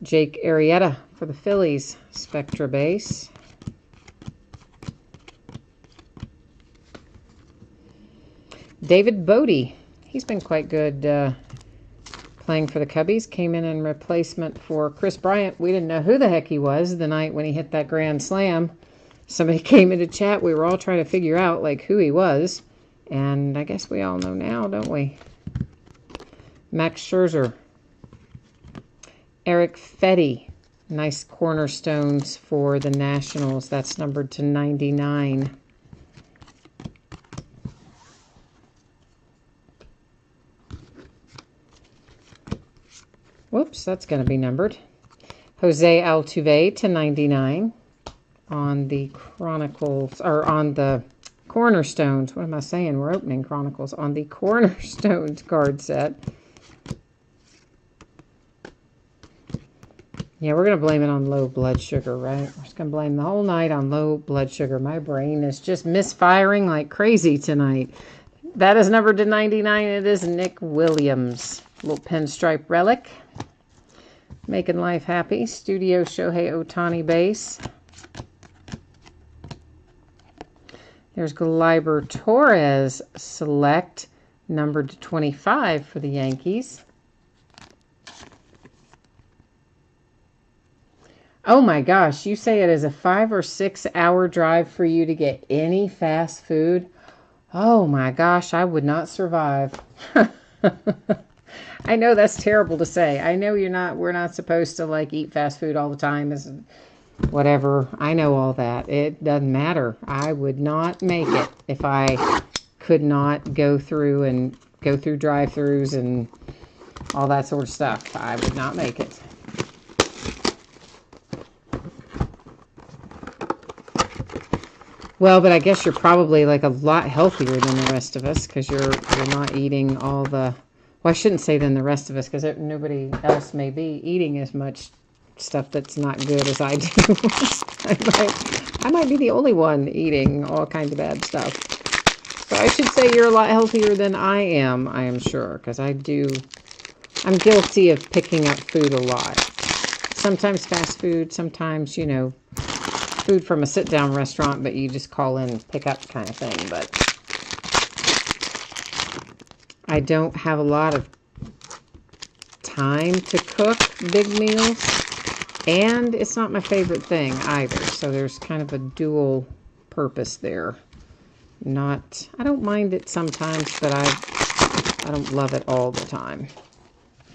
Jake Arrieta for the Phillies, Spectra base. David Bodie. He's been quite good playing for the Cubbies. Came in replacement for Chris Bryant. We didn't know who the heck he was the night when he hit that grand slam. Somebody came into chat. We were all trying to figure out like who he was. And I guess we all know now, don't we? Max Scherzer. Eric Fetty. Nice cornerstones for the Nationals. That's numbered to 99. Whoops, that's going to be numbered. Jose Altuve to 99 on the Chronicles, or on the Cornerstones. What am I saying? We're opening Chronicles on the Cornerstones card set. Yeah, we're going to blame it on low blood sugar, right? We're just going to blame the whole night on low blood sugar. My brain is just misfiring like crazy tonight. That is number to 99. It is Nick Williams. Little pinstripe relic. Making Life Happy. Studio Shohei Ohtani base. There's Gleyber Torres select, numbered to 25 for the Yankees. Oh my gosh, you say it is a 5 or 6 hour drive for you to get any fast food? Oh my gosh, I would not survive. I know that's terrible to say. I know we're not supposed to like eat fast food all the time. Whatever. I know all that. It doesn't matter. I would not make it if I could not go through drive-thrus and all that sort of stuff. I would not make it. Well, but I guess you're probably like a lot healthier than the rest of us because you're not eating all the... Well, I shouldn't say than the rest of us because nobody else may be eating as much stuff that's not good as I do. I might be the only one eating all kinds of bad stuff. So I should say you're a lot healthier than I am sure, because I'm guilty of picking up food a lot. Sometimes fast food, sometimes, food from a sit-down restaurant, but you just call in and pick up kind of thing. But I don't have a lot of time to cook big meals, and it's not my favorite thing either. So there's kind of a dual purpose there. I don't mind it sometimes, but I don't love it all the time.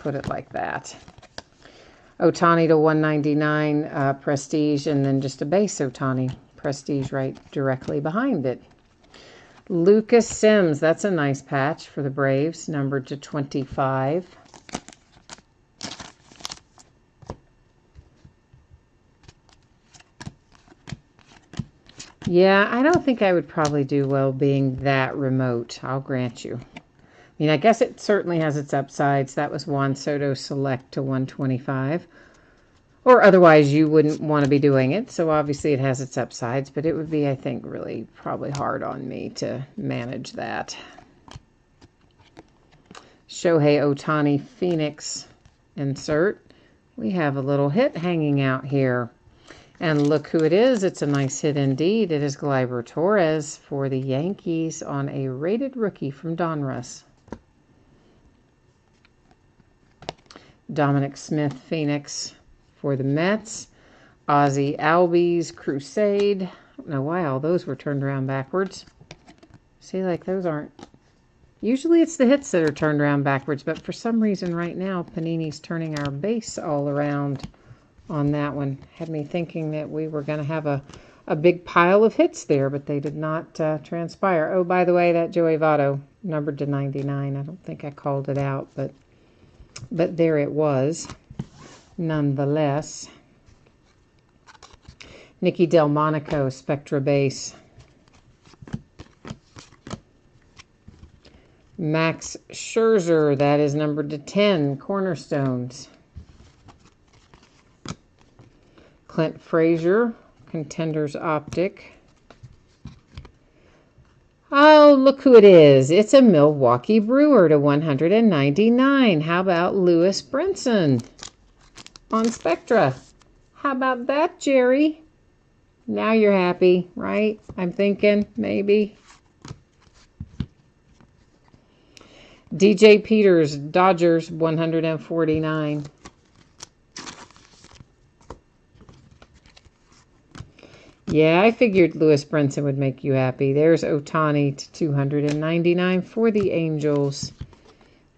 Put it like that. Ohtani to 199, Prestige, and then just a base Ohtani. Prestige right directly behind it. Lucas Sims, that's a nice patch for the Braves, numbered to 25. Yeah, I don't think I would probably do well being that remote, I'll grant you. I mean, I guess it certainly has its upsides. That was Juan Soto Select to 125. Or otherwise, you wouldn't want to be doing it. So obviously it has its upsides. But it would be, I think, really probably hard on me to manage that. Shohei Ohtani Phoenix insert. We have a little hit hanging out here. And look who it is. It's a nice hit indeed. It is Gleyber Torres for the Yankees on a rated rookie from Donruss. Dominic Smith Phoenix for the Mets. Ozzie Albies Crusade. I don't know why all those were turned around backwards. See, like those aren't... Usually it's the hits that are turned around backwards, but for some reason right now, Panini's turning our base all around on that one. Had me thinking that we were going to have a big pile of hits there, but they did not transpire. Oh, by the way, that Joey Votto, numbered to 99. I don't think I called it out, but there it was, nonetheless. Nicky Delmonico, Spectra base. Max Scherzer, that is numbered to 10, Cornerstones. Clint Frazier, Contenders Optic. Oh, look who it is. It's a Milwaukee Brewer to 199. How about Lewis Brinson on Spectra? How about that, Jerry? Now you're happy, right? I'm thinking, maybe. DJ Peters, Dodgers, 149. Yeah, I figured Lewis Brinson would make you happy. There's Ohtani to 299 for the Angels.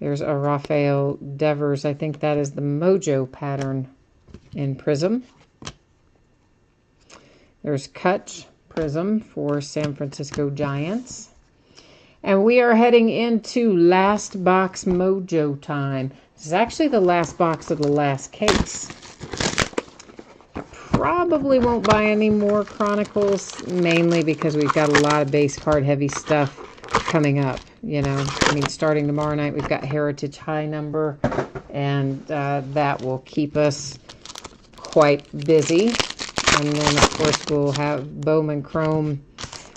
There's a Rafael Devers. I think that is the Mojo pattern in Prism. There's Kutch Prism for San Francisco Giants. And we are heading into last box Mojo time. This is actually the last box of the last case. Probably won't buy any more Chronicles, mainly because we've got a lot of base card heavy stuff coming up, I mean, starting tomorrow night, we've got Heritage High Number, and that will keep us quite busy. And then, of course, we'll have Bowman Chrome,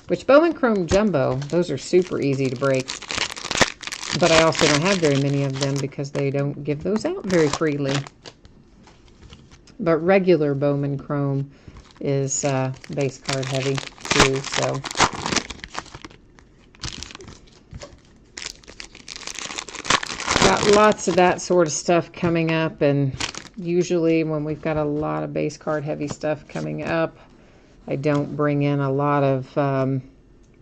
which Bowman Chrome Jumbo, those are super easy to break. But I also don't have very many of them because they don't give those out very freely. But regular Bowman Chrome is base card heavy too, so. Got lots of that sort of stuff coming up, and usually when we've got a lot of base card heavy stuff coming up, I don't bring in a lot of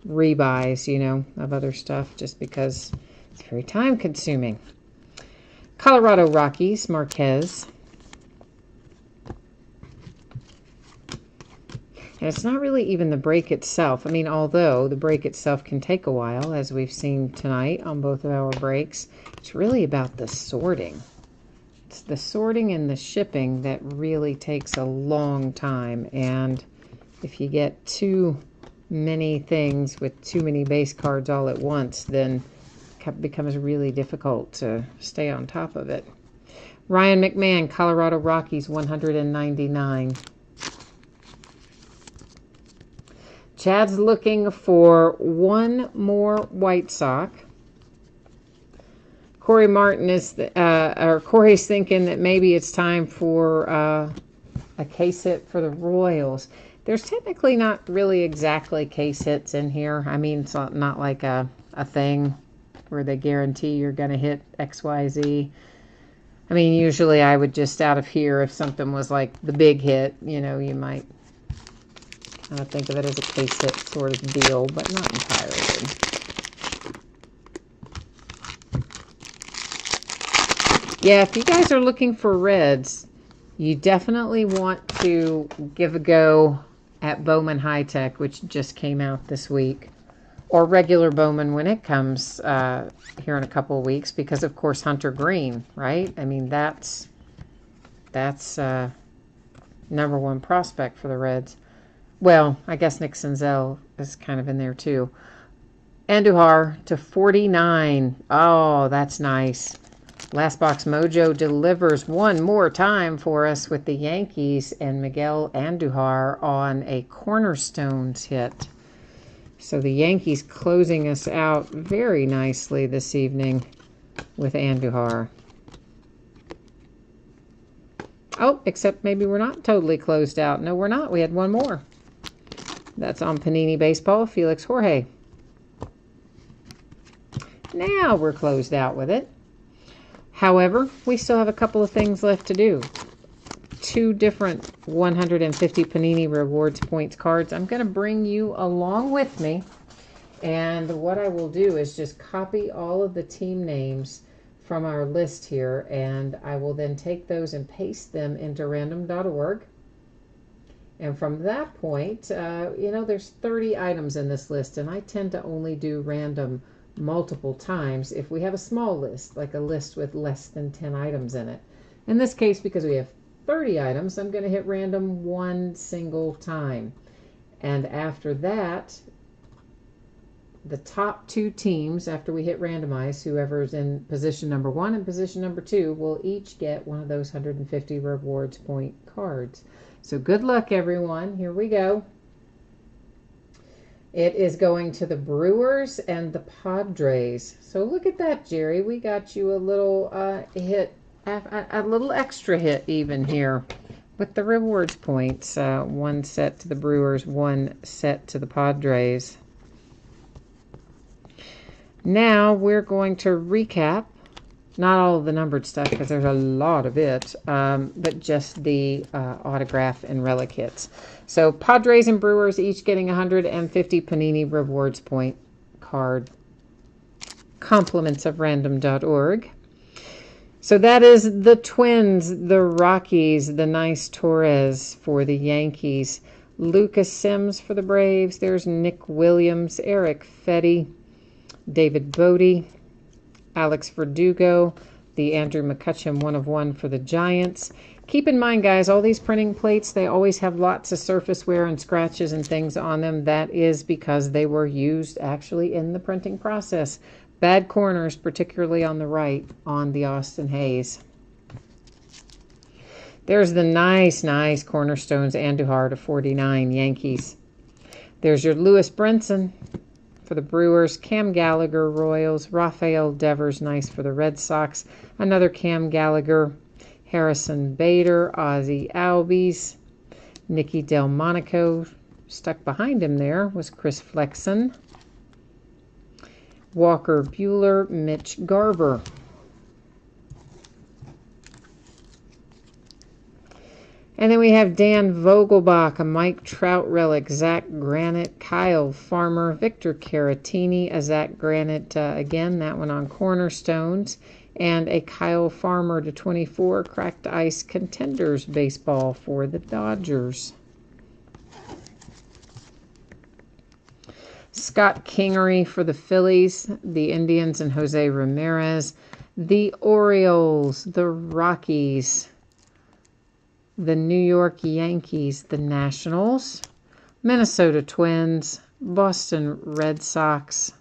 rebuys, you know, of other stuff just because it's very time consuming. Colorado Rockies, Marquez. And it's not really even the break itself. I mean, although the break itself can take a while, as we've seen tonight on both of our breaks, it's really about the sorting. It's the sorting and the shipping that really takes a long time. And if you get too many things with too many base cards all at once, then it becomes really difficult to stay on top of it. Ryan McMahon, Colorado Rockies, 199. Chad's looking for one more White Sox. Corey Martin is, Corey's thinking that maybe it's time for a case hit for the Royals. There's technically not really exactly case hits in here. I mean, it's not like a thing where they guarantee you're going to hit X, Y, Z. I mean, usually I would just out of here, if something was like the big hit, you know, you might think of it as a case hit sort of deal, but not entirely. Yeah, if you guys are looking for reds, you definitely want to give a go at Bowman High Tech, which just came out this week, or regular Bowman when it comes here in a couple of weeks, because of course Hunter Green, right? I mean, that's number one prospect for the Reds. Well, I guess Nick Senzel is kind of in there too. Andujar to 49. Oh, that's nice. Last Box Mojo delivers one more time for us with the Yankees and Miguel Andujar on a Cornerstones hit. So the Yankees closing us out very nicely this evening with Andujar. Oh, except maybe we're not totally closed out. No, we're not. We had one more. That's on Panini Baseball, Felix Jorge. Now we're closed out with it. However, we still have a couple of things left to do. Two different 150 Panini Rewards Points cards. I'm going to bring you along with me. And what I will do is just copy all of the team names from our list here. And I will then take those and paste them into random.org. And from that point, you know, there's 30 items in this list, and I tend to only do random multiple times if we have a small list, like a list with less than 10 items in it. In this case, because we have 30 items, I'm going to hit random one single time. And after that, the top two teams, after we hit randomize, whoever's in position number 1 and position number 2, will each get one of those 150 rewards point cards. So good luck, everyone. Here we go. It is going to the Brewers and the Padres. So look at that, Jerry. We got you a little hit, a little extra hit even here with the rewards points. One set to the Brewers, one set to the Padres. Now we're going to recap. Not all of the numbered stuff because there's a lot of it, but just the autograph and relic hits. So Padres and Brewers each getting 150 Panini Rewards Point card. Compliments of random.org. So that is the Twins, the Rockies, the nice Torres for the Yankees, Lucas Sims for the Braves. There's Nick Williams, Eric Fetty, David Bodie, Alex Verdugo, the Andrew McCutcheon 1/1 for the Giants. Keep in mind, guys, all these printing plates, they always have lots of surface wear and scratches and things on them. That is because they were used actually in the printing process. Bad corners, particularly on the right, on the Austin Hayes. There's the nice Cornerstones Andujar to 49 Yankees. There's your Lewis Brinson for the Brewers. Cam Gallagher Royals. Rafael Devers nice for the Red Sox. Another Cam Gallagher. Harrison Bader. Ozzie Albies. Nicky Delmonico. Stuck behind him there was Chris Flexen. Walker Buehler. Mitch Garver. And then we have Dan Vogelbach, a Mike Trout relic, Zach Granite, Kyle Farmer, Victor Caratini, a Zach Granite again, that one on Cornerstones, and a Kyle Farmer to 24, Cracked Ice Contenders baseball for the Dodgers. Scott Kingery for the Phillies, the Indians, and Jose Ramirez. The Orioles, the Rockies, the New York Yankees, the Nationals, Minnesota Twins, Boston Red Sox,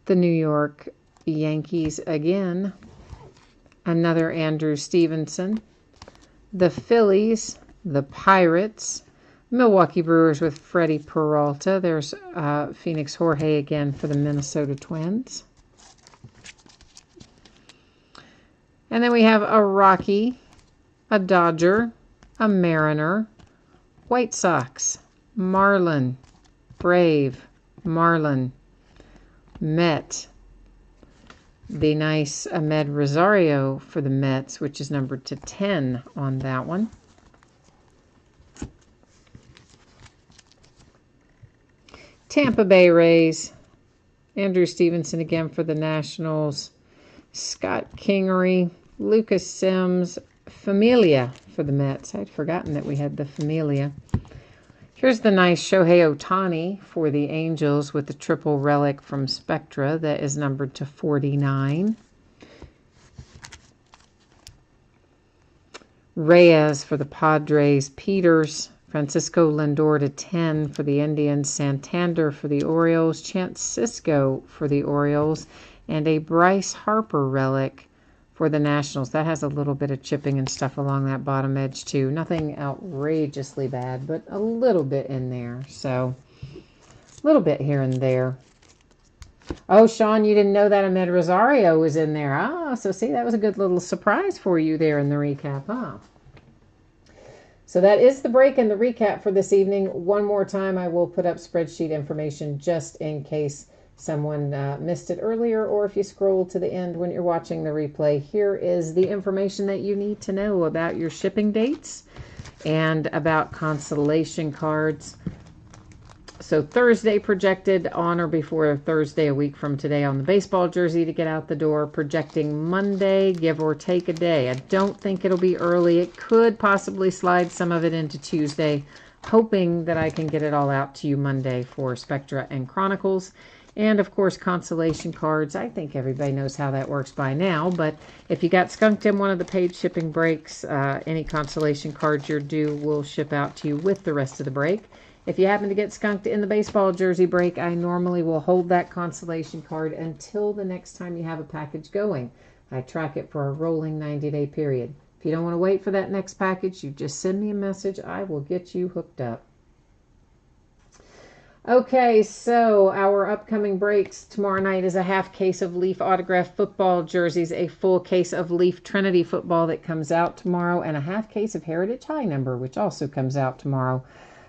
the New York Yankees again, another Andrew Stevenson, the Phillies, the Pirates, Milwaukee Brewers with Freddie Peralta. There's Phoenix Jorge again for the Minnesota Twins. And then we have a Rocky, a Dodger, a Mariner, White Sox, Marlin, Brave, Marlin, Met, the nice Ahmed Rosario for the Mets, which is numbered to 10 on that one. Tampa Bay Rays, Andrew Stevenson again for the Nationals, Scott Kingery, Lucas Sims, Familia for the Mets. I'd forgotten that we had the Familia. Here's the nice Shohei Ohtani for the Angels with the triple relic from Spectra that is numbered to 49. Reyes for the Padres, Peters, Francisco Lindor to 10 for the Indians, Santander for the Orioles, Chance Sisco for the Orioles, and a Bryce Harper relic for the Nationals. That has a little bit of chipping and stuff along that bottom edge too. Nothing outrageously bad, but a little bit in there. So, a little bit here and there. Oh, Sean, you didn't know that Ahmed Rosario was in there. Ah, so see, that was a good little surprise for you there in the recap, huh? So that is the break and the recap for this evening. One more time, I will put up spreadsheet information just in case someone missed it earlier, or if you scroll to the end when you're watching the replay. Here is the information that you need to know about your shipping dates and about consolation cards. So Thursday projected on or before Thursday a week from today on the baseball jersey to get out the door. Projecting Monday, give or take a day. I don't think it'll be early. It could possibly slide some of it into Tuesday, hoping that I can get it all out to you Monday for Spectra and Chronicles. And, of course, consolation cards. I think everybody knows how that works by now. But if you got skunked in one of the paid shipping breaks, any consolation cards you're due will ship out to you with the rest of the break. If you happen to get skunked in the baseball jersey break, I normally will hold that consolation card until the next time you have a package going. I track it for a rolling 90-day period. If you don't want to wait for that next package, you just send me a message. I will get you hooked up. Okay, so our upcoming breaks tomorrow night is a half case of Leaf autographed football jerseys, a full case of Leaf Trinity football that comes out tomorrow, and a half case of Heritage High Number, which also comes out tomorrow.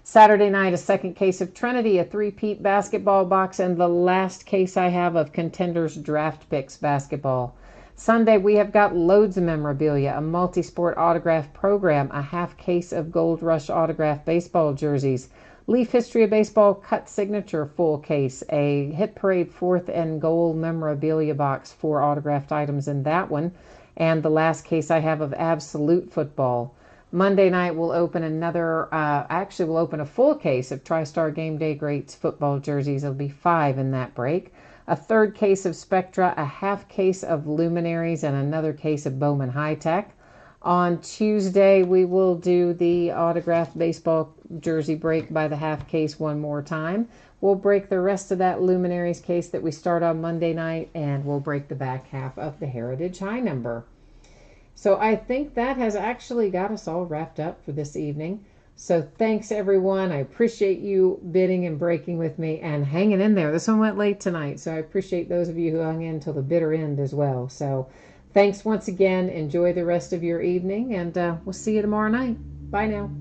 Saturday night, a second case of Trinity, a three-peat basketball box, and the last case I have of Contenders Draft Picks basketball. Sunday, we have got loads of memorabilia, a multi-sport autograph program, a half case of Gold Rush autographed baseball jerseys, Leaf History of Baseball cut signature full case, a Hit Parade 4th and goal memorabilia box, 4 autographed items in that one, and the last case I have of Absolute Football. Monday night we'll open we'll open a full case of TriStar Game Day Greats football jerseys. There'll be 5 in that break. A third case of Spectra, a half case of Luminaries, and another case of Bowman High Tech. On Tuesday, we will do the autographed baseball jersey break by the half case one more time. We'll break the rest of that Luminaries case that we start on Monday night, and we'll break the back half of the Heritage High Number. So I think that has actually got us all wrapped up for this evening. So thanks everyone. I appreciate you bidding and breaking with me and hanging in there. This one went late tonight, so I appreciate those of you who hung in till the bitter end as well. So thanks once again. Enjoy the rest of your evening, and we'll see you tomorrow night. Bye now.